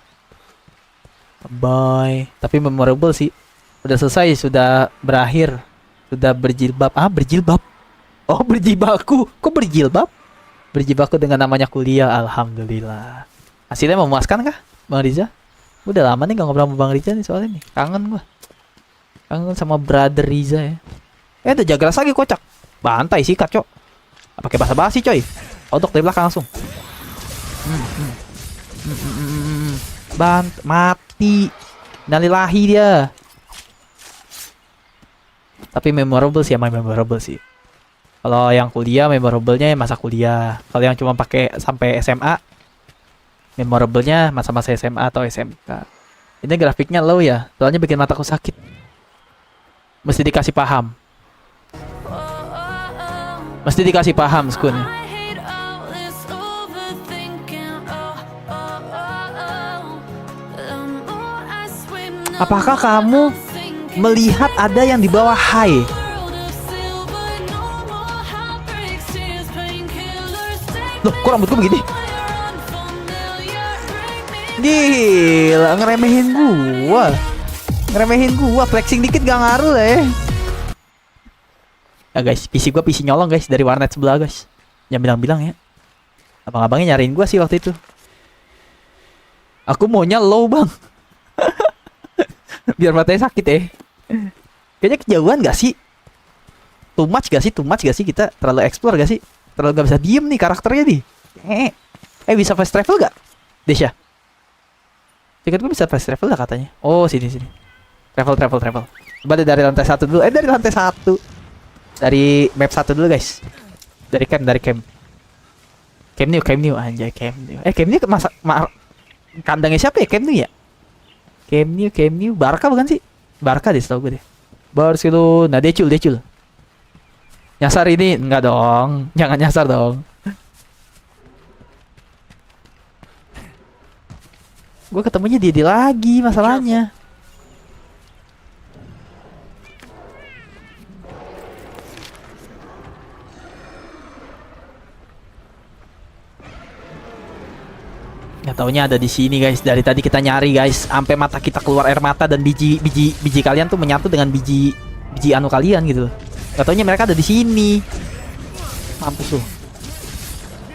Bye. Tapi memorable sih. Udah selesai, sudah berakhir. Sudah berjilbab. Berjilbab. Oh berjibaku. Kok berjilbab? Berjibaku dengan namanya kuliah. Alhamdulillah. Hasilnya memuaskan kah Bang Riza? Udah lama nih gak ngobrol sama Bang Riza nih soalnya nih. Kangen gua. Kangen sama brother Riza ya. Ada Jagras lagi kocak. Bantai sikat cok. Pakai basa-basi coy. Odok dari belakang langsung. Mati. Nalilahi dia. Tapi memorable sih, emang memorable sih. Kalau yang kuliah memorable-nya masa kuliah. Kalau yang cuma pakai sampai SMA, memorable-nya masa-masa SMA atau SMK. Ini grafiknya low ya, soalnya bikin mataku sakit. Mesti dikasih paham. Mesti dikasih paham, Skun. Apakah kamu melihat ada yang di bawah high? Loh, kok rambutku begini? Gila, ngeremehin gua. Flexing dikit gak ngaruh ya. Ya guys, PC gua PC nyolong guys dari warnet sebelah guys. Jangan bilang-bilang ya. Abang-abangnya nyariin gua sih waktu itu. Aku maunya low bang. Biar matanya sakit ya. Kayaknya kejauhan gak sih? Too much gak sih kita terlalu explore gak sih? Terlalu gak bisa diem nih karakternya nih. Bisa fast travel gak? Desya. Tiket gue bisa fast travel lah katanya. Oh sini. Travel. Coba dari lantai 1 dulu. Dari lantai 1. Dari map 1 dulu guys. Dari camp. Camp new anjay camp new. Camp new kandangnya siapa ya Camp new ya? Camp new Barca bukan sih? Barca deh setahu gue deh. Barcelona Decul. Nyasar ini enggak dong. Jangan nyasar dong. Gue ketemunya dia lagi masalahnya. Nggak taunya ada di sini guys. Dari tadi kita nyari guys, sampai mata kita keluar air mata dan biji kalian tuh menyatu dengan biji anu kalian gitu. Gak taunya mereka ada di sini. Mampus lu.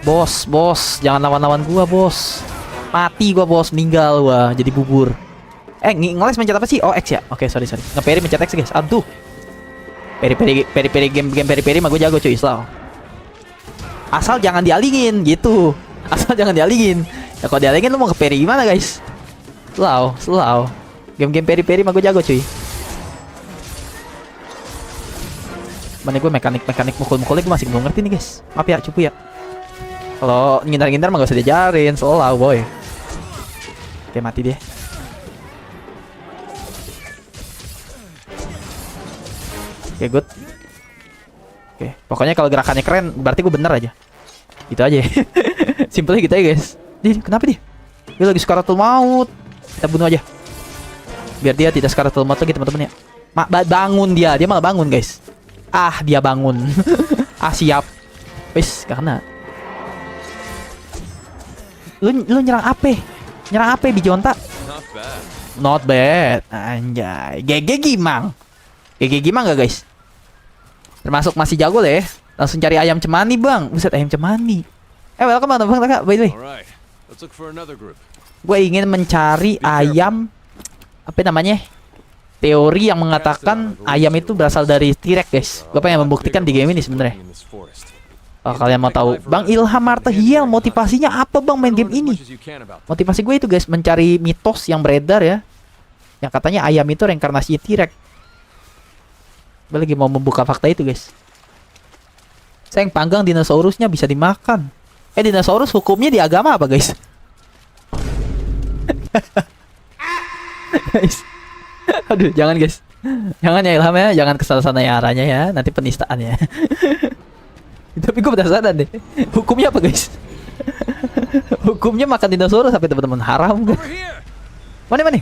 Bos, jangan lawan-lawan gua, bos. Mati gua, bos, meninggal gua, jadi bubur. Ngeles mencet apa sih? Oh, X ya. Oke, sorry. Ngeperi mencet X, guys. Aduh. Peri game peri mah gua jago cuy, Islam. Asal jangan dialingin gitu. Asal jangan dialingin. Ya kalau dialingin lu mau ke peri gimana, guys? Slow. Game peri mah gua jago cuy. Mana gue mekanik mukul-mukulnya gue masih belum ngerti nih, guys. Maaf ya, cupu ya. Kalau ngindar-ngindar mah gak usah diajarin, slow boy. Oke, mati dia. Oke, good. Oke, pokoknya kalau gerakannya keren, berarti gue bener aja. Gitu aja. Simpelnya gitu aja, guys. Kenapa dia? Dia lagi sekaratul maut. Kita bunuh aja. Biar dia tidak sekaratul maut lagi, teman-teman ya. Bangun dia malah bangun, guys. Dia bangun. Siap. Wis, gak kena. Lu nyerang apa? Nyerang apa, Bijonta? Not bad. Anjay. GG Gimang gak, guys? Termasuk masih jago lah ya. Langsung cari ayam cemani, Bang. Buset, ayam cemani. Welcome Bang, by the way. Gue ingin mencari ayam. Apa namanya? Teori yang mengatakan ayam itu berasal dari T-Rex, guys. Gue pengen membuktikan di game ini sebenarnya. Oh, kalian mau tahu, Bang Ilham Martahiel motivasinya apa, Bang, main game ini? Motivasi gue itu, guys, mencari mitos yang beredar ya, yang katanya ayam itu reinkarnasi T-Rex. Gue lagi mau membuka fakta itu, guys. Sayang panggang dinosaurusnya bisa dimakan. Dinosaurus hukumnya di agama apa, guys? Guys. Aduh, jangan, guys. Jangan ya Ilham ya, jangan kesal sana ya arahnya ya, nanti penistaan ya. Tapi gue penasaran deh, hukumnya apa, guys? Hukumnya makan dinosaurus sampai teman-teman haram kan? Mana?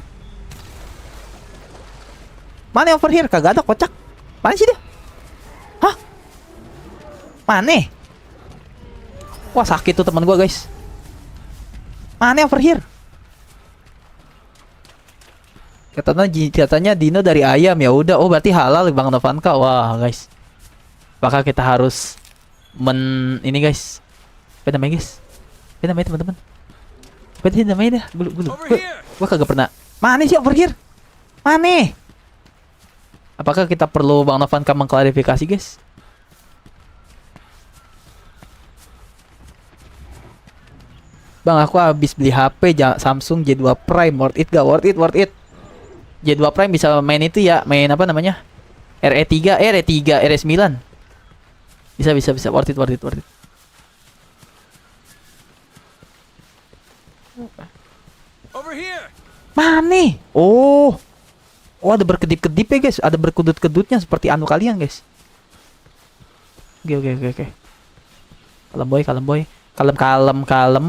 Mana over here? Kagak ada, kocak. Mana sih dia? Hah? Mana? Wah, sakit tuh teman gue, guys. Mana over here? Katanya dino dari ayam, ya udah. Oh, berarti halal, Bang Novanka. Wah, guys. Apakah kita harus ini, guys? Apa namanya, guys? Apa namanya, teman-teman? Apa namanya dah? Gua kagak pernah. Mana sih over here? Mana? Apakah kita perlu Bang Novanka mengklarifikasi, guys? Bang, aku habis beli HP Samsung J2 Prime. Worth it gak? Worth it. J2 Prime bisa main itu ya, main apa namanya? RE3, RE9. Bisa. Worth it. Over here. Mana? Oh, ada berkedip-kedip ya, guys. Ada berkedut-kedutnya seperti anu kalian, guys. Oke. Kalem boy. Kalem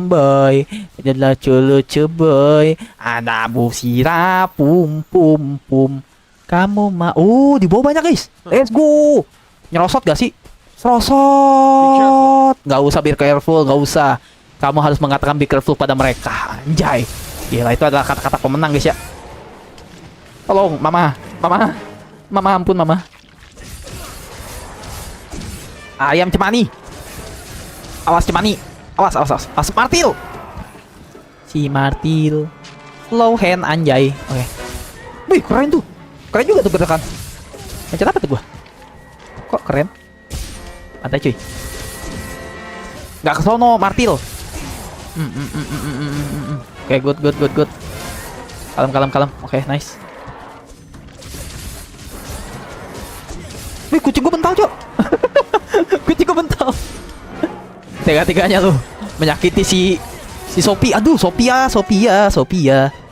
boy. Adalah lucu boy. Ada busira pum. Kamu di bawah banyak, guys. Let's go. Nyerosot gak sih? Serosot. Gak usah be careful, gak usah. Kamu harus mengatakan be careful pada mereka. Anjay. Gila, itu adalah kata-kata pemenang, guys ya. Tolong, mama, ampun, mama. Ayam cemani. Awas cemani. Awas martil. Si martil. Slow hand, anjay. Oke. Wih, keren tuh. Keren juga tuh gerakan. Mencet apa tuh gua? Kok keren? Santai cuy. Gak kesono, martil. Oke, good. Kalem. Oke, nice. Wih, kucing gua bental, Cok. Kucing gua bental. Tega-teganya lu menyakiti si Sophie. Aduh, Sophia.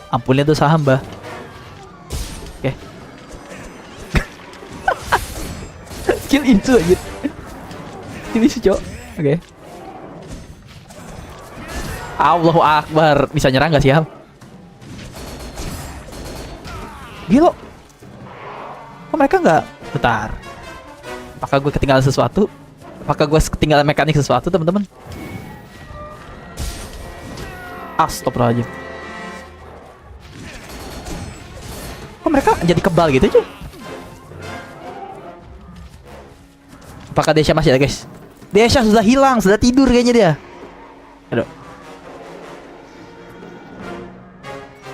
Ampunnya dosa hamba. Oke. Skill itu aja. Ini sih, Cok. Oke. Allahu Akbar. Bisa nyerang gak sih, Ham? Gila. Kok mereka nggak? Bentar. Apakah gue ketinggalan sesuatu? Apakah gue ketinggalan mekanik sesuatu, teman-teman? Astagfirullahaladzim. Kok mereka jadi kebal gitu, cuy? Apakah Desha masih ada, guys? Desha sudah hilang, sudah tidur kayaknya dia. Aduh.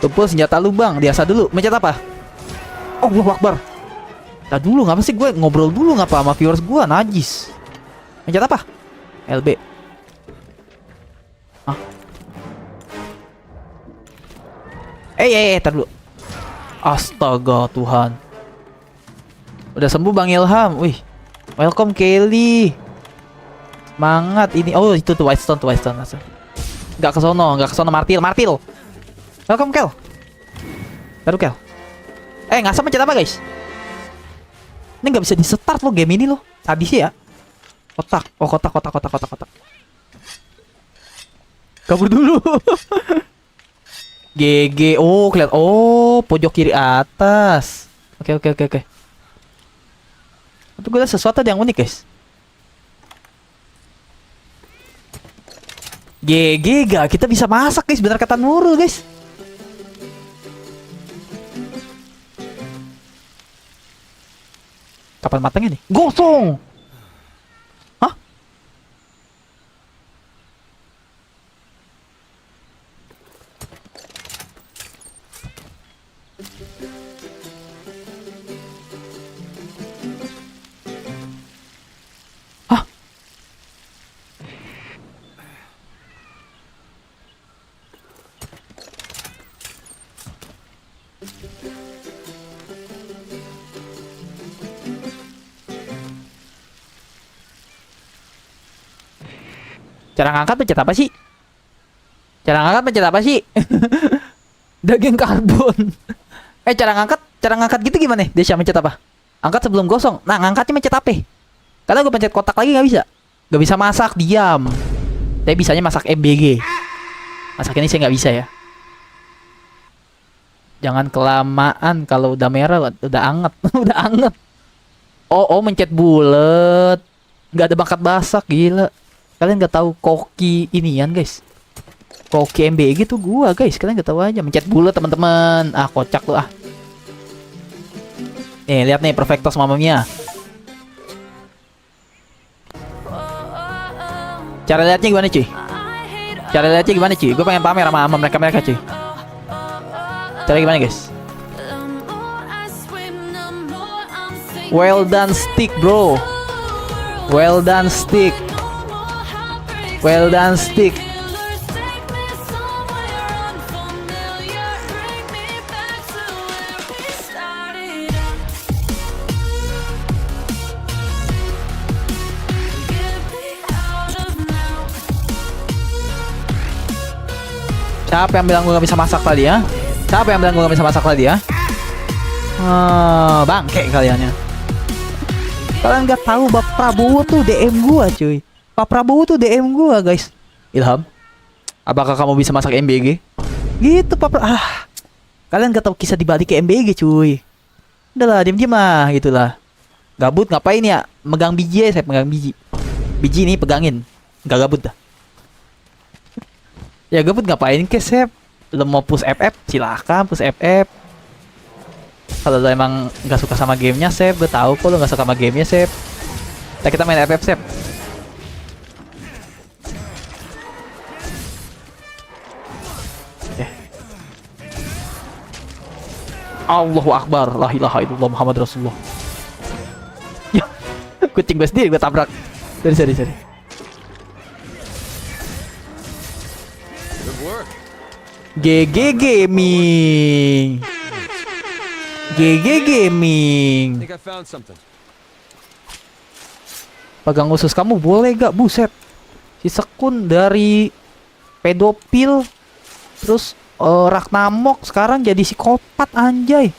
Tumpul senjata lubang, biasa dulu. Mencet apa? Allahu Akbar. Tadi dulu ngapa sih gue ngobrol dulu ngapa sama viewers gue, najis. Mencet apa? LB. Hah? Tar dulu. Astaga Tuhan. Udah sembuh Bang Ilham. Wih. Welcome Kelly. Semangat ini. Oh, itu tuh Whitestone langsung. Enggak ke sono Martil. Welcome Kel. Baru Kel. Ngasap mencet apa, guys? Ini nggak bisa di start lo game ini lo. Tadi sih ya. Kotak. Oh, kotak. Kabur dulu. GG. Oh, kelihatan. Oh, pojok kiri atas. Oke. Itu gue liat sesuatu yang unik, guys. GG gak? Kita bisa masak, guys. Bener kata Nurul, guys. Kapan matangnya nih? Gosong! Hah? Hah? Cara ngangkat pencet apa sih? Daging karbon. Cara ngangkat gitu gimana? Desha mencet apa? Angkat sebelum gosong. Nah, ngangkatnya mencet apa? Karena gue pencet kotak lagi nggak bisa. Nggak bisa masak, diam. Tapi bisanya masak MBG. Masak ini saya nggak bisa ya. Jangan kelamaan, kalau udah merah udah anget. Udah anget. Oh, mencet bulet. Nggak ada bakat masak, gila. Kalian nggak tahu koki inian, guys. Koki MBG tuh gua, guys. Kalian nggak tahu aja. Mencet bulat, teman-teman. Ah, kocak lu ah. Nih, lihat nih Perfectos Mamma Mia. Cara lihatnya gimana, cuy? Gue pengen pamer sama mereka, cuy. Cara gimana, guys? Well done stick, bro. Well done stick. Siapa yang bilang gue gak bisa masak tadi ya? Bangke kaliannya. Kalian gak tahu Pak Prabowo tuh DM gua, cuy. Pak Prabowo tuh DM gua, guys. Ilham, apakah kamu bisa masak MBG? Gitu Pak Prabowo. Kalian gak tahu kisah dibalik ke MBG, cuy. Udahlah, diam-diam lah, gitulah. Gabut ngapain ya? Megang biji ya, saya megang biji. Biji ini pegangin. Gak gabut dah. Ya gabut ngapain ke Sep? Lo mau push FF? Silahkan push FF. Kalau lo emang gak suka sama gamenya, Sep, gue tahu kok lo gak suka sama gamenya, Sep. Kita main FF, Sep. Allahu Akbar, la ilaha illallah Muhammad Rasulullah. Ya, kucing gue sendiri gue tabrak. Sorry. GG Gaming. Pegang usus kamu boleh gak? Buset. Si Sekun dari pedofil terus Ragnamok sekarang jadi psikopat, anjay.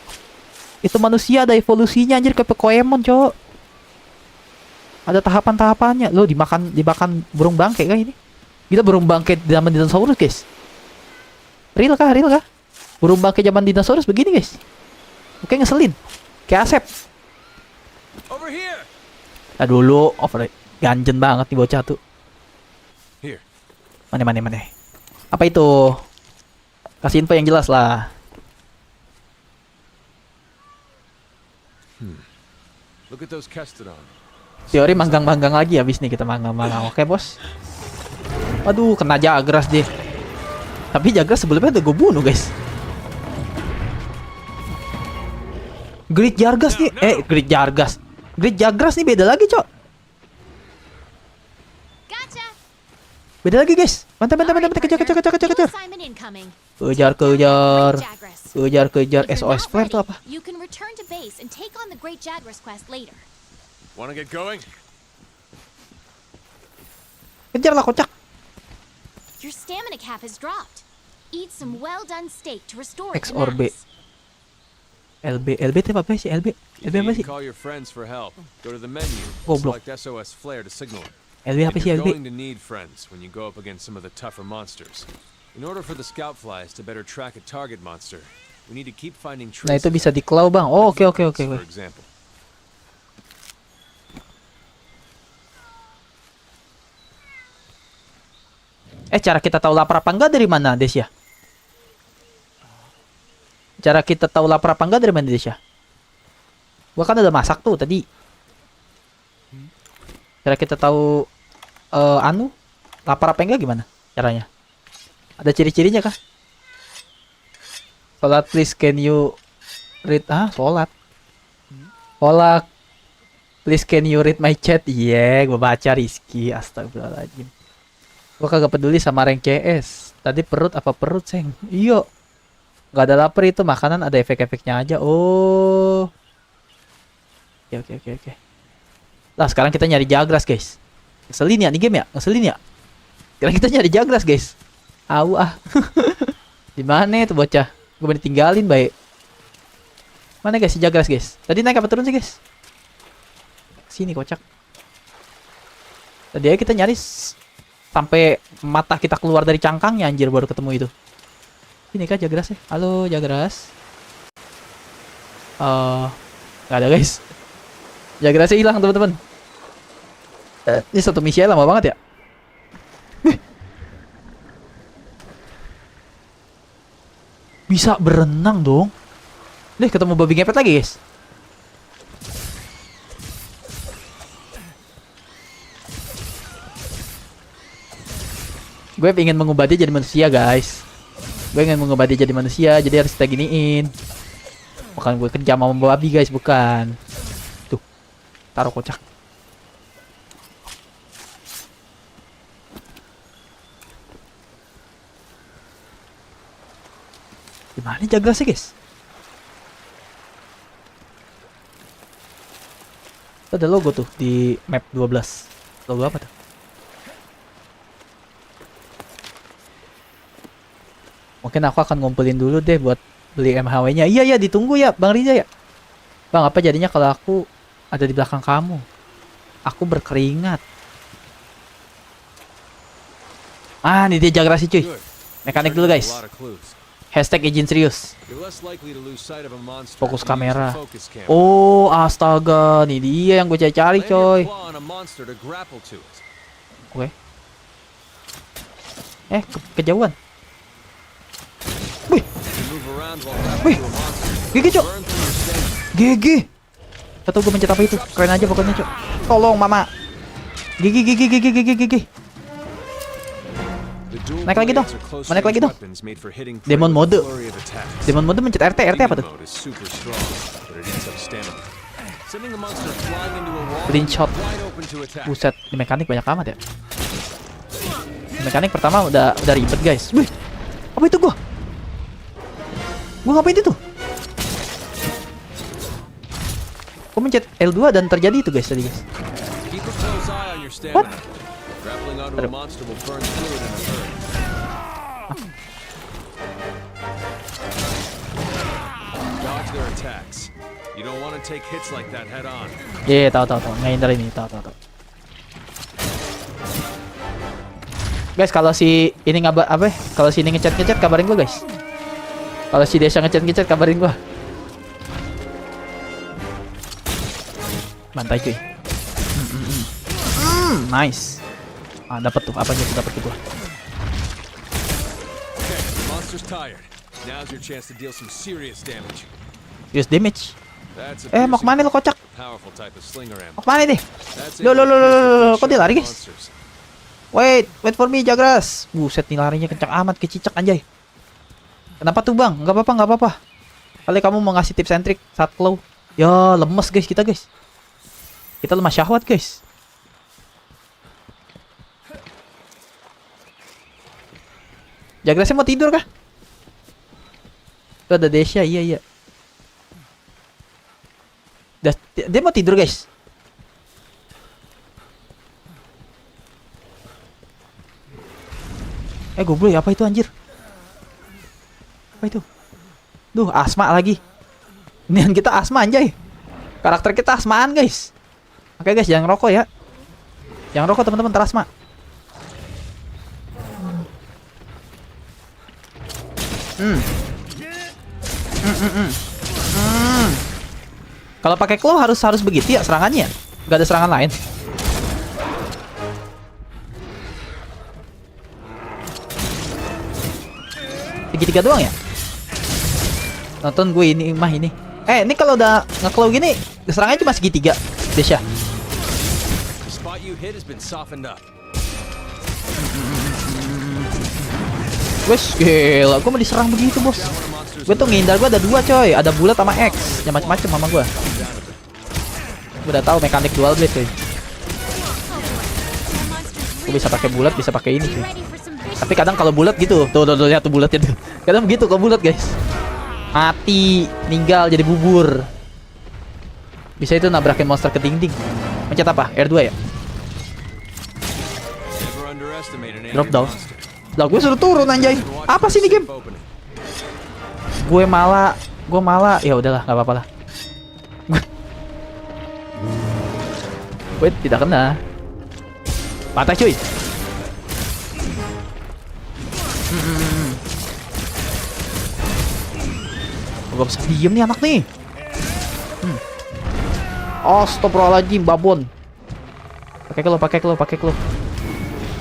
Itu manusia ada evolusinya anjir, kayak Pokemon, cowok. Ada tahapan-tahapannya. Lo dimakan burung bangke kan ini? Kita burung bangke zaman dinosaurus, guys. Real kah? Burung bangke zaman dinosaurus begini, guys. Oke, ngeselin. Kayak Asep. Dulu ganjen banget nih bocah tuh. Mana? Apa itu? Kasih info yang jelas lah. Look at those Kestodon. Teori manggang-manggang lagi habis nih kita manggang-manggang. Oke, Bos. Waduh, kena Jagras deh. Tapi Jagras sebelumnya udah gue bunuh, guys. Great Jagras nih. Great Jagras. Great Jagras nih beda lagi, Cok. Gotcha. Beda lagi, guys. Mantap. Kejar. Assignment incoming. Kejar. Jagras. Kejar. If you're SOS not flare tuh ready, apa? You can return to base and take on the Great Jagras quest later. Wanna get going? Kejar lah, kocak. Your stamina cap has dropped. Eat some well-done steak to restore it X to or B. max. LB itu apa sih? LB If apa you sih? call your friends for help, go to the menu, Goblok. select SOS flare to signal it. LB apa And sih you're LB? going to need friends when you go up against some of the tougher monsters. In order for the scout flies to better track a target monster, we need to keep finding traces. Nah, itu bisa di claw, Bang. Oh, oke. For example. Cara kita tahu lapar apa enggak dari mana, Desya? Cara kita tahu lapar apa enggak dari mana, Desya? Gua kan udah masak tuh tadi. Cara kita tahu lapar apa enggak gimana caranya? Ada ciri-cirinya kah? Sholat, please can you read? Sholat. Sholat. Please can you read my chat? Iya, gua baca Rizky. Astagfirullahaladzim. Gua kagak peduli sama rank CS. Tadi perut apa perut, Seng? Iya. Gak ada lapar itu, makanan ada efek-efeknya aja. Oh. Oke. Lah, sekarang kita nyari Jagras, guys. Ngeselin ya nih game ya? Ngeselin ya? Sekarang kita nyari Jagras, guys. Di mana itu bocah? Gue ditinggalin, baik. Mana guys si Jagras, guys? Tadi naik apa turun sih, guys? Sini, kocak. Tadi aja kita nyari sampai mata kita keluar dari cangkangnya, anjir, baru ketemu itu. Ini kah Jagras ya? Halo, Jagras. Gak ada, guys. Jagrasnya hilang, teman-teman. Ini satu misi lama banget ya. Bisa berenang dong. Deh, ketemu babi ngepet lagi, guys. Gue pengen mengubah dia jadi manusia, guys. Gue ingin mengubah dia jadi manusia, jadi harus kita giniin. Bukan gue kerja sama babi, guys, bukan. Tuh, taruh kocak. Gimana Jagrasnya, guys? Itu ada logo tuh di map 12. Logo apa tuh? Mungkin aku akan ngumpulin dulu deh buat beli MHW-nya. Iya, ditunggu ya, Bang Riza ya. Bang, apa jadinya kalau aku ada di belakang kamu? Aku berkeringat. Ini dia Jagrasnya, cuy. Mekanik dulu, guys. Hashtag izin serius. Fokus kamera. Oh, astaga. Nih dia yang gue cari, coy. Oke. Kejauhan. Wih. GG, Cok. GG. Atau gue mencet apa itu? Keren aja pokoknya, Cok. Tolong, Mama. GG. Naik lagi dong. Naik lagi dong. Demon mode. Demon mode mencet RT. RT apa tuh? Clean shot. Buset, di mekanik banyak amat ya. Di mekanik pertama udah ribet, guys. Wih. Apa itu gua? Gua ngapain itu? Gua mencet L2 dan terjadi itu, guys, tadi, guys. What? Iya, tahu. Ngehindar ini, tahu. Guys, kalau si ini kalau si ini ngechat kabarin gua, guys. Kalau si Desya ngechat kabarin gua. Mantai, cuy. Nice. Dapat tuh, apanya tuh dapat gua. Monster's tired. Now's your chance to deal some serious damage. Serious damage. That's a Mau kemana lo kocak? powerful type of slinger ammo. Mau kemana deh? That's Lo, kok dia lari, guys? Monsters. Wait for me, Jagras. Buset nih larinya kencang amat, kecicak anjay. Kenapa tuh bang? Nggak apa-apa. Kali kamu mau ngasih tips and trick saat low. Ya lemes guys kita guys. Kita lemah syahwat guys. Jagrasnya mau tidur kah? Tuh ada Desya, iya. Dia mau tidur guys. Goblok, apa itu anjir? Apa itu? Duh, asma lagi. Nian kita asma anjay. Karakter kita asmaan guys. Oke guys, jangan rokok ya. Jangan rokok teman-teman, terasma. Kalau pakai claw harus begitu ya serangannya. Gak ada serangan lain. Tiga doang ya? Nonton gue ini mah ini. Ini kalau udah nge-claw gini, serangannya cuma segitiga. Desya. The spot you hit has been softened up. Wes, gila, gue mau diserang begitu bos. Gue tuh ngindar, gue ada dua coy, ada bulat sama X, yang macam-macam sama gue. Gue udah tahu mekanik dual blade coy. Gue bisa pakai bulat, bisa pakai ini cuy. Tapi kadang kalau bulat gitu, tuh lihat tuh bulatnya tuh. Kadang begitu kalau bulat guys. Mati, meninggal jadi bubur. Bisa itu nabrakin monster ke dinding. Mencet apa? R2 ya? Never underestimate an Drop angry down. monster. Lah gue suruh turun anjay. Apa sih ini game? Gue malah ya udahlah, nggak apa-apa lah. Wait, tidak kena. Patah cuy. Gue bisa diem nih anak nih. Astagfirullahaladzim, babon. Pakai kelo.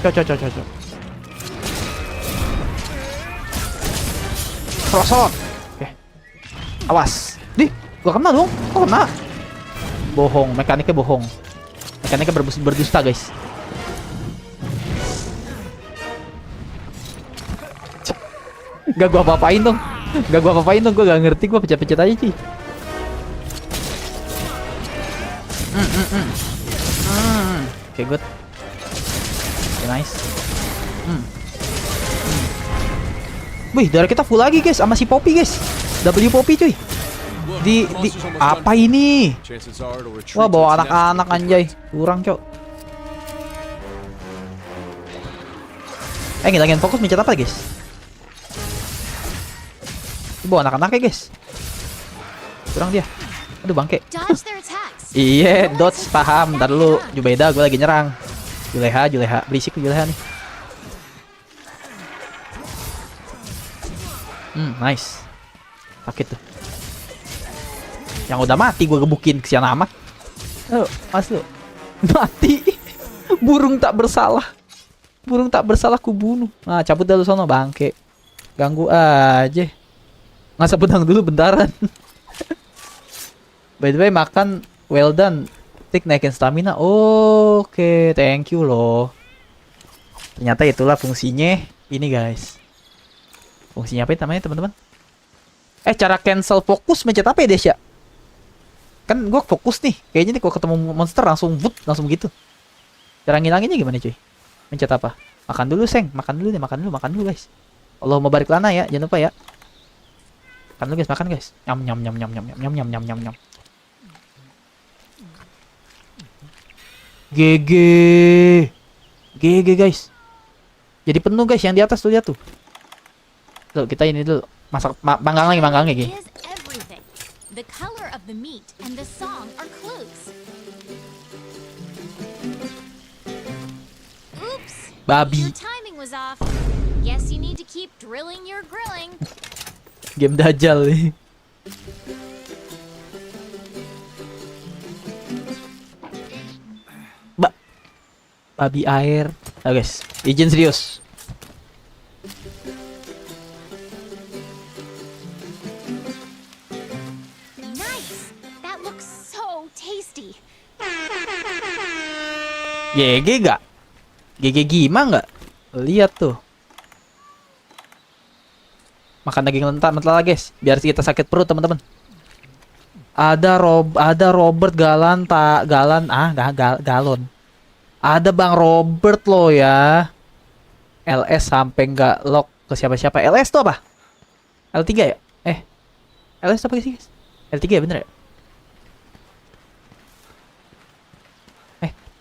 Cocok. Krosot. Oke. Awas. Dih, gua kena dong. Kok kena? Bohong, mekaniknya bohong. Mekaniknya berdusta, guys. Gak gua apa-apain dong. Gua gak ngerti, gua pencet-pencet aja, cuy. Oke, good. Oke, nice. Wih, darah kita full lagi guys sama si Poppy guys. W Poppy cuy. Di apa ini? Wah, bawa anak-anak anjay. Kurang, cok. Ngilangin fokus mencet apa guys? Bawa anak-anak ya guys. Kurang dia. Aduh bangke. Iya, dodge paham. Ntar dulu, Jubeda gue lagi nyerang. Juleha, berisik Juleha nih. Nice. Sakit tuh. Yang udah mati gue gebukin, kesian amat. Oh, mas lu. Mati. Burung tak bersalah ku bunuh. Nah, cabut dah lu sono bangke. Ganggu aja. Ngasap pedang dulu bentaran. By the way, makan well done. Tik naikin stamina. Oke, thank you loh. Ternyata itulah fungsinya ini guys. Fungsinya apa namanya teman-teman? Cara cancel fokus mencet apa ya Desya? Kan gue fokus nih. Kayaknya nih kalau ketemu monster langsung begitu. Cara ngilanginnya gimana cuy? Mencet apa? Makan dulu seng. Makan dulu guys. Allah mau barik lana ya. Jangan lupa ya. Makan dulu guys, makan guys. Nyam. GG guys. Jadi penuh guys yang di atas tuh lihat tuh. Tuh kita ini dulu masak manggang lagi. The color of the meat and the song are clues. Oops. Babi. Your timing was off. Guess you need to keep drilling your grilling. Game dajal nih. Babi air. Nah guys, izin serius. Nice. That GG gak? GG gimana nggak? Lihat tuh. Makan daging mentah guys, biar kita sakit perut teman-teman. Ada Robert Galon. Ada Bang Robert loh ya. LS sampai nggak lock ke siapa-siapa. LS tuh apa? L3 ya? LS apa sih guys? L3 ya bener ya?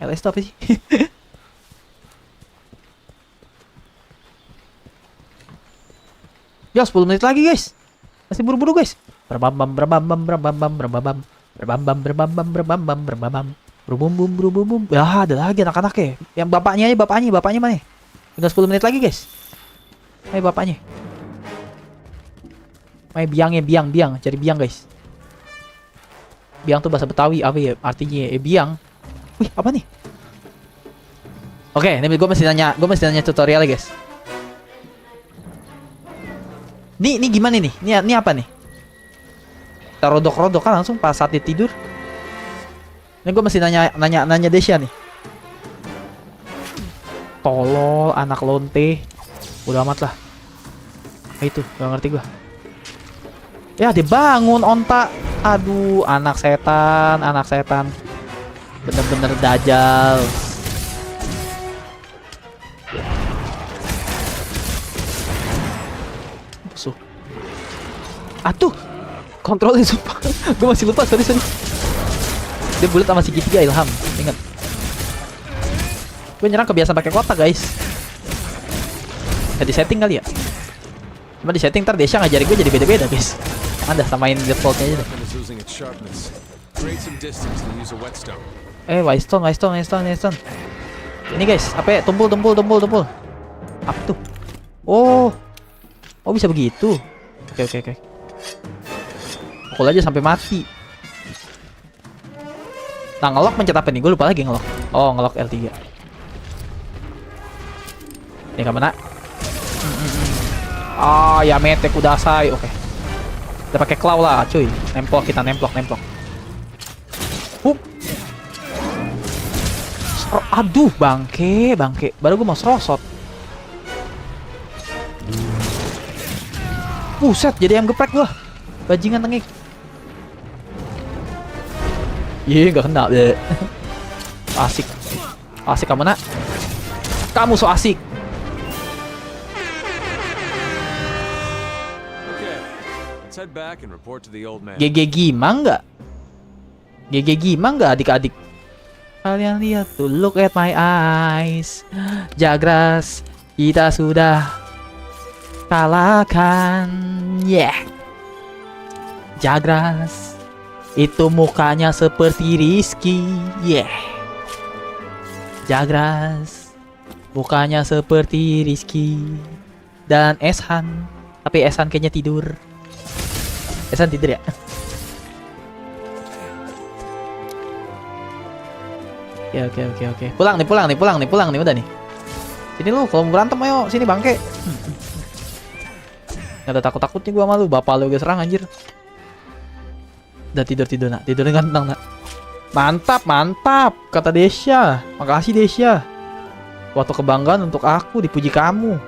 LS tuh apa sih? Ya 10 menit lagi guys. Masih buru-buru guys. Berbambam. Ya ada lagi anak-anaknya. Yang bapaknya mana? Tinggal 10 menit lagi guys. Ayo bapaknya. Ayo biang, cari biang guys. Biang tuh bahasa Betawi apa ya artinya? Biang. Wih, apa nih? Oke, ini gue mesti nanya tutorialnya guys. Ini gimana nih? Ini apa nih? Kita rodok kan langsung pas saat dia tidur. Ini gue mesti nanya Desya nih. Tolol, anak lonte. Udah amat lah. Itu, gak ngerti gue. Ya, dia bangun onta. Aduh, anak setan. Bener-bener dajal. Musuh. Atuh, kontrolnya sumpah. Gue masih lupa, sorry. Dia bulat sama segitiga Ilham, ingat. Gue nyerang kebiasaan pakai kotak guys. Di setting kali ya. Cuma di setting ntar Desya ngajarin gue jadi beda-beda guys. Ada samain defaultnya aja deh. Whitestone. Ini guys, apa ya? Tumpul. Apa tuh? Oh bisa begitu. Oke. Pukul aja sampai mati. Nah, ngelok pencet apa nih? Gue lupa lagi ngelok. Oh, ngelok L3. Ini kemana? Ya mete kudasai. Oke. Kita pakai claw lah, cuy. Nemplok. Hup. Aduh, bangke. Baru gue mau serosot. Buset, jadi yang geprek gua. Bajingan tengik. Gak kena deh. Asik kamu nak. Kamu so asik. GG gimana nggak adik-adik? Kalian lihat tuh, look at my eyes. Jagras, kita sudah kalahkan. Jagras, itu mukanya seperti Rizky. Jagras, mukanya seperti Rizky. Dan Eshan, tapi Eshan kayaknya tidur. Eshan tidur ya? Oke. Pulang nih udah nih. Sini lu, kalau mau berantem ayo sini bangke. Gak ada takut-takutnya gua sama lu, bapak lu gak serang anjir. Udah tidur nak, tidur dengan tenang nak. Mantap, kata Desya. Makasih Desya. Waktu kebanggaan untuk aku, dipuji kamu.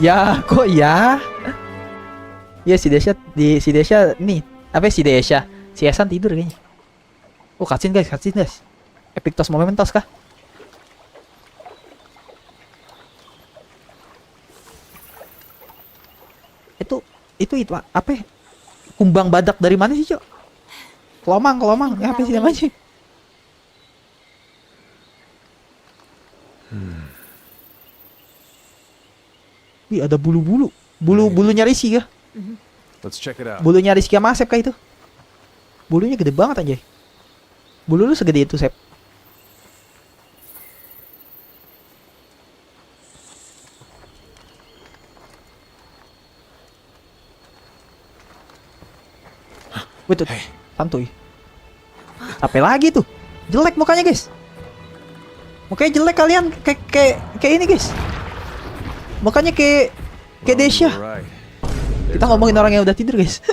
Ya, kok ya? Ya si Desya nih, apa si Desya? Si Esan tidur kayaknya. Oh, cutscene guys. Epictos Momentos kah? Itu apa ya? Kumbang badak dari mana sih, Cok? Kelomang. Ya, apa sih namanya? Wih, ada bulu-bulu. Bulunya Rizky kah? Let's check it out. Bulunya Rizky sama Sep kah itu? Bulunya gede banget anjay. Bulu lu segede itu, Sep. Betul. Santuy. Apa lagi tuh? Jelek mukanya, guys. Mukanya jelek kalian. Kayak ini, guys. Mukanya kayak Desya. Kita ngomongin orang yang udah tidur, guys.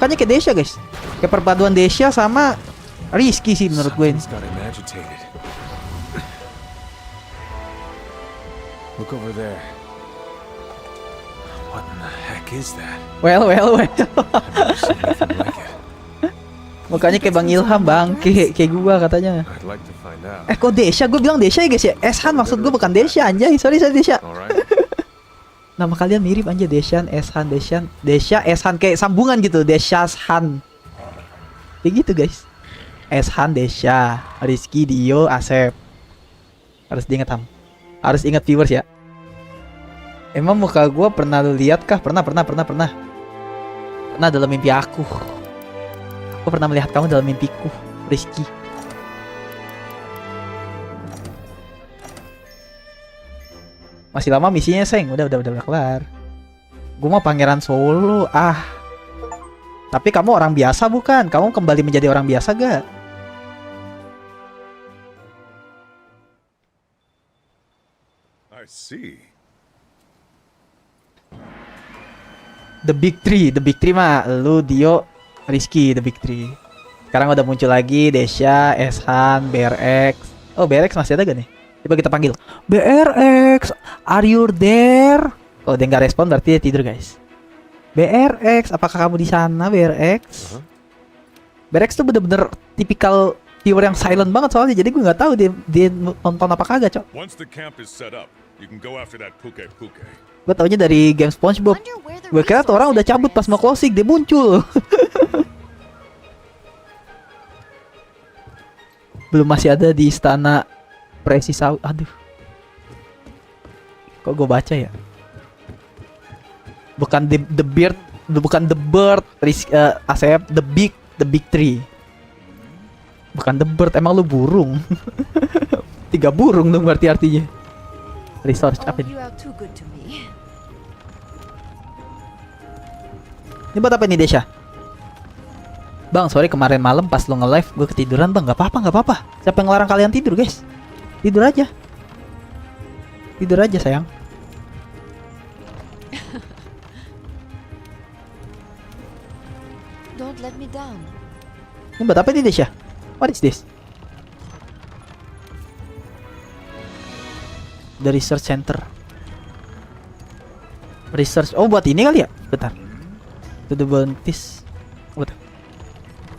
Makanya kayak Desha guys. Kayak perpaduan Desha sama Rizky sih menurut gue ini. Something's got him agitated. Look over there. What in the heck is that? Well. I've never seen anything like it. Makanya kayak Bang Ilham bang, kayak gua katanya. I'd like to find out. Kok Desha? Gue bilang Desha ya guys ya. Eshan maksud gue bukan Desha anjay. Sorry Desha. Alright. Nama kalian mirip anjay, Deshan, Eshan, Desha, Eshan kayak sambungan gitu. Desha, Han. Kayak gitu guys. Eshan, Desha, Rizky, Dio, Asep. Harus diingat Ham. Harus ingat viewers ya. Emang muka gua pernah lu lihat kah? Pernah dalam mimpi aku. Aku pernah melihat kamu dalam mimpiku, Rizky. Masih lama misinya, Seng. Udah kelar. Gua mah pangeran Solo. Tapi kamu orang biasa bukan? Kamu kembali menjadi orang biasa gak? I see. The Big Three mah lu, Dio, Rizky, The Big Three. Sekarang udah muncul lagi Desha, Eshan, BRX. Oh, BRX masih ada gak nih? Coba kita panggil. BRX, are you there? Oh, dia nggak respon berarti dia tidur, guys. BRX, apakah kamu di sana, BRX? BRX tuh bener-bener tipikal viewer yang silent banget soalnya, jadi gue nggak tahu dia nonton apa kagak, Cok. Once the camp is set up, you can go after that Puke. Gue taunya dari game SpongeBob. Gue kira tuh orang udah cabut pas mau closing, dia muncul. Belum masih ada di istana Presisau. Aduh. Kok gue baca ya? Bukan the bird, bukan the bird, Asep, the big three. Bukan the bird, emang lu burung. 3 burung dong berarti artinya. Resource apa ini? Ini buat apa nih, Desha? Bang, sorry kemarin malam pas lo nge-live gue ketiduran bang. Gak apa-apa. Siapa yang ngelarang kalian tidur, guys? Tidur aja sayang. Don't let me down. Ini buat apa nih, Desha? What is this? The Research Center. Research. Oh, buat ini kali ya? Bentar. To the bounties. What?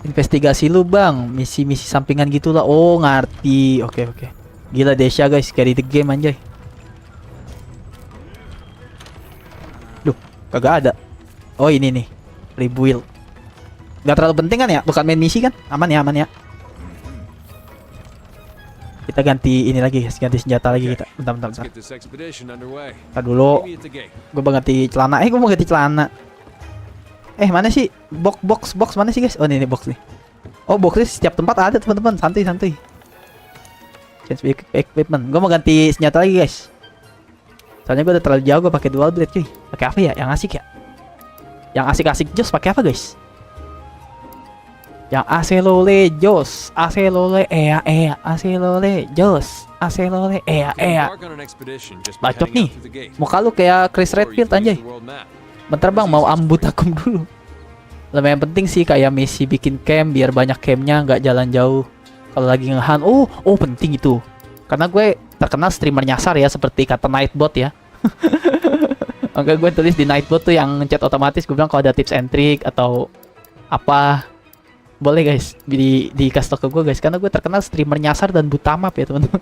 Investigasi lu bang. Misi-misi sampingan gitulah. Oh, ngerti. Oke. Gila Desha guys, carry the game anjay. Duh, kagak ada. Oh ini nih, rebuild. Gak terlalu penting kan ya? Bukan main misi kan? Aman ya. Kita ganti ini lagi guys, ganti senjata lagi kita. Bentar. Get this expedition underway. Ntar dulu, Meet me at the gate. gue mau ganti celana. Gue mau ganti celana. Mana sih? Box mana sih guys? Oh ini box nih. Oh boxnya setiap tempat ada teman-teman. Santuy. Change equipment. Gue mau ganti senjata lagi guys. Soalnya gue udah terlalu jauh. Gue pakai dual blade cuy. Pakai apa ya? Yang asik ya? Yang asik jos pakai apa guys? Yang aselole jos. Aselole jos. Embark on an expedition just by Bacot heading nih. out through the gate. Muka lu kayak Chris Or you Redfield can use anjay. the world map. Bentar bang, mau ambut akum dulu. Lumayan penting sih kayak misi bikin camp biar banyak campnya, nggak jalan jauh. Kalau lagi ngehan, oh penting itu. Karena gue terkenal streamer nyasar ya, seperti kata Nightbot ya. Enggak, gue tulis di Nightbot tuh yang chat otomatis. Gue bilang kalau ada tips and trick atau apa, boleh guys dikasih tau ke gue guys. Karena gue terkenal streamer nyasar dan buta map ya teman-teman.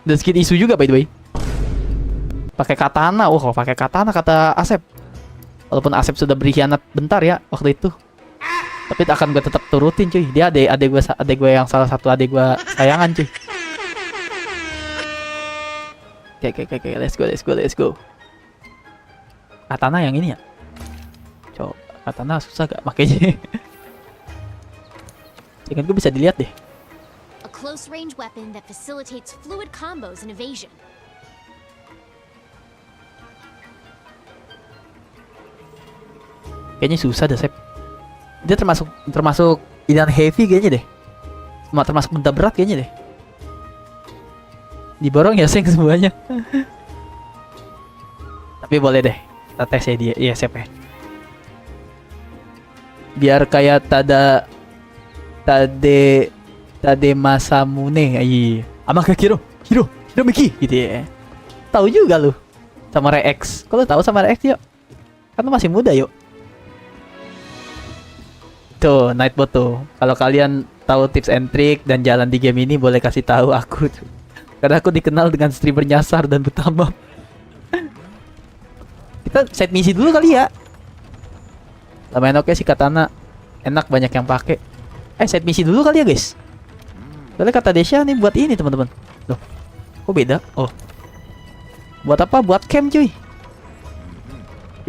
Dan skin isu juga by the way. Pakai katana, kalau pakai katana kata Asep. Walaupun Asep sudah berkhianat bentar ya waktu itu, tapi akan gue tetap turutin cuy. Dia adek gue yang salah satu adek gue sayangan cuy. Oke, let's go. Katana yang ini ya. Coba katana susah gak makanya? Jangan gue bisa dilihat deh. A close range weapon that facilitates fluid combos and evasion. Kayaknya susah deh, Sep. Dia termasuk idan heavy kayaknya deh. Termasuk benda berat kayaknya deh. Diborong ya Seng semuanya. Tapi boleh deh. Kita tes ya dia, iya Sep ya. Biar kayak Tade Masamune. Iya. Amaka Hiro Miki gitu ya. Tahu juga lu. Samurai X. Kalau tahu Samurai X yuk. Kan lu masih muda yuk. Tuh, Nightbot tuh. Kalau kalian tahu tips and trick dan jalan di game ini boleh kasih tahu aku tuh. Karena aku dikenal dengan streamer nyasar dan butamap. Kita set misi dulu kali ya. Lumayan oke sih katana. Enak, banyak yang pakai. Set misi dulu kali ya guys. Soalnya kata Desya nih buat ini teman-teman. Loh, kok beda? Oh, buat apa? Buat camp cuy.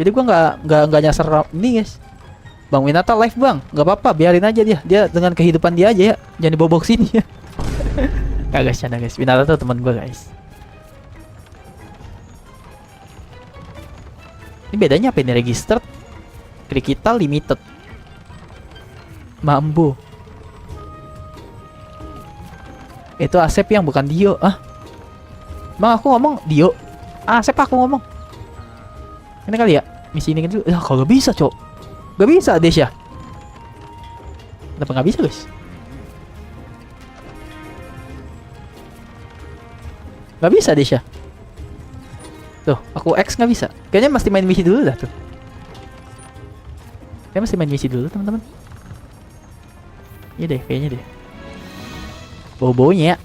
Jadi gua nggak nyasar ini guys. Bang Winata live bang, nggak apa-apa, biarin aja dia dengan kehidupan dia aja ya, jangan dibobok sini ya. Kagak canda guys, Winata tuh teman gua guys. Ini bedanya apa ini? Registered, Critical, Limited, Mambo. Itu Asep yang bukan Dio. Bang aku ngomong Dio, Asep aku ngomong. Ini kali ya, misi ini dulu. Ya kalau bisa cok. Gak bisa Desya. Kenapa gak bisa guys? Gak bisa Desya. Tuh, aku X gak bisa. Kayaknya mesti main misi dulu dah tuh. Kayaknya mesti main misi dulu teman-teman. Iya deh, kayaknya deh. Bau-baunya ya.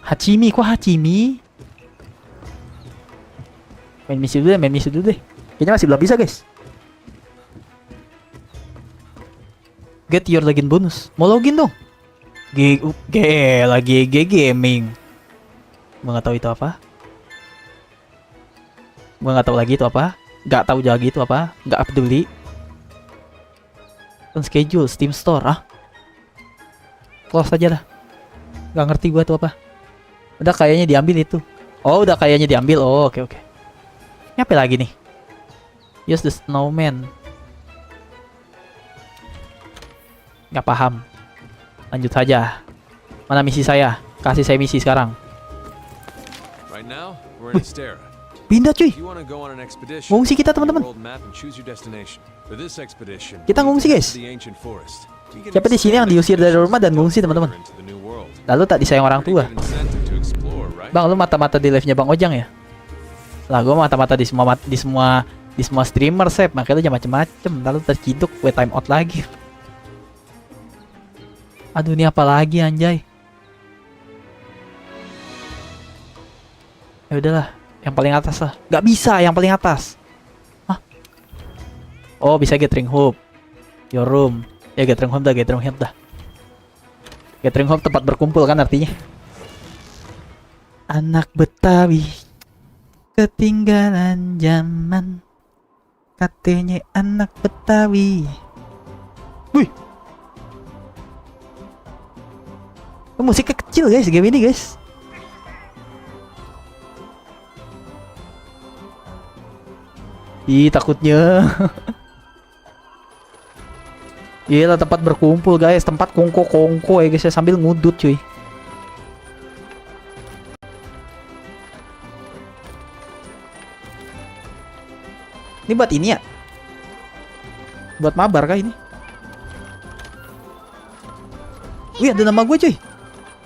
Hachimi, kok Hachimi? Main misi dulu deh. Kayaknya masih belum bisa guys. Get your login bonus. Mau login dong. Lagi gaming. Gua nggak tahu itu apa. Gua nggak tahu lagi itu apa. Nggak tahu lagi itu apa. Nggak peduli. On schedule Steam Store close aja dah. Nggak ngerti gua tuh apa. Udah kayaknya diambil itu. Oh udah kayaknya diambil. Oh oke. Ini apa lagi nih? Use the snowman. Nggak paham. Lanjut saja. Mana misi saya? Kasih saya misi sekarang. Right now, we're in Astera. Pindah cuy. You want to go on an expedition? Ngungsi kita teman-teman. World map and choose your destination. For this expedition, Kita ngungsi guys. the ancient forest. You can Siapa di sini yang diusir dari rumah dan ngungsi teman-teman? into the new world. Lalu tak disayang orang tua. Pretty good incentive to explore, right? Bang lu mata-mata di live-nya Bang Ojang ya? Lah gua mata-mata di semua streamer sep, makanya lu jangan macem-macem. Lalu terciduk, gue time out lagi. Aduh ini apa lagi anjay? Ya udahlah, yang paling atas lah. Gak bisa yang paling atas. Hah? Oh bisa gathering hub. Your room. Ya gathering hub dah. Gathering hub tempat berkumpul kan artinya. Anak Betawi ketinggalan zaman. Katanya anak Betawi. Wih. Musiknya kecil guys game ini guys. Ih takutnya. Gila tempat berkumpul guys. Tempat kongko ya guys ya, sambil ngudut cuy. Ini buat ini ya? Buat mabar kah ini? Wih ada nama gue cuy.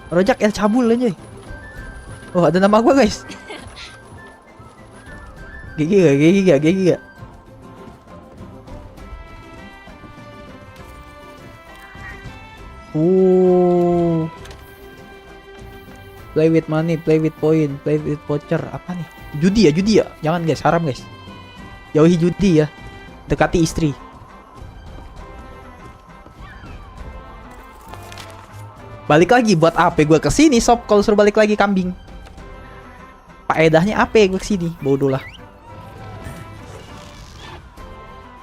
Rojak El Cabul aja. Oh ada nama gue guys. Gigi gak. Play with money, play with point, play with voucher. Apa nih? Judi ya? Jangan guys, haram guys. Jauhi judi ya. Dekati istri. Balik lagi buat apa gue kesini sob kalau suruh balik lagi kambing. Faedahnya apa gue kesini? Bodoh lah.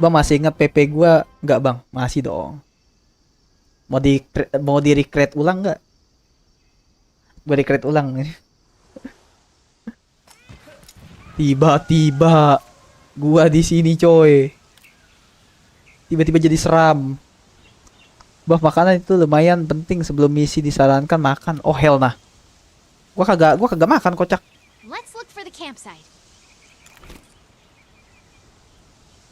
Bang masih ingat PP gue nggak bang? Masih dong. Mau di recreate ulang nggak? Gue recreate ulang nih. Tiba-tiba gua di sini coy. Tiba-tiba jadi seram. Bah makanan itu lumayan penting sebelum misi disarankan makan. Oh hell nah. Gua kagak makan kocak. Let's look for the campsite.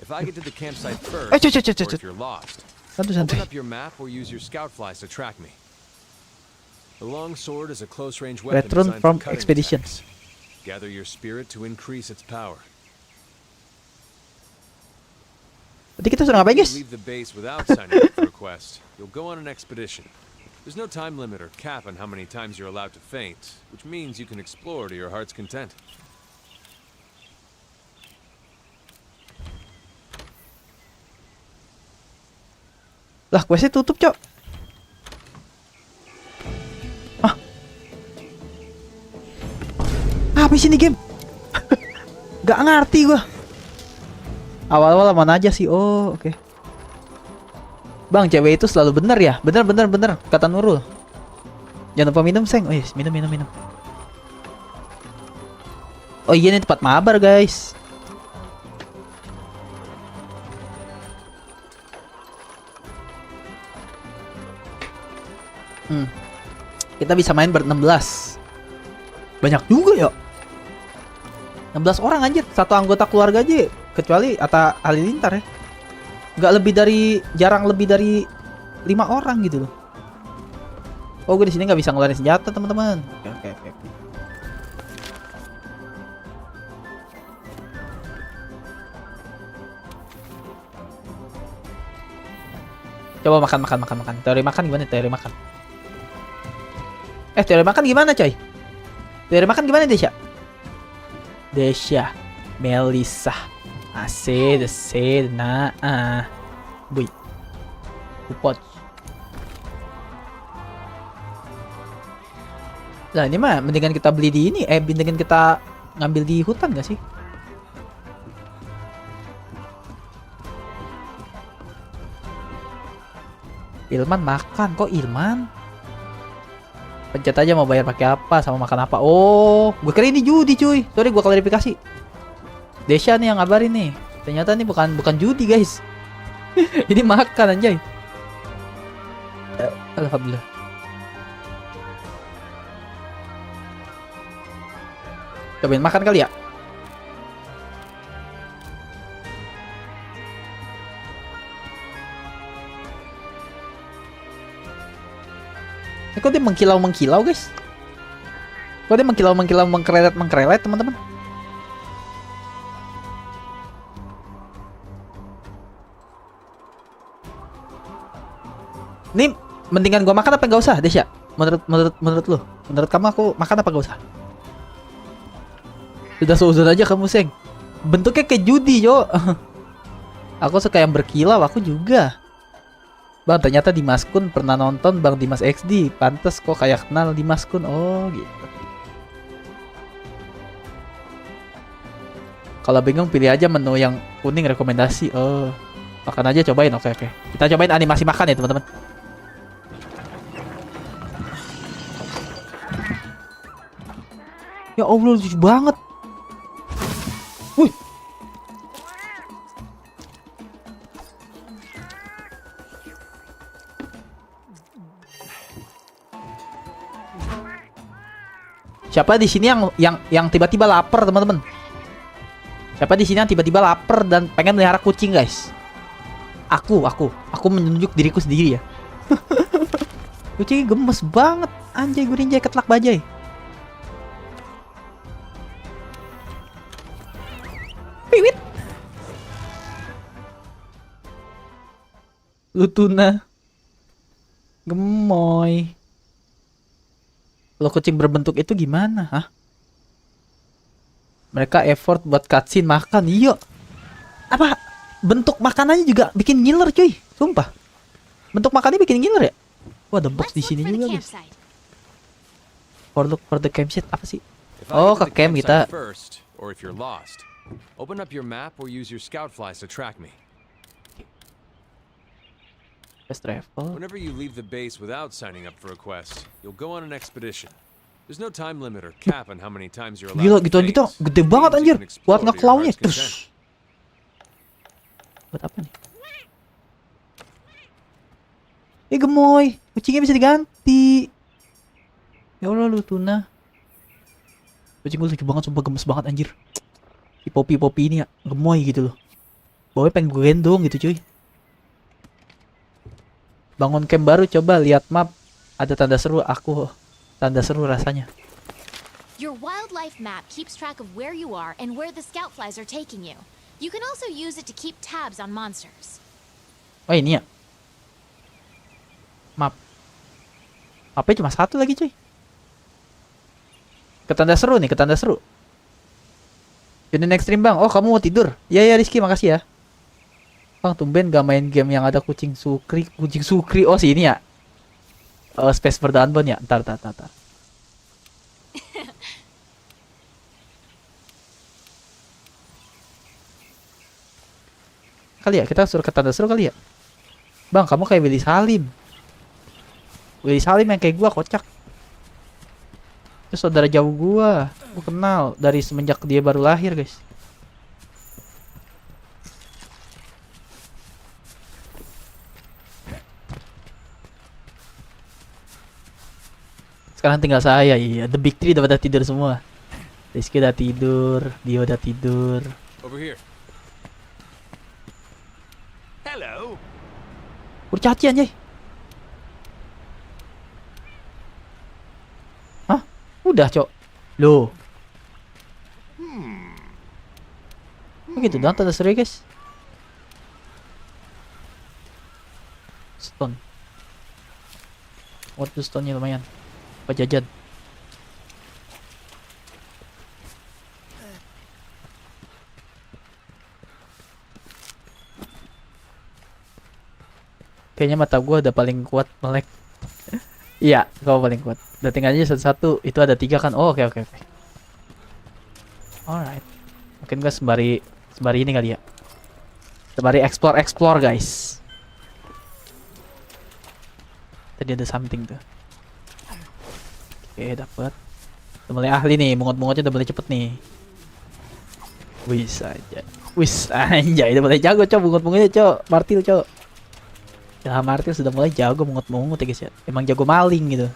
If I get to the campsite first, Eh, cut. or if you're lost, Santuy. open up your map or use your scout flies to track me. The long sword is a close-range weapon Return designed from for cutting expedition. attacks. Gather your spirit to increase its power. Berarti kita sudah ngapain, If guys? you leave the base without signing up for a quest, you'll go on an expedition. There's no time limit or cap on how many times you're allowed to faint, which means you can explore to your heart's content. Lah, questnya tutup, Cok. Ah. Apa sih ini game? Gak ngerti gua. Awal-awal mana aja sih? Oh, oke. Bang, cewek itu selalu benar ya? Bener, kata Nurul. Jangan lupa minum, Seng. Oh yes, minum. Oh iya, ini tempat mabar, guys. Kita bisa main ber-16. Banyak juga ya. 16 orang anjir, satu anggota keluarga aja. Kecuali Atta Halilintar ya. Jarang lebih dari 5 orang gitu loh. Oh, gue di sini nggak bisa ngeluarin senjata, teman-teman. Oke. Coba makan. Teori makan gimana? Teori makan gimana, coy? Teori makan gimana, Desya, Melissa, Bui, Upot. Lah ini mah mendingan kita beli di ini, mendingan kita ngambil di hutan gak sih? Ilman makan, kok Ilman? Pencet aja mau bayar pakai apa sama makan apa. Oh, gue kira ini judi, cuy. Sorry, gue klarifikasi. Desya nih yang ngabarin nih. Ternyata ini bukan judi, guys. Ini makan anjay. Alhamdulillah. Cobain makan kali ya. Kok dia mengkilau, guys? Kok dia mengkilau, mengkerelet, teman-teman? Ini mendingan gua makan apa nggak usah, Desya? Menurut lu? Menurut kamu aku makan apa nggak usah? Sudah seuzon aja kamu, Seng. Bentuknya kayak judi, yo. Aku suka yang berkilau, aku juga. Bang, ternyata Dimas Kun pernah nonton Bang Dimas XD. Pantes kok kayak kenal Dimas Kun. Oh, gitu. Kalau bingung pilih aja menu yang kuning rekomendasi. Oh, makan aja, cobain. Oke. Kita cobain animasi makan ya, teman-teman. Ya Allah, lucu banget. Wih. Siapa di sini yang tiba-tiba lapar, teman-teman? Siapa di sini yang tiba-tiba lapar dan pengen melihara kucing, guys? Aku menunjuk diriku sendiri ya. Kucingnya gemes banget, anjay, gue ninjay ketlak bajai. Piwit. Lutuna. Gemoy. Kalau kucing berbentuk itu gimana, hah? Mereka effort buat cutscene makan, iya. Apa? Bentuk makanannya juga bikin ngiler, cuy. Sumpah. Bentuk makannya bikin ngiler ya? Wah, ada box di sini juga, guys. Look for the campsite, apa sih? Oh, ke camp kita. First, or if you're lost, open up your map or use your scout flies to track me. Fast travel. Whenever you leave the base without signing up for a quest, you'll go on an expedition. There's no time limit or cap on how many times you're allowed Gila, to gituan gitu. faint. Gede banget Means you anjir. can explore Buat to your ngeklaunya. heart's content. Buat apa nih? Gemoy. Kucingnya bisa diganti. Ya Allah, lu tuna. Kucing gue lucu banget, sumpah gemes banget anjir. Si Poppy ini ya, gemoy gitu loh. Boy pengen gue gendong gitu cuy. Bangun camp baru, coba lihat map. Ada tanda seru, tanda seru rasanya. Your wildlife map keeps track of where you are and where the scout flies are taking you. You can also use it to keep tabs on monsters. Oh ini ya. Map. Mapnya cuma satu lagi cuy. Ke tanda seru nih, ke tanda seru. Ini next stream bang. Oh kamu mau tidur? Ya ya Rizky, makasih ya. Bang tumben gak main game yang ada kucing sukri. Kucing sukri, oh sini ya. Space for the Unbound ya. Ntar. Kali ya, kita suruh ke tanda seru kali ya. Bang, kamu kayak Willy Salim. Willy Salim yang kayak gua, kocak. Itu saudara jauh gua kenal dari semenjak dia baru lahir, guys. Sekarang tinggal saya, iya. The Big Three udah pada tidur semua. Rizky udah tidur, dia udah tidur. Over here. Hello. Kurcaci anjay. Hah? Udah, Cok. Loh. Begitu doang tanda seru ya, guys. Stone. Waktu stone-nya lumayan. Apa jajan? Kayaknya mata gua udah paling kuat melek. Iya, kau paling kuat. Udah tinggal aja satu-satu. Itu ada 3 kan? Oh, oke. Alright. Mungkin gua sembari ini kali ya. Sembari explore guys. Tadi ada something tuh. Oke, dapet. Udah mulai ahli nih, mungut-mungutnya udah mulai cepet nih. Wis anjay, udah mulai jago cok, mungut-mungutnya cok. Martil cok. Ya Martil sudah mulai jago mungut-mungut ya guys ya. Emang jago maling gitu.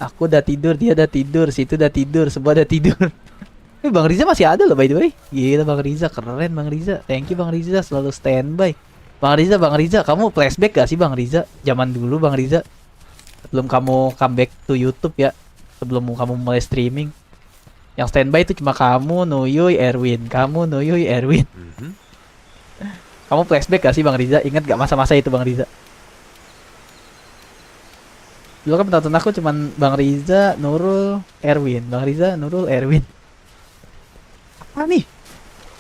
Aku udah tidur, dia udah tidur, situ udah tidur, semua udah tidur. Bang Riza masih ada loh by the way. Gila Bang Riza, keren Bang Riza. Thank you Bang Riza, selalu standby. Bang Riza, kamu flashback gak sih Bang Riza? Zaman dulu Bang Riza. Sebelum kamu comeback to YouTube ya. Sebelum kamu mulai streaming. Yang standby itu cuma kamu, Nuyuy, Erwin. Kamu flashback gak sih Bang Riza? Ingat gak masa-masa itu Bang Riza? Dulu kan penonton aku cuman Bang Riza, Nurul, Erwin. Bang Riza, Nurul, Erwin. Apa nih?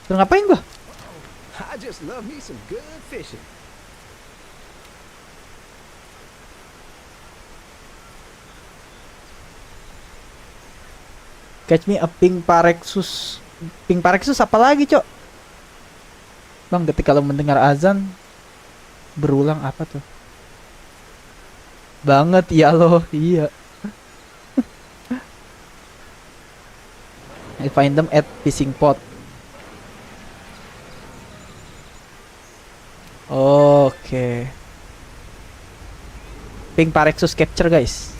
Terus ngapain gua? I just love me some good fishing. Catch me a pink parexus. Pink parexus apa lagi, Cok? Bang, ketika lo mendengar azan berulang apa tuh? Banget ya lo, iya. I find them at fishing pot. Oke. Pink parexus capture guys.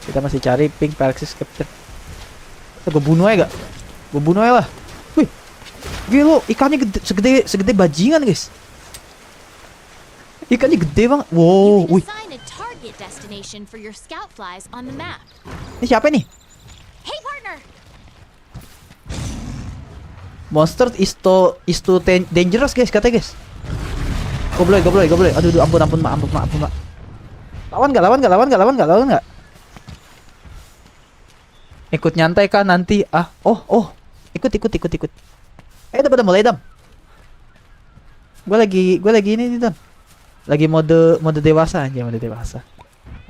Kita masih cari pink parexus capture. Gue bunuh aja gak? Gue bunuh aja lah. Wih, gila, ikannya segede bajingan guys. Ikannya gede banget. Wow, wih. Ini siapa nih? Hey partner. Monster is too dangerous guys, katanya guys. Goblok. Aduh, ampun, Mak. Lawan nggak? Ikut nyantai kan nanti. Ikut. Udah pada mulai, Dam. Gue lagi ini nih, Dam. Lagi mode dewasa aja, mode dewasa.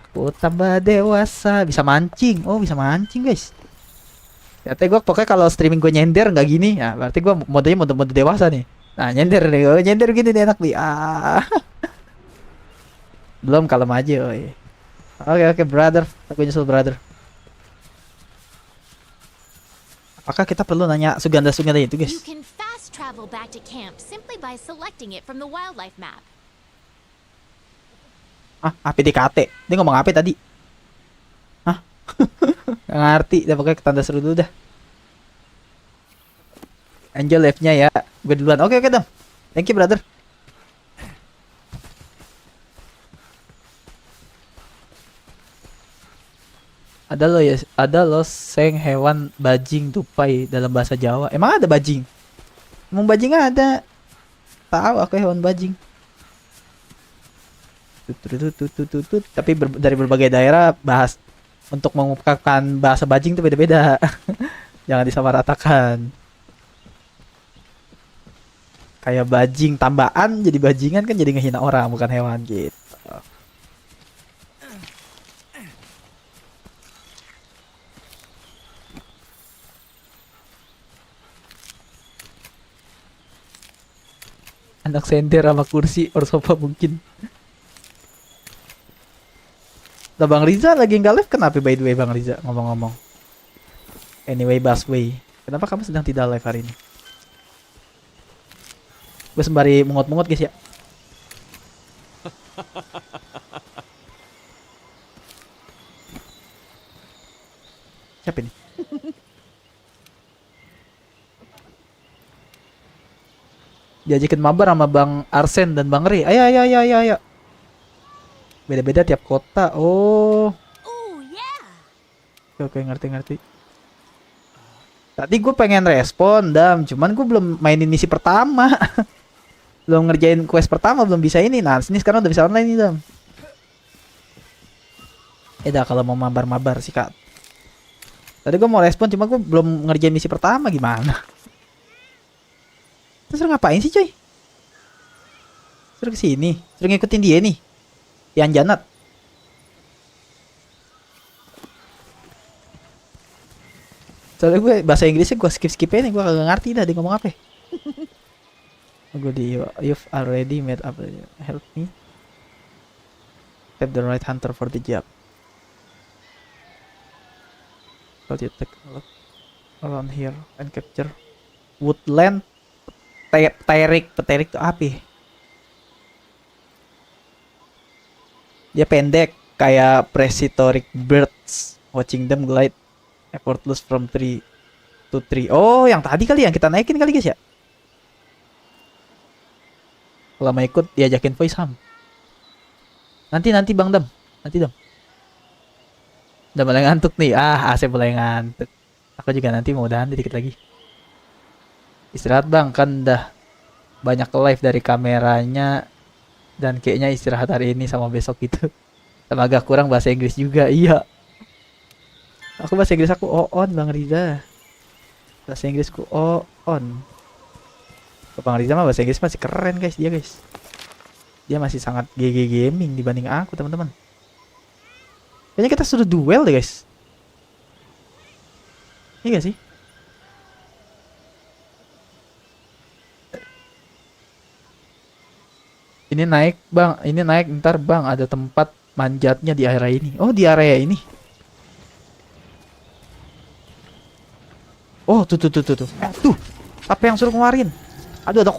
Aku tambah dewasa, bisa mancing. Oh, bisa mancing, guys. Ya, gue pokoknya kalau streaming gue nyender nggak gini, ya berarti gue modenya mode dewasa nih. Nah, nyender gini nih enak nih. Belum kalem aja, oi. Oke, brother. Aku nyusul, brother. Apakah kita perlu nanya Suganda itu, guys? You can fast travel back to camp simply by selecting it from the wildlife map. PDKT. Dia ngomong apa tadi? Nggak ngerti. Udah pokoknya ke tanda seru dulu dah. Angel live-nya ya. Gue duluan. Oke, Dam. Thank you, brother. Ada lo seng hewan bajing tupai dalam bahasa Jawa. Emang ada bajing? Emang bajing ada. Tahu aku hewan bajing. Tapi dari berbagai daerah bahas untuk mengungkapkan bahasa bajing itu beda-beda. Jangan disamaratakan. Kayak bajing tambaan jadi bajingan kan jadi ngehina orang bukan hewan gitu. Anak senter sama kursi or sofa mungkin. Lah Bang Riza lagi nggak live kenapa by the way Bang Riza ngomong-ngomong. Anyway Busway, kenapa kamu sedang tidak live hari ini? Gue sembari mungut-mungut guys ya. Siapa ini? Diajakin mabar sama Bang Arsen dan Bang Ri. Ayo. Beda-beda tiap kota. Oh. Oke, ngerti. Tadi gue pengen respon, Dam. Cuman gue belum mainin misi pertama. Belum ngerjain quest pertama, belum bisa ini. Nah, sini sekarang udah bisa online nih, Dam. Dah kalau mau mabar-mabar sih, Kak. Tadi gue mau respon, cuma gue belum ngerjain misi pertama. Gimana? Terus ngapain sih coy? Terus kesini, terus ngikutin dia nih, yang Janat. Soalnya gue bahasa Inggrisnya gue skip aja nih, gue kagak ngerti dah dia ngomong apa. Gue di you've already made up, help me. Tap the right hunter for the job. Kalau you take a look around here and capture woodland. Pterik tuh apa? Dia pendek kayak prehistoric birds, watching them glide effortless from tree to tree. Oh, yang tadi kali yang kita naikin kali guys ya. Kalau mau ikut diajakin voice ham. Nanti Bang Dam, Dam. Udah mulai ngantuk nih. Asep mulai ngantuk. Aku juga nanti mau udahan dikit lagi. Istirahat Bang, kan dah banyak live dari kameranya dan kayaknya istirahat hari ini sama besok gitu. Sama agak kurang bahasa Inggris juga, iya. Aku bahasa Inggris aku on Bang Riza. Bahasa Inggrisku on. Bang Riza mah bahasa Inggris masih keren guys, guys. Dia masih sangat GG gaming dibanding aku teman-teman. Kayaknya kita sudah duel deh guys. Iya gak sih? Ini naik Bang, ntar Bang ada tempat manjatnya di area ini. Oh di area ini. Oh tuh. Tuh, apa yang suruh ngeluarin? Aduh ada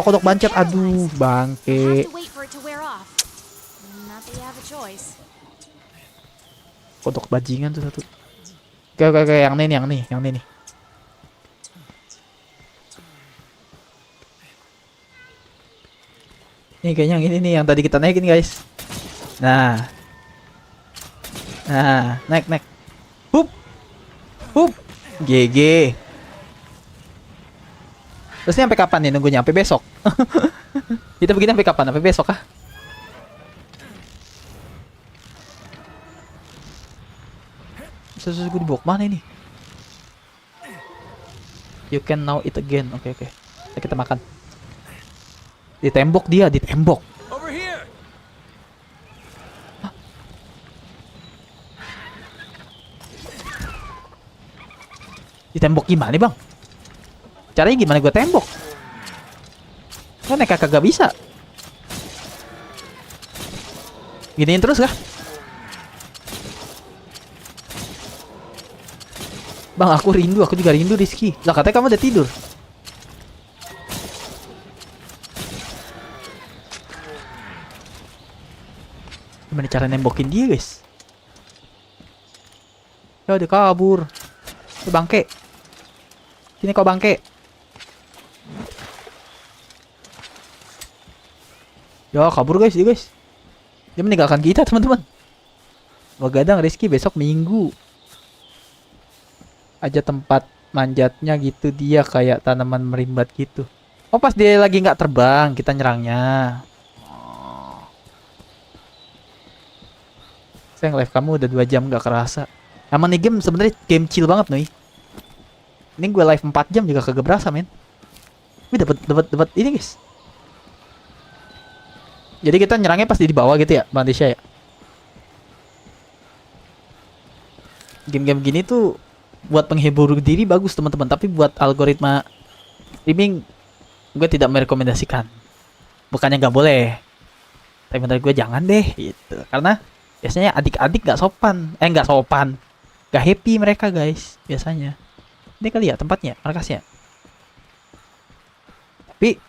kodok bancet. Aduh bangke. Kodok bajingan tuh satu. Oke, yang ini nih. Ini kayaknya yang ini nih yang tadi kita naikin guys. Nah, naik. Hup. GG. Terus ini sampai kapan nih nunggunya? Sampai besok. Kita begini sampai kapan? Sampai besok kah? Gue dibawa kemana ini? You can now eat again. Oke. Kita makan. Ditembok dia, ditembok. Over here. Ditembok gimana Bang? Caranya gimana gue tembok? Kan kagak bisa. Giniin terus kah? Bang, aku juga rindu Rizky. Lah katanya kamu udah tidur. Gimana cara nembokin dia guys? Ya dia kabur. Bangke. Sini kau bangke. Ya kabur guys, dia guys. Dia meninggalkan kita teman-teman. Begadang Rizky besok Minggu. Aja tempat manjatnya gitu, dia kayak tanaman merimbat gitu. Oh pas dia lagi nggak terbang kita nyerangnya. Sayang live kamu udah 2 jam nggak kerasa. Emang nih game sebenarnya game chill banget nih. Ini gue live 4 jam juga kagak berasa men. Ini dapat ini guys. Jadi kita nyerangnya pasti di bawah gitu ya, Bang Desya ya. Game-game gini tuh buat penghibur diri bagus teman-teman, tapi buat algoritma streaming gue tidak merekomendasikan. Bukannya nggak boleh, tapi menurut gue jangan deh gitu. Karena biasanya adik-adik nggak sopan, nggak happy mereka guys biasanya. Ini kali ya tempatnya, markasnya. Tapi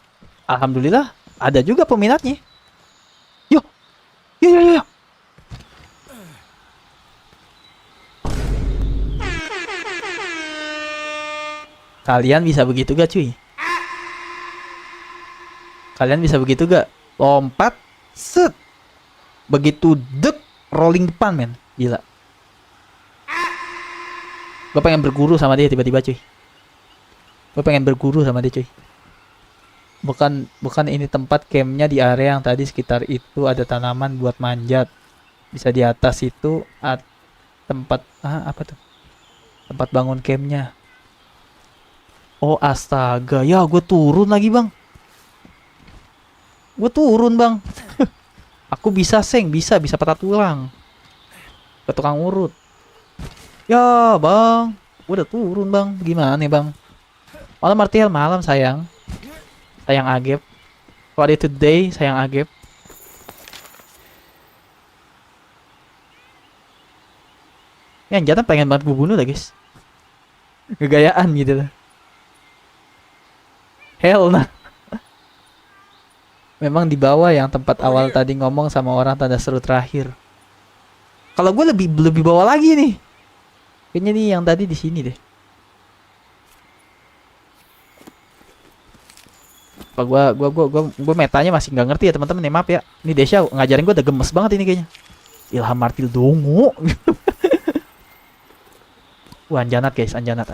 alhamdulillah ada juga peminatnya. Yo. Kalian bisa begitu gak cuy? Kalian bisa begitu gak? Lompat, set. Begitu dek, rolling depan men. Gila. Gue pengen berguru sama dia tiba-tiba cuy. Gue pengen berguru sama dia cuy. Bukan ini tempat campnya di area yang tadi sekitar itu ada tanaman buat manjat. Bisa di atas itu tempat apa tuh? Tempat bangun campnya. Oh astaga, ya gue turun lagi bang. Gue turun bang. Aku bisa bisa patah tulang. Ke tukang urut. Ya bang, gue udah turun bang. Gimana nih bang? Malam Martial malam sayang. Sayang Agep. What is today sayang Agep. Yang jangan pengen banget gue bunuh lah guys. Kegayaan gitu lah. Hell nah. Memang di bawah yang tempat awal tadi ngomong sama orang tanda seru terakhir. Kalau gue lebih bawah lagi nih. Kayaknya nih yang tadi di sini deh. Apa gue metanya masih nggak ngerti ya teman-teman ya, maaf ya. Ini Desya ngajarin gue udah gemes banget ini kayaknya. Ilham Martil dongo. Wah anjanat guys, anjanat.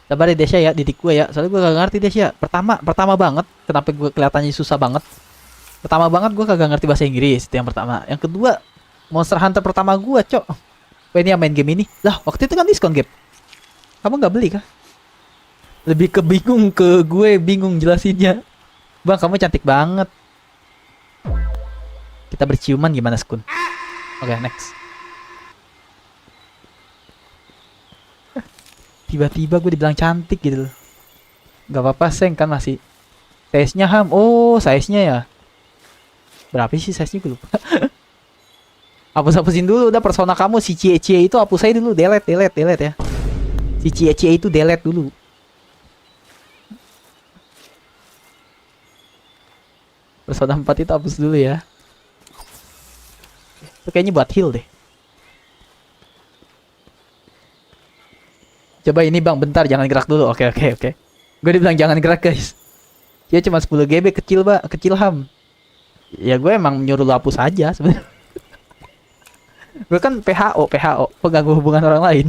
Sabar ya Desya ya, didik gue ya. Soalnya gue gak ngerti Desya. Pertama banget, kenapa gue kelihatannya susah banget. Pertama banget gue kagak ngerti bahasa Inggris, itu yang pertama. Yang kedua, Monster Hunter pertama gue, cok. Wah ini yang main game ini. Lah, waktu itu kan diskon game. Kamu gak beli kah? Lebih ke gue bingung jelasinnya. Bang, kamu cantik banget. Kita berciuman gimana, Skun? Oke, next. Tiba-tiba gue dibilang cantik gitu loh. Gak apa-apa, Seng, kan masih size-nya Ham. Oh, size-nya ya. Berapa sih size-nya gue lupa. Hapusin dulu udah persona kamu, si Cie itu hapus aja dulu, delete ya. Si Cie itu delete dulu. Persona 4 itu hapus dulu ya. Itu kayaknya buat heal deh. Coba ini bang, bentar jangan gerak dulu. Oke. Gue dibilang jangan gerak guys. Dia cuma 10 GB kecil Ham. Ya gue emang nyuruh lu hapus aja sebenarnya. Gue kan PHO, pengganggu hubungan orang lain.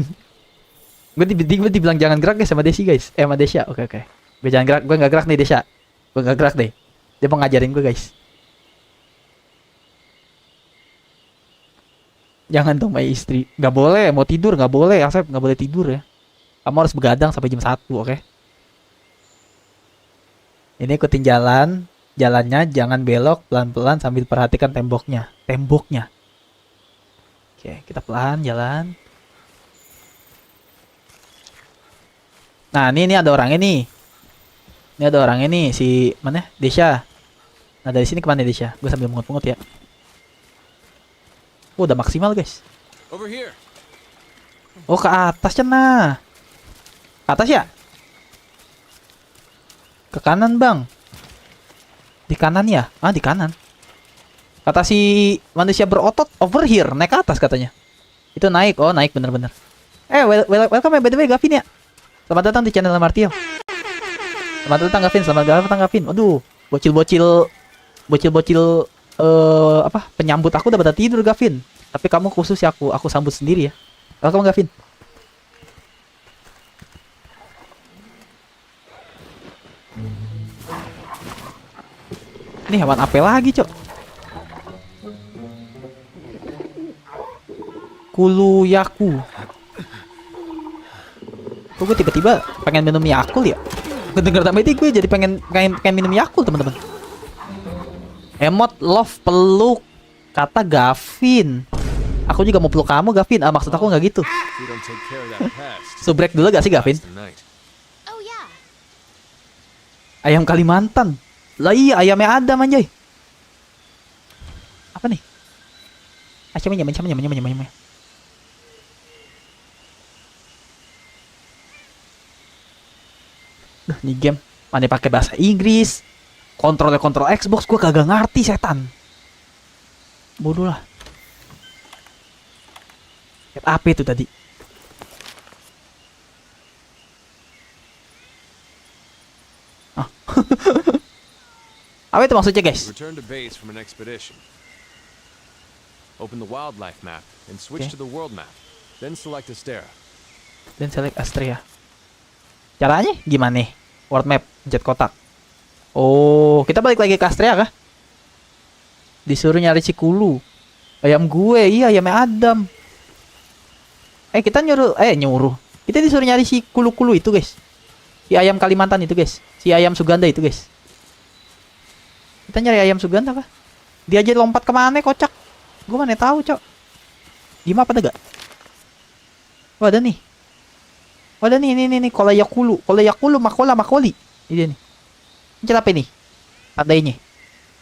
Gue dibilang jangan gerak guys sama Desi guys. Sama Desya. Oke. Gue jangan gerak, gue nggak gerak nih Desya. Gue nggak gerak deh. Dia mau ngajarin gue guys. Jangan dong my istri. Nggak boleh, mau tidur nggak boleh. Asep nggak boleh tidur ya. Kamu harus begadang sampai jam 1, oke? Ini ikutin jalannya jangan belok, pelan-pelan sambil perhatikan temboknya. Oke, kita pelan jalan. Nah, ini ada orangnya nih. Ini ada orangnya nih, si mana? Desya. Nah, dari sini kemana Desya? Gue sambil mungut-mungut ya. Oh, udah maksimal, guys. Over here. Oh, ke atasnya nah. Ke atas ya? Ke kanan, Bang. Di kanan ya? Ah, di kanan. Kata si manusia berotot, over here, naik ke atas katanya. Itu naik, oh naik bener-bener. Welcome ya by the way Gavin ya. Selamat datang di channel Martil. Selamat datang Gavin, selamat datang Gavin. Aduh, bocil-bocil apa penyambut aku udah pada tidur Gavin. Tapi kamu khusus ya, aku sambut sendiri ya. Welcome Gavin. Ini hewan apa lagi, Cok? Kuluyaku. Kok gue tiba-tiba pengen minum Yakult ya? Ngedenger tambah itu gue jadi pengen minum Yakult, teman-teman. Emot love peluk kata Gavin. Aku juga mau peluk kamu Gavin. Ah, maksud aku nggak gitu. If we don't take care of that past, Subrek dulu gak sih Gavin? that's the night. Oh yeah. Ayam Kalimantan. Lah iya ayamnya Adam anjay. Apa nih? Ayamnya. Duh, nih game mana pakai bahasa Inggris. Kontrol Xbox gua kagak ngerti setan. Bodoh lah. Lihat apa itu tadi? Ah. Apa itu maksudnya guys? Return to base from an expedition. Open the wildlife map and switch Okay. to the world map. Then select Astera. Dan select Astrea. Caranya gimana nih? World map, pencet kotak. Oh, kita balik lagi ke Astrea kah? Disuruh nyari si Kulu. Ayam gue, iya ayamnya Adam. Kita nyuruh. Kita disuruh nyari si Kulu-Kulu itu, guys. Si ayam Kalimantan itu, guys. Si ayam Suganda itu, guys. Kita nyari ayam Suganda kah? Dia aja lompat kemana, kocak? Gue mana tahu, Cok. Di map ada gak? Oh, ada nih. Oh, ada nih, ini Kolayakulu, Makoli. Ini dia nih. Pencet apa ini? Tandainya.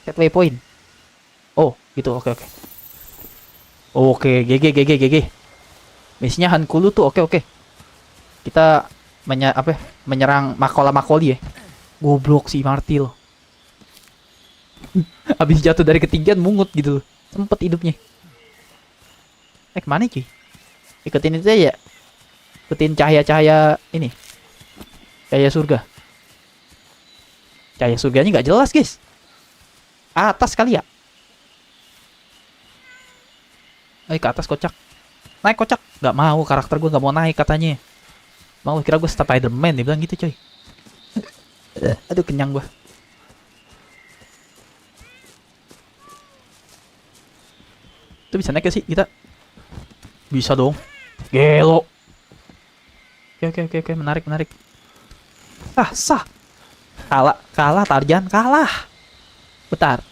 Set waypoint. Oh, gitu. Oke. Oke, GG. Misinya Hankulu tuh, oke. Kita menyerang Makoli ya. Goblok si Martil. Habis jatuh dari ketinggian mungut gitu. Sempet hidupnya. Kemana cuy? Ikutin itu aja. Ikutin cahaya-cahaya ini. Cahaya surga. Cahaya surganya nggak jelas guys. Atas kali ya. Ke atas kocak. Naik kocak. Nggak mau, karakter gue nggak mau naik katanya. Mau kira gue Spider-Man, dia bilang gitu coy. Aduh kenyang gue. Itu bisa naik gak sih kita? Bisa dong. Gelo. Oke, menarik. Sah. Kalah Tarjan, kalah. Bentar.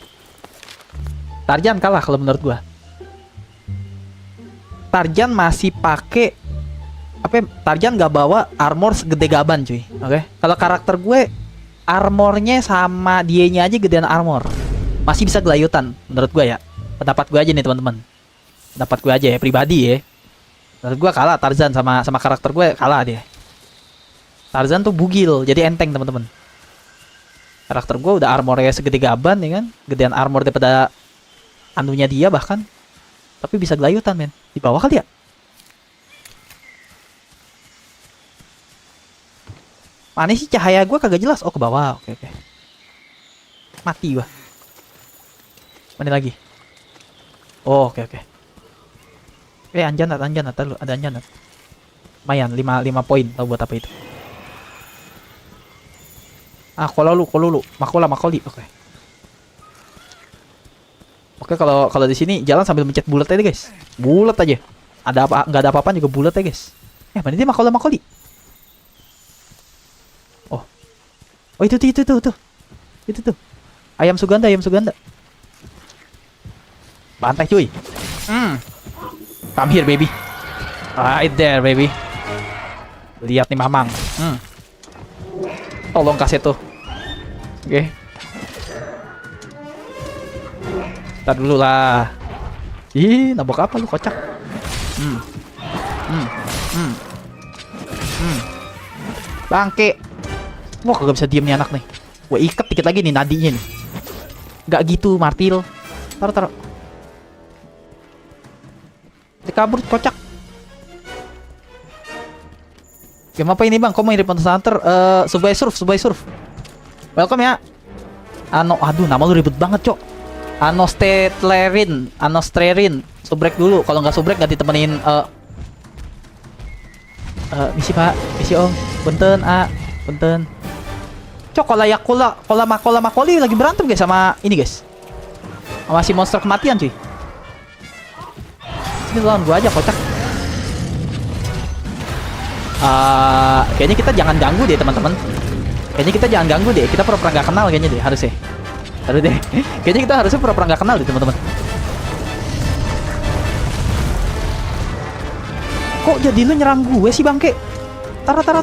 Tarjan kalah kalau menurut gua. Tarjan masih pakai Tarjan nggak bawa armor segede gaban cuy. Oke. Kalau karakter gue armornya sama dianya aja gedean armor. Masih bisa gelayutan menurut gue ya. Pendapat gue aja nih teman-teman. Pendapat gue aja ya pribadi ya. Menurut gue kalah Tarzan sama karakter gue kalah dia. Tarzan tuh bugil jadi enteng teman-teman. Karakter gue udah armornya segede gaban ya kan. Gedean armor daripada anunya dia bahkan. Tapi bisa gelayutan men. Di bawah kali ya. Mana sih cahaya gue kagak jelas. Oh ke bawah. Oke. Mati gue. Mana lagi? Oh oke. Anjanat lu ada anjanat. Lumayan 5 poin tau buat apa itu. Kololu. Makoli. Oke, kalau di sini jalan sambil mencet bulat aja guys. Bulat aja. Nggak ada apa-apa juga bulat ya guys. Mana dia Makoli. Oh itu tuh. Ayam Suganda. Bantai cuy. Come here baby. Right there baby. Lihat nih mamang. Tolong kasih tuh. Oke. Ntar dulu lah. Ih, nabok apa lu kocak? Bangke. Wah, kagak bisa diem nih anak nih. Gue ikat dikit lagi nih nadinya nih. Gak gitu, Martil. Taruh. Dia kabur, kocak. Game apa ini bang? Kok main Monster Hunter? Subway Surf. Welcome ya. Aduh nama lu ribet banget cok. Anostrerin. Subrek dulu. Kalau nggak subrek nggak ditemenin. Misi pak, misi om. Punten punten. Cok kola makoli lagi berantem guys sama ini guys. Sama si monster kematian cuy. Sini lawan gua aja kocak. Kayaknya kita jangan ganggu deh teman-teman. Kita pura-pura nggak kenal kayaknya deh harusnya. Harus deh. Kayaknya kita harusnya pura-pura nggak kenal deh teman-teman. Kok jadi lu nyerang gue sih bangke? Tara. Kok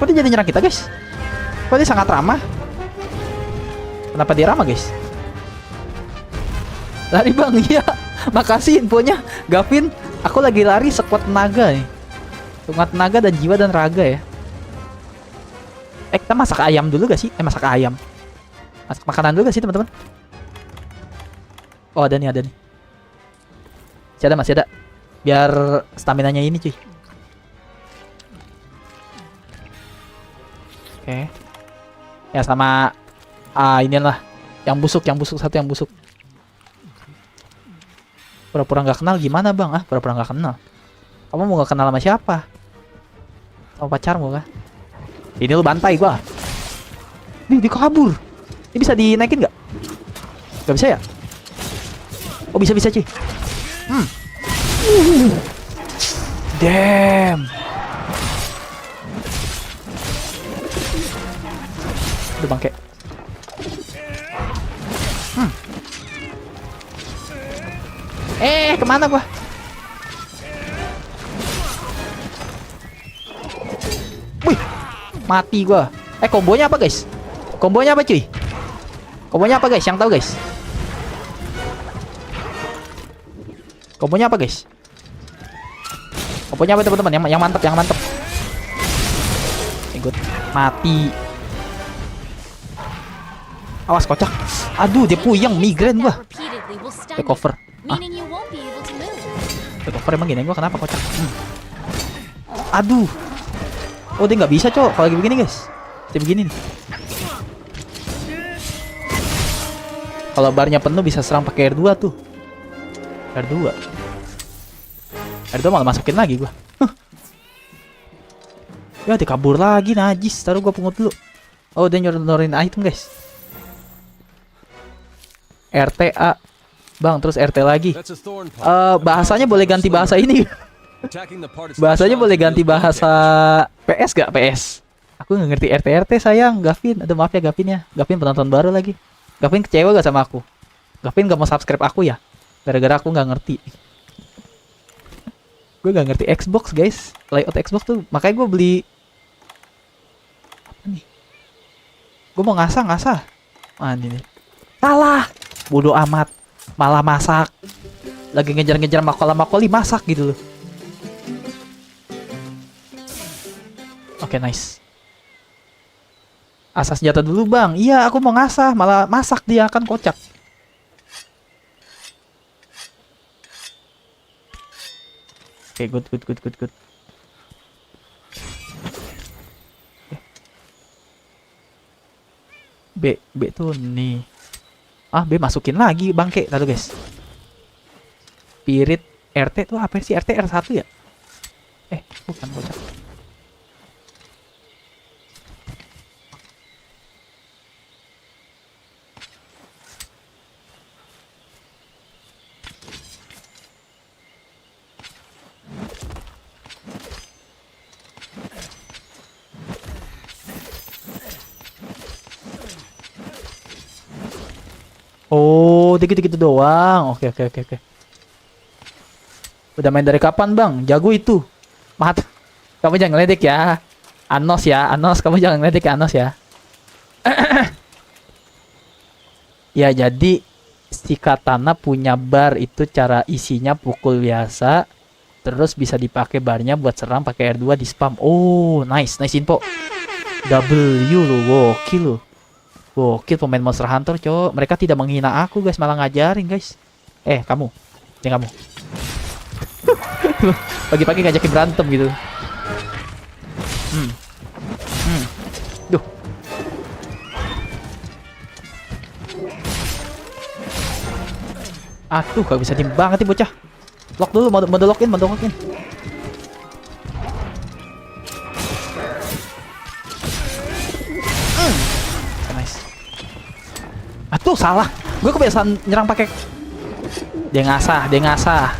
dia jadi nyerang kita guys? Kok dia sangat ramah? Kenapa dia ramah guys? Lari bang, iya. Makasih infonya Gavin. Aku lagi lari sekuat tenaga nih. Sekuat tenaga dan jiwa dan raga ya. Kita masak ayam dulu gak sih? Masak ayam. Masak makanan dulu gak sih teman-teman? Oh ada nih. Masih ada. Biar stamina-nya ini cuy. Oke. Ya sama inilah yang busuk satu yang busuk. Pura-pura nggak kenal gimana bang? Pura-pura nggak kenal. Kamu mau nggak kenal sama siapa? Sama pacarmu kah? Ini lu bantai gua. Nih dia kabur. Ini bisa dinaikin nggak? Gak bisa ya? Oh bisa cuy. Damn. Udah bangke. Kemana gua? Wih, mati gua. Kombonya apa guys? Kombonya apa cuy? Kombonya apa guys? Yang tahu guys? Kombonya apa guys? Kombonya apa teman-teman? Yang mantep. Ikut mati. Awas kocak. Aduh dia puyeng migrain gua. Take over. Take over emang gini gua kenapa kocak? Aduh. Oh dia nggak bisa cok kalau lagi begini guys. Dia begini nih. Kalau barnya penuh bisa serang pakai R2 tuh. R2 malah masukin lagi gua. Ya dikabur lagi najis. Taruh gua pungut dulu. Oh dia nyodorin item guys. RTA bang terus RT lagi. Bahasanya boleh ganti bahasa ini. Bahasanya boleh ganti bahasa PS gak? PS. Aku nggak ngerti RT sayang Gavin. Aduh maaf ya Gavin ya. Gavin penonton baru lagi. Gavin kecewa gak sama aku? Gavin gak mau subscribe aku ya? Gara-gara aku nggak ngerti. Gue nggak ngerti Xbox guys. Layout Xbox tuh makanya gue beli. Apa nih? Gue mau ngasah. Ini nih. Salah. Bodoh amat. Malah masak. Lagi ngejar-ngejar makoli masak gitu loh. Oke, nice. Asas senjata dulu bang. Iya aku mau ngasah malah masak dia kan kocak. Oke, good. B tuh nih. B masukin lagi bangke. Lalu guys. Spirit RT tuh apa sih? RT R1 ya? Bukan kocak. Oh, gitu doang. Oke. Udah main dari kapan, Bang? Jago itu. Mat. Kamu jangan ngeledek ya. Anos, kamu jangan ngeledek ya, Anos ya. Ya, jadi si Katana punya bar itu cara isinya pukul biasa. Terus bisa dipakai barnya buat serang pakai R2 di spam. Oh, nice info. W lo, gokil lo. Gokil pemain Monster Hunter, cowok. Mereka tidak menghina aku, guys, malah ngajarin, guys. Kamu. Ini kamu. Pagi-pagi ngajakin berantem gitu. Duh. Aduh, gak bisa diem banget nih bocah. Lock dulu, mode lock in. Nice. Aduh, salah. Gue kebiasaan nyerang pakai. Dia ngasah.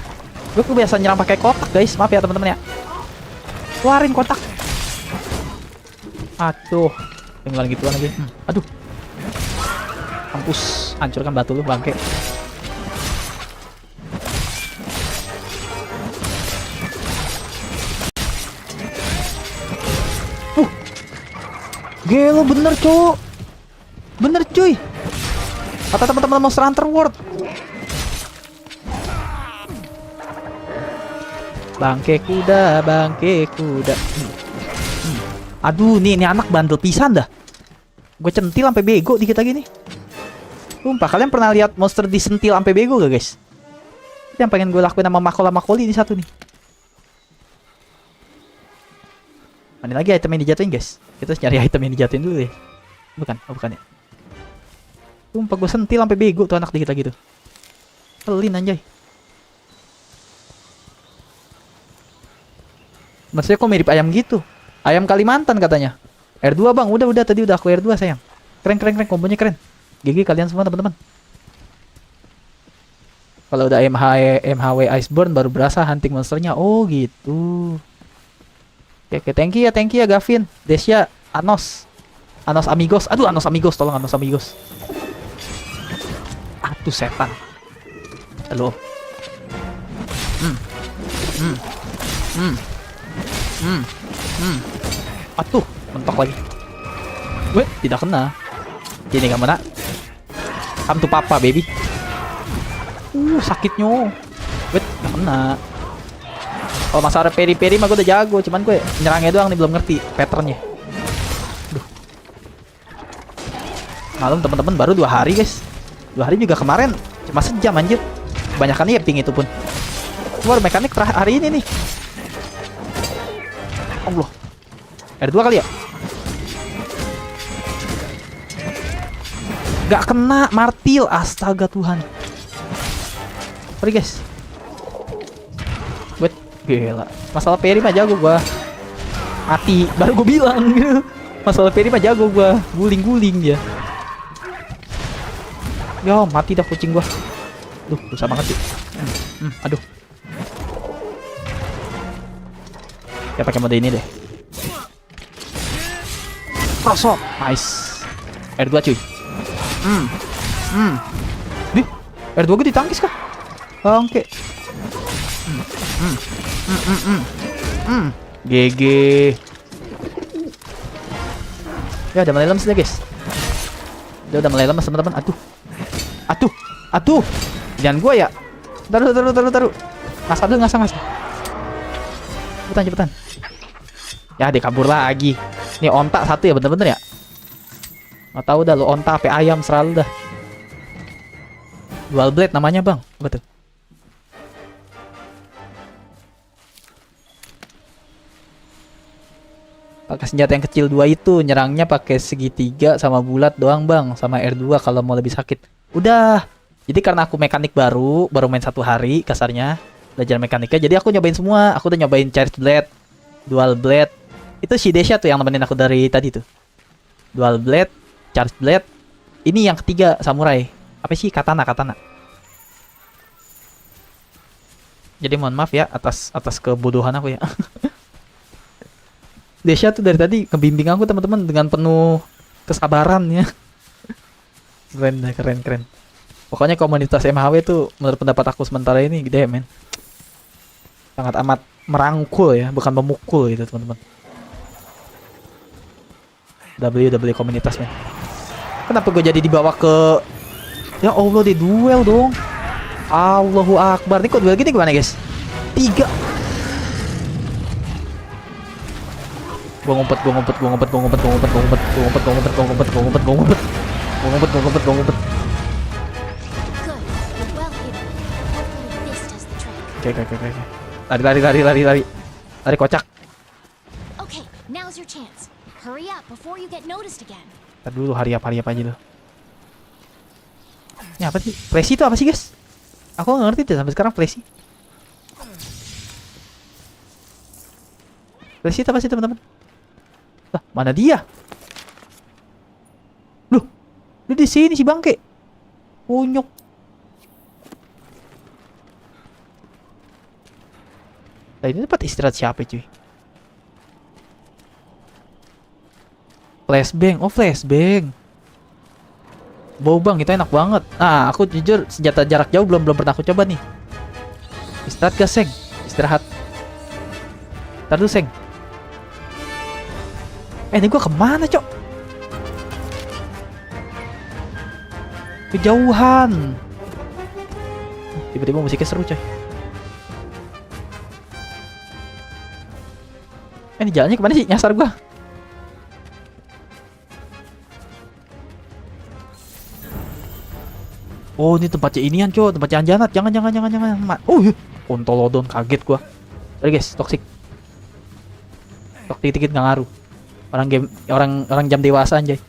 Gue kebiasaan nyerang pakai kotak, guys. Maaf ya teman-teman ya. Keluarin kotak. Aduh, tinggal gituan lagi. Aduh. Kampus, hancurkan batu lu bangke. Gelo bener cuy. Kata teman-teman Monster Hunter World. Bangke kuda. Aduh, nih anak bandel pisan dah. Gue centil sampai bego dikit lagi nih. Sumpah, kalian pernah lihat monster disentil sampai bego gak, guys? Itu yang pengen gue lakuin sama Makoli di satu nih. Mana lagi item yang dijatuhin, guys? Kita harus nyari item yang dijatuhin dulu ya. Bukan ya. Sumpah, gue sentil sampai bego tuh anak dikit lagi tuh. Pelin anjay. Maksudnya kok mirip ayam gitu? Ayam Kalimantan katanya. R2 bang, udah tadi udah aku R2 sayang. Keren, kombonya keren. GG kalian semua teman-teman. Kalau udah MHW Iceborne baru berasa hunting monsternya. Oh gitu. Oke, thank you ya Gavin, Desya, Anos Amigos. Aduh, Anos Amigos, tolong Anos Amigos. Aduh setan. Halo. Aduh, mentok lagi. Weh, tidak kena. Jadi nggak mana? Come to papa, baby. Sakitnya. Weh, nggak kena. Oh, masalah peri-peri mah gue udah jago, cuman gue nyerangnya doang nih belum ngerti patternnya. Duh. Malum teman-teman baru 2 hari, guys. 2 hari juga kemarin cuma sejam anjir. Kebanyakan ya ping itu pun. Baru mekanik terakhir hari ini nih. Allah. R2 kali ya? Gak kena martil, astaga Tuhan. Pergi, guys. Wait, gila. Masalah peri mah jago gua. Mati, baru gue bilang gitu. Masalah peri mah jago gua. Guling-guling dia. Yo, mati dah kucing gua. Duh, susah banget sih. Aduh. Ya pakai mode ini deh. Prosok, nice. R2 cuy. Nih, R2 gue ditangkis kah? Oke. GG. Ya udah mulai lemes deh, guys. Dia udah mulai lemes teman-teman. Aduh. Jangan gua ya. Taruh. Ngasah. Cepetan. Ya, dia kabur lagi. Nih onta satu ya, bener-bener ya. Nggak tahu dah lo onta apa ayam selalu dah. Dual blade namanya bang, betul. Pakai senjata yang kecil 2 itu, nyerangnya pakai segitiga sama bulat doang bang, sama R2 kalau mau lebih sakit. Udah. Jadi karena aku mekanik baru main 1 hari kasarnya, belajar mekaniknya. Jadi aku nyobain semua. Aku udah nyobain charge blade, dual blade. Itu si Desya tuh yang nemenin aku dari tadi tuh. Dual blade, charge blade. Ini yang ketiga samurai. Apa sih? Katana. Jadi mohon maaf ya atas kebodohan aku ya. Desya tuh dari tadi ngebimbing aku teman-teman dengan penuh kesabaran ya. Keren. Pokoknya komunitas MHW tuh menurut pendapat aku sementara ini gede men. Sangat amat merangkul ya, bukan memukul gitu teman-teman. W komunitas men. Kenapa gue jadi dibawa ke? Ya Allah, di duel dong. Allahu Akbar. Ini kok duel gini gimana guys? 3. Gua ngumpet. Oke. Lari kocak. Okay, Now's your chance. Hurry up before you get noticed again. Ntar dulu hari apa aja dulu. Ini apa sih? Fleshy itu apa sih guys? Aku nggak ngerti deh sampai sekarang Fleshy. Fleshy itu apa sih teman-teman? Lah, mana dia? Loh, dia di sini si bangke. Kunyuk. Nah, ini tempat istirahat siapa cuy? Flashbang, oh flashbang. Wow bang, itu enak banget. Nah, aku jujur senjata jarak jauh belum pernah aku coba nih. Istirahat gak Seng? Istirahat. Ntar dulu Seng. Ini gua kemana cok? Kejauhan. Tiba-tiba musiknya seru coy. Ini jalannya kemana sih? Nyasar gua. Oh, ini tempatnya inian, cok. Tempatnya Anjanat. Jangan. Oh, kontolodon, kaget gua. Sorry guys, toxic. Toxic dikit nggak ngaruh. Orang jam dewasa anjay.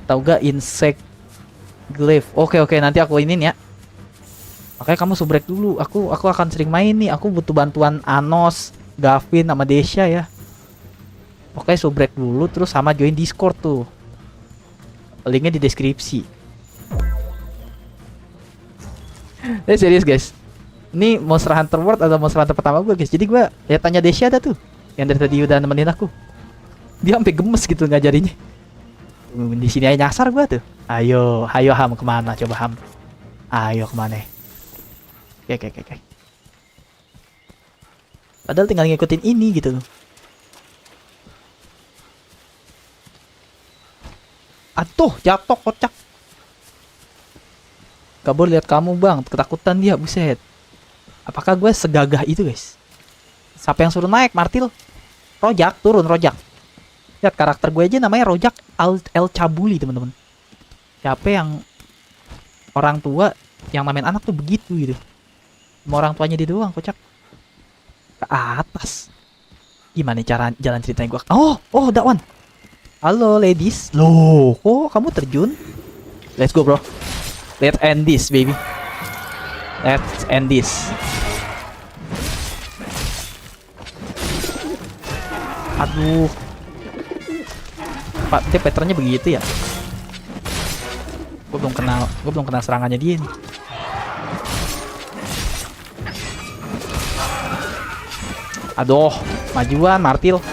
Tahu gak insect glyph? Oke, nanti aku ini ya. Makanya kamu subrek dulu. Aku akan sering main nih. Aku butuh bantuan Anos, Gavin sama Desya ya. Oke, subrek dulu terus sama join Discord tuh. Linknya di deskripsi. Serius guys, ini Monster Hunter World atau Monster Hunter pertama gue guys. Jadi gue ya tanya Desya ada tuh, yang dari tadi udah nemenin aku. Dia sampai gemes gitu ngajarinya. Di sini aja nyasar gue tuh. Ayo Ham kemana? Coba Ham. Ayo kemana? Oke. Padahal tinggal ngikutin ini gitu loh. Atuh jatuh kocak. Gak boleh lihat kamu bang, ketakutan dia, buset. Apakah gue segagah itu guys? Siapa yang suruh naik, Martil? Rojak, turun Rojak. Lihat karakter gue aja namanya Rojak El Cabuli teman-teman. Siapa yang orang tua yang namain anak tuh begitu gitu? Sama orang tuanya dia doang, kocak. Ke atas. Gimana cara jalan ceritanya gue? Oh, that one. Halo ladies. Loh, kok kamu terjun? Let's go bro. Let's end this, baby. Let's end this. Aduh. Dia patternnya begitu ya. Gue belum kenal serangannya dia nih. Aduh, majuan Martil.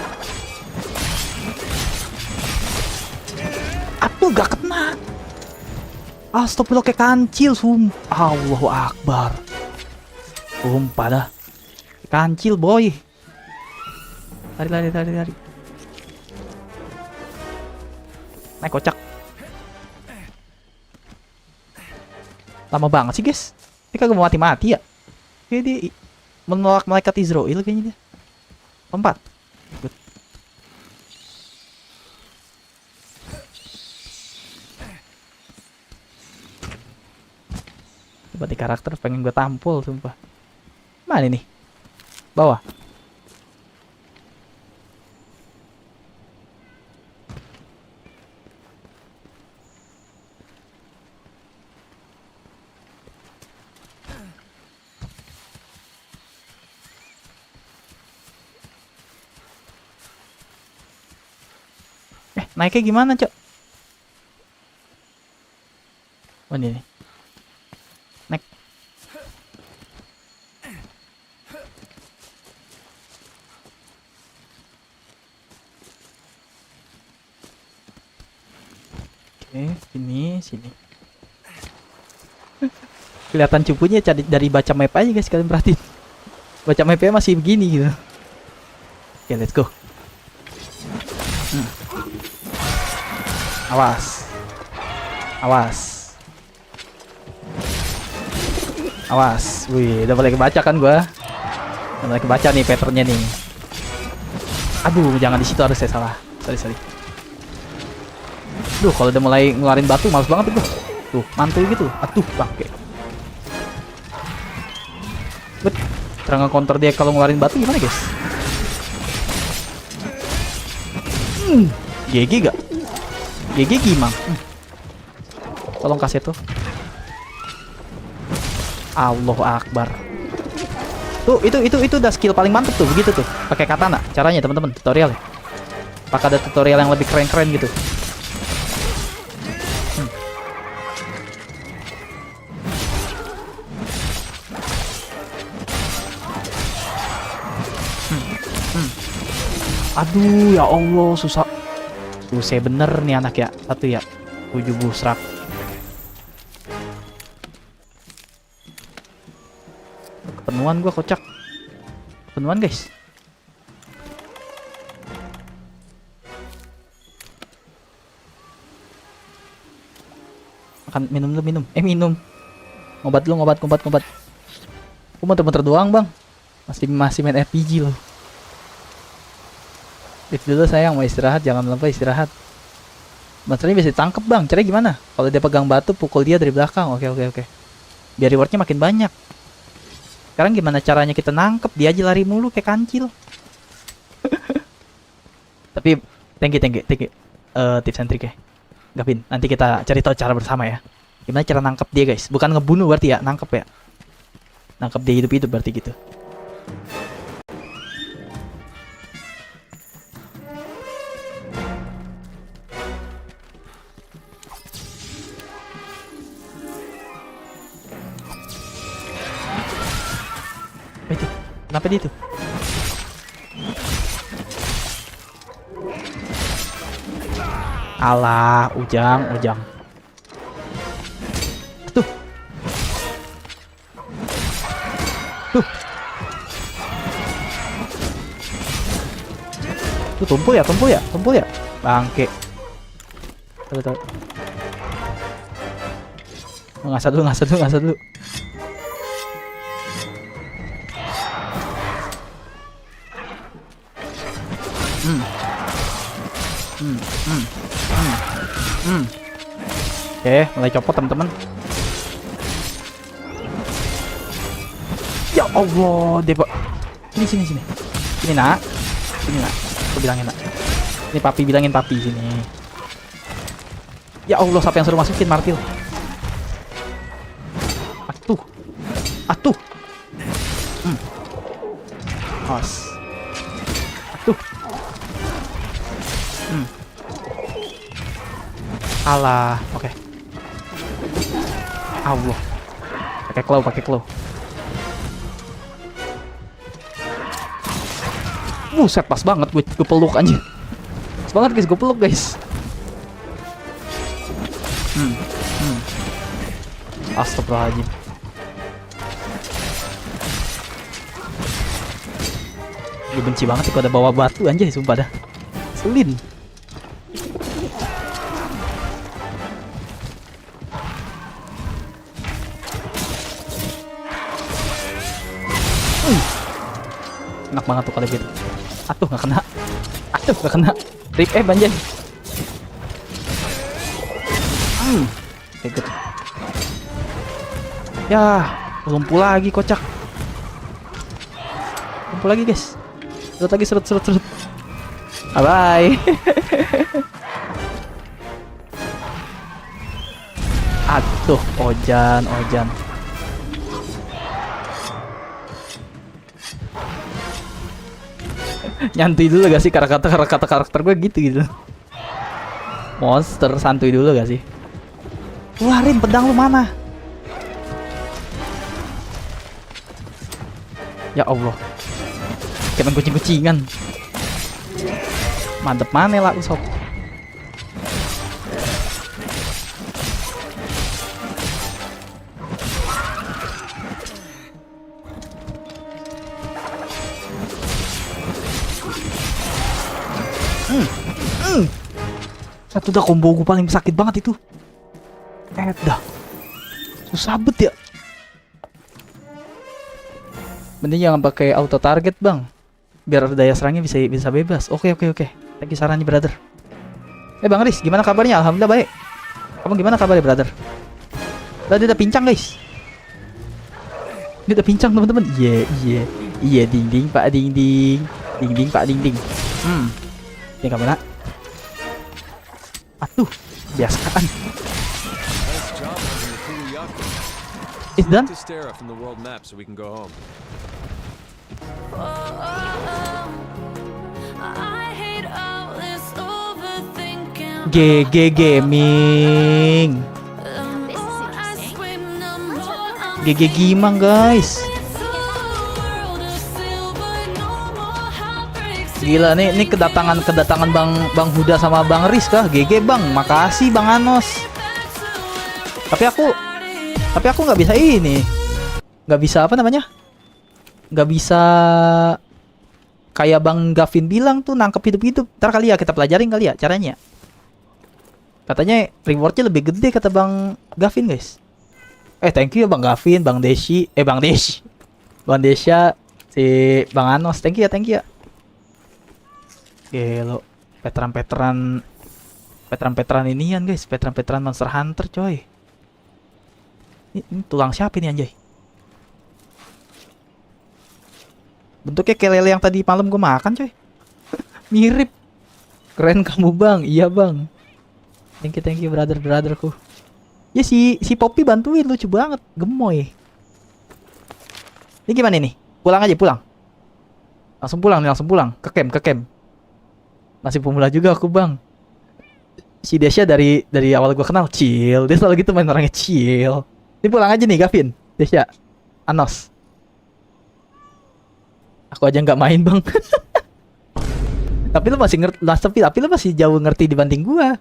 Aduh, gak kena. Astagfirullah kayak kancil, Allahu Akbar. Sumpah dah. Kancil boy. Lari. Naik kocak. Lama banget sih guys. Dia kagak mau mati-mati ya. Kayak dia menolak malaikat Izrail kayaknya dia. 4. Good. Berarti karakter pengen gue tampol sumpah. Mana nih? Bawah. Naiknya gimana, Cok? Oh, ini nih. Naik. Oke, sini. Kelihatan cupunya dari baca map aja guys, kalian perhatiin. Baca mapnya masih begini gitu. Oke, let's go. Awas. Wih, udah mulai kebaca kan gua. Udah mulai kebaca nih patternnya nih. Aduh, jangan di situ, harus saya salah. Sorry. Duh, kalau udah mulai ngeluarin batu males banget itu. Tuh, mantul gitu. Aduh, bangke. Cara nge-counter dia kalau ngeluarin batu gimana, guys? GG gak? GG gimang. Tolong kasih tuh. Allahu Akbar. Tuh, itu udah skill paling mantep tuh, begitu tuh. Pakai katana. Caranya teman-teman, tutorial ya. Apakah ada tutorial yang lebih keren-keren gitu? Aduh, ya Allah, susah. Susah bener nih anak ya. Satu ya. 7 busrak. Kepenuhan gua, kocak. Kepenuhan, guys. Makan, minum lu, minum. Minum. Ngobat lu, ngobat. Gua muter-muter doang, Bang. Masih main RPG loh. Lift dulu sayang, mau istirahat, jangan lupa istirahat. Monsternya bisa ditangkep bang, caranya gimana? Kalau dia pegang batu, pukul dia dari belakang. Oke. Biar rewardnya makin banyak. Sekarang gimana caranya kita nangkep? Dia aja lari mulu kayak kancil. Tapi thank you tips and trick ya Gavin, nanti kita cari tahu cara bersama ya. Gimana cara nangkep dia guys? Bukan ngebunuh berarti ya, nangkep ya. Nangkep dia hidup-hidup berarti gitu. Itu, kenapa dia itu? Alah, ujang. Tuh. Tuh tumpul ya. Bangke. Tuh. Ngasah dulu. Oke, mulai copot teman-teman. Ya Allah, Dewa. Sini. Sini nak. Aku bilangin nak. Ini papi bilangin papi sini. Ya Allah, siapa yang suruh masukin martil? Atuh. Os. Atuh. Alah, oke. Allah. Pakai claw. Buset, pas banget gue peluk anjir. Pas banget guys, gue peluk guys. Astagfirullahaladzim. Gue benci banget sih kalau ada bawa batu anjir, sumpah dah. Selin. Enak banget tuh kalau gitu. Atuh nggak kena. Rip banjir. Oke, good. Ya, lumpuh lagi kocak. Lumpuh lagi guys. Serut. Bye. Aduh, Ojan. Nyantuy dulu gak sih karakter gue gitu. Monster santuy dulu gak sih? Keluarin pedang lu mana? Ya Allah. Kayak main kucing-kucingan. Mantep mana lah sob. Satu dah combo gue paling sakit banget itu. Dah. Susah bet ya. Mending jangan pakai auto target bang, biar daya serangnya bisa bebas. Oke. Thank you sarannya brother. Bang Riz, gimana kabarnya? Alhamdulillah baik. Kamu gimana kabarnya brother? Dia udah pincang guys. Dia udah pincang teman-teman. Iya ding pak ding. Ding pak ding. Ini kamu nak? Biasaan. Nice job having the cool yacht. It's done. To Stara from the world map so we can go home. GG Gaming. This is interesting. GG Gimang guys. Gila nih kedatangan Bang Huda sama Bang Riz kah? GG Bang, makasih Bang Anos. Tapi aku nggak bisa ini, nggak bisa apa namanya, nggak bisa kayak Bang Gavin bilang tuh nangkep hidup-hidup. Ntar kali ya kita pelajarin kali ya caranya. Katanya rewardnya lebih gede kata Bang Gavin guys. Thank you ya Bang Gavin, Bang Desya, si Bang Anos, thank you ya. Gelo, veteran inian guys, veteran Monster Hunter coy. Ini tulang siapa ini anjay? Bentuknya kayak lele yang tadi malam gue makan coy. Mirip. Keren kamu Bang, iya Bang. Thank you brotherku. Ya si Poppy bantuin, lucu banget, gemoy. Ini gimana nih? Pulang aja. Langsung pulang ke camp. Masih pemula juga aku Bang. Si Desya dari awal gue kenal chill. Dia selalu gitu main orangnya chill. Ini pulang aja nih Gavin, Desya, Anos. Aku aja nggak main Bang. Tapi lu masih jauh ngerti dibanding gua.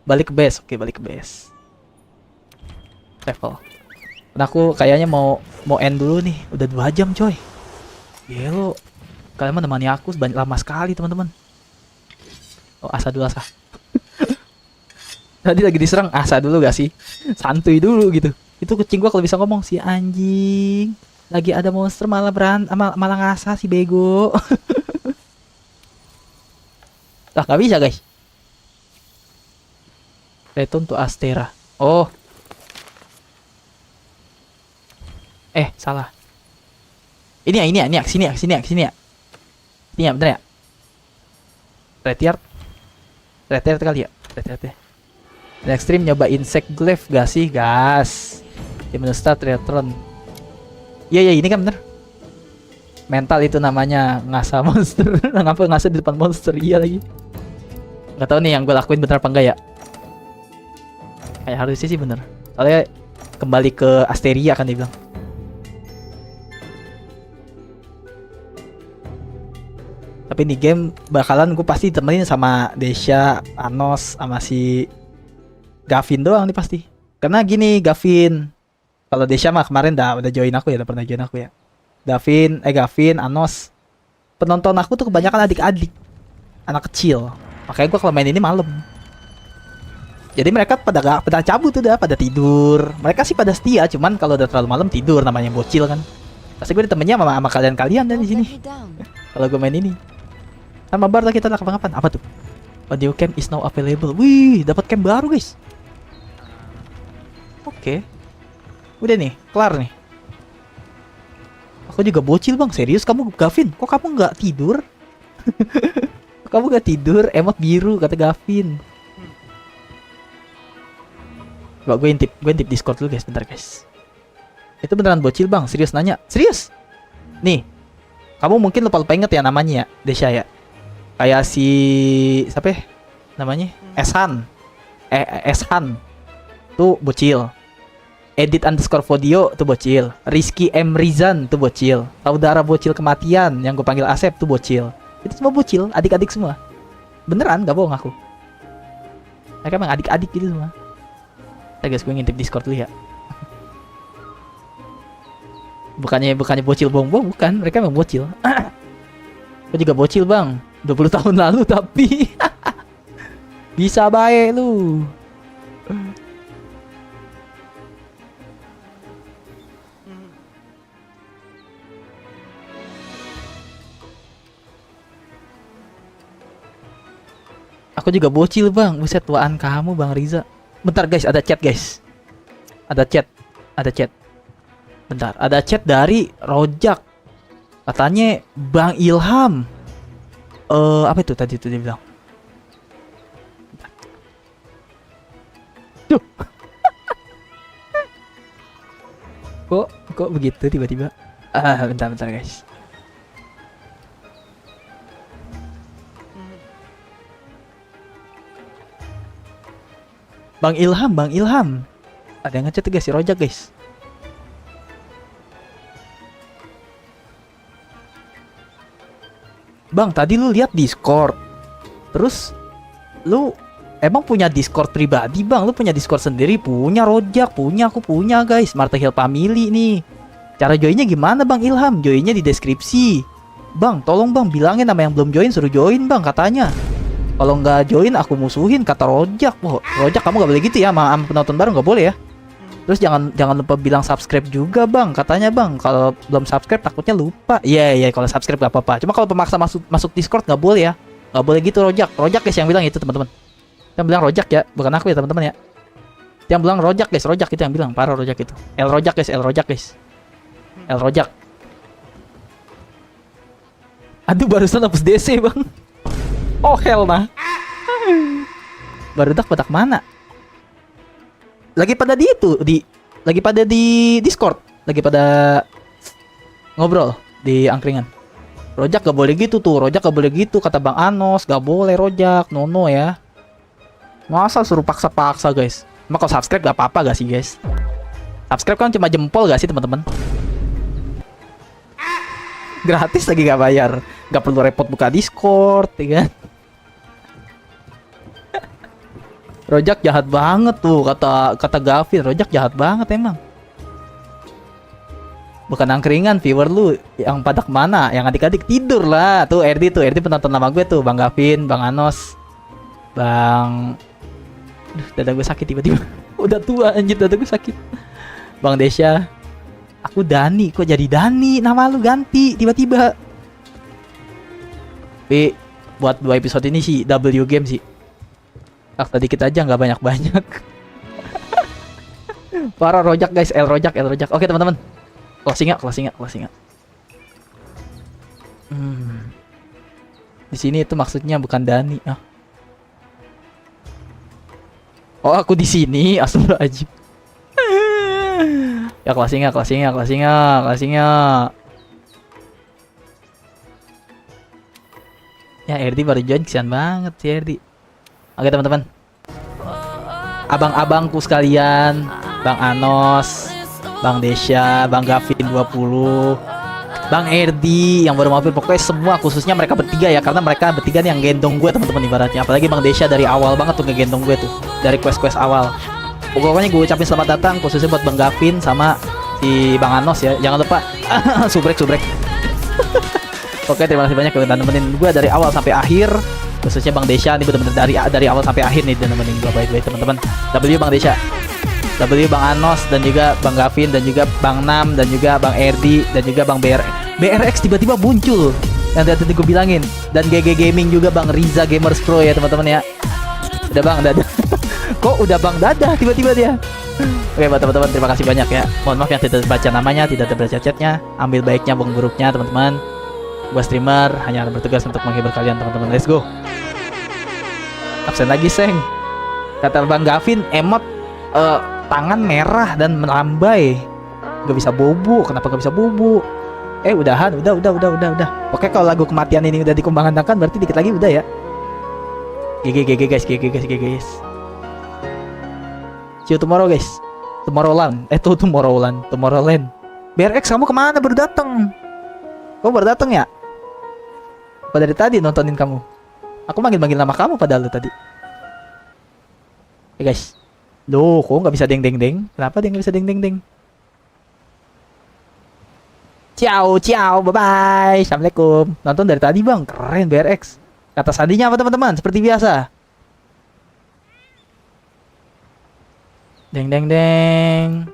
Balik ke base, oke balik ke base. Level. Nah aku kayaknya mau end dulu nih. Udah 2 jam coy. Gelo. Kalian menemani aku lama sekali teman-teman. Oh asa dulu asa. Tadi lagi diserang asa dulu gak sih? Santuy dulu gitu. Itu kucing gua kalau bisa ngomong si anjing. Lagi ada monster malah malah ngasah si bego. Lah gak bisa guys. Return to Astera. Oh. Salah. Ini ya, sini ya. Ini ya bener ya. Retired kali ya. Retired ya. Next stream nyoba insect glaive gak sih gas? Di menu start return. Iya ini kan bener. Mental itu namanya ngasah monster. Ngapa ngasah di depan monster? Iya lagi. Gak tahu nih yang gue lakuin bener apa enggak ya. Kayak harusnya sih bener. Soalnya kembali ke Asteria kan dia bilang. Tapi di game bakalan gue pasti temenin sama Desya, Anos, sama si Gavin doang nih pasti. Karena gini Gavin, kalau Desya mah kemarin udah join aku ya, udah pernah join aku ya. Gavin, Anos, penonton aku tuh kebanyakan adik-adik, anak kecil. Makanya gue kalau main ini malam. Jadi mereka pada cabut tuh pada tidur. Mereka sih pada setia, cuman kalau udah terlalu malam tidur, namanya bocil kan. Pasti gue ditemennya sama kalian dan di sini. Kalau gue main ini. Sama bar lah kita kapan-kapan. Apa tuh? Audio cam is now available. Wih, dapat cam baru guys. Oke. Udah nih, kelar nih. Aku juga bocil bang, serius kamu Gavin? Kok kamu nggak tidur? Kamu nggak tidur? Emot biru kata Gavin. Coba gue intip Discord dulu guys, bentar guys. Itu beneran bocil bang, serius nanya? Serius? Nih, kamu mungkin lupa inget ya namanya ya, Desya ya. Kayak si siapa ya? Namanya? Eshan. Eshan. Tuh bocil. Edit_video tuh bocil. Rizky M Rizan tuh bocil. Saudara bocil kematian yang gue panggil Asep tuh bocil. Itu semua bocil, adik-adik semua. Beneran, gak bohong aku. Mereka emang adik-adik gitu semua. Guys, gue ngintip Discord dulu ya. Bukannya bocil bohong-bohong, bukan. Mereka emang bocil. Gue juga bocil bang, 20 tahun lalu tapi bisa baik lu. Aku juga bocil bang, buset tuaan kamu bang Riza. Bentar guys, ada chat guys. Ada chat. Bentar, ada chat dari Rojak. Katanya Bang Ilham. Apa itu tadi itu dia bilang? Duh. Kok begitu tiba-tiba? Bentar guys. Bang Ilham. Ada yang ngechat guys, si Rojak guys. Bang, tadi lu lihat Discord. Terus lu emang punya Discord pribadi, Bang? Lu punya Discord sendiri? Punya Rojak, punya, aku punya, guys. Marta Hill Family nih. Cara joinnya gimana, Bang Ilham? Joinnya di deskripsi. Bang, tolong Bang bilangin nama yang belum join suruh join, Bang, katanya. Kalau nggak join aku musuhin, kata Rojak. Wah, Rojak kamu nggak boleh gitu ya sama penonton baru, nggak boleh ya. Terus jangan lupa bilang subscribe juga, Bang, katanya, Bang. Kalau belum subscribe takutnya lupa. Iya, kalau subscribe nggak apa-apa. Cuma kalau pemaksa masuk Discord nggak boleh ya. Nggak boleh gitu, Rojak. Rojak guys yang bilang itu, teman-teman. Yang bilang Rojak ya, bukan aku ya, teman-teman ya. Yang bilang Rojak guys, Rojak itu yang bilang, parah Rojak itu. El Rojak guys. El Rojak. Aduh, barusan hapus DC, Bang. Oh hell nah. Barudak mana? Lagi pada di itu, lagi pada di Discord, lagi pada ngobrol di angkringan. Rojak gak boleh gitu tuh, Rojak gak boleh gitu, kata Bang Anos, gak boleh Rojak, no ya. Masa suruh paksa-paksa guys. Emang kalau subscribe gak apa-apa gak sih guys? Subscribe kan cuma jempol gak sih teman-teman? Gratis lagi gak bayar, gak perlu repot buka Discord, ya kan? Rojak jahat banget tuh, kata Gavin. Rojak jahat banget emang. Bukan angkringan, viewer lu yang pada kemana? Yang adik-adik tidur lah. Tuh RD penonton lama gue tuh, Bang Gavin, Bang Anos, Bang. Aduh, dada gue sakit tiba-tiba. Udah tua anjir, dada gue sakit. Bang Desya. Aku Dani, kok jadi Dani? Nama lu ganti tiba-tiba. Tapi buat 2 episode ini sih W game sih. Fakta dikit aja, nggak banyak-banyak. Para Rojak guys, El Rojak. Oke teman-teman, closing ya. Di sini itu maksudnya bukan Dani. Oh aku di sini, astagfirullahaladzim. Ya closing ya. Ya RD baru join, kesian banget si RD. Oke teman-teman, abang-abangku sekalian, Bang Anos, Bang Desya, Bang Gavin 20, Bang Erdi yang baru mampir, pokoknya semua khususnya mereka bertiga ya, karena mereka bertiga nih yang gendong gue teman-teman ibaratnya. Apalagi Bang Desya dari awal banget tuh ngegendong gue tuh, dari quest-quest awal. Pokoknya gue ucapin selamat datang khususnya buat Bang Gavin sama si Bang Anos ya. Jangan lupa subrek. Oke, terima kasih banyak udah nemenin gue dari awal sampai akhir. Khususnya Bang Desya nih bener-bener dari awal sampai akhir nih dan nemenin gue baik-baik teman-teman. W Bang Desya, W Bang Anos, dan juga Bang Gavin, dan juga Bang Nam, dan juga Bang Erdi, dan juga Bang BRX tiba-tiba muncul yang tadi gue bilangin, dan GG Gaming juga Bang Riza Gamers Pro ya teman-teman ya. Udah Bang Dadah. Kok udah Bang Dadah tiba-tiba dia. Oke buat teman-teman, terima kasih banyak ya. Mohon maaf yang tidak terbaca namanya, tidak terbaca chatnya. Ambil baiknya, buang buruknya teman-teman. Gua streamer hanya bertugas untuk menghibur kalian teman-teman. Let's go. Absen lagi Seng. Kata Bang Gavin, emot tangan merah dan melambai. Gak bisa bobo. Kenapa gak bisa bobo? Udahan. Udah. Oke, kalau lagu kematian ini udah dikembangkan berarti dikit lagi udah ya. GG guys. See you tomorrow guys. Tomorrowland. BRX kamu kemana baru datang? Kamu baru datang ya? Apa dari tadi nontonin kamu? Aku manggil nama kamu padahal lu tadi. Guys. Loh, kok nggak bisa deng? Kenapa dia nggak bisa deng? Ciao, bye-bye. Assalamualaikum. Nonton dari tadi bang, keren BRX. Kata sandinya apa teman-teman? Seperti biasa. Deng.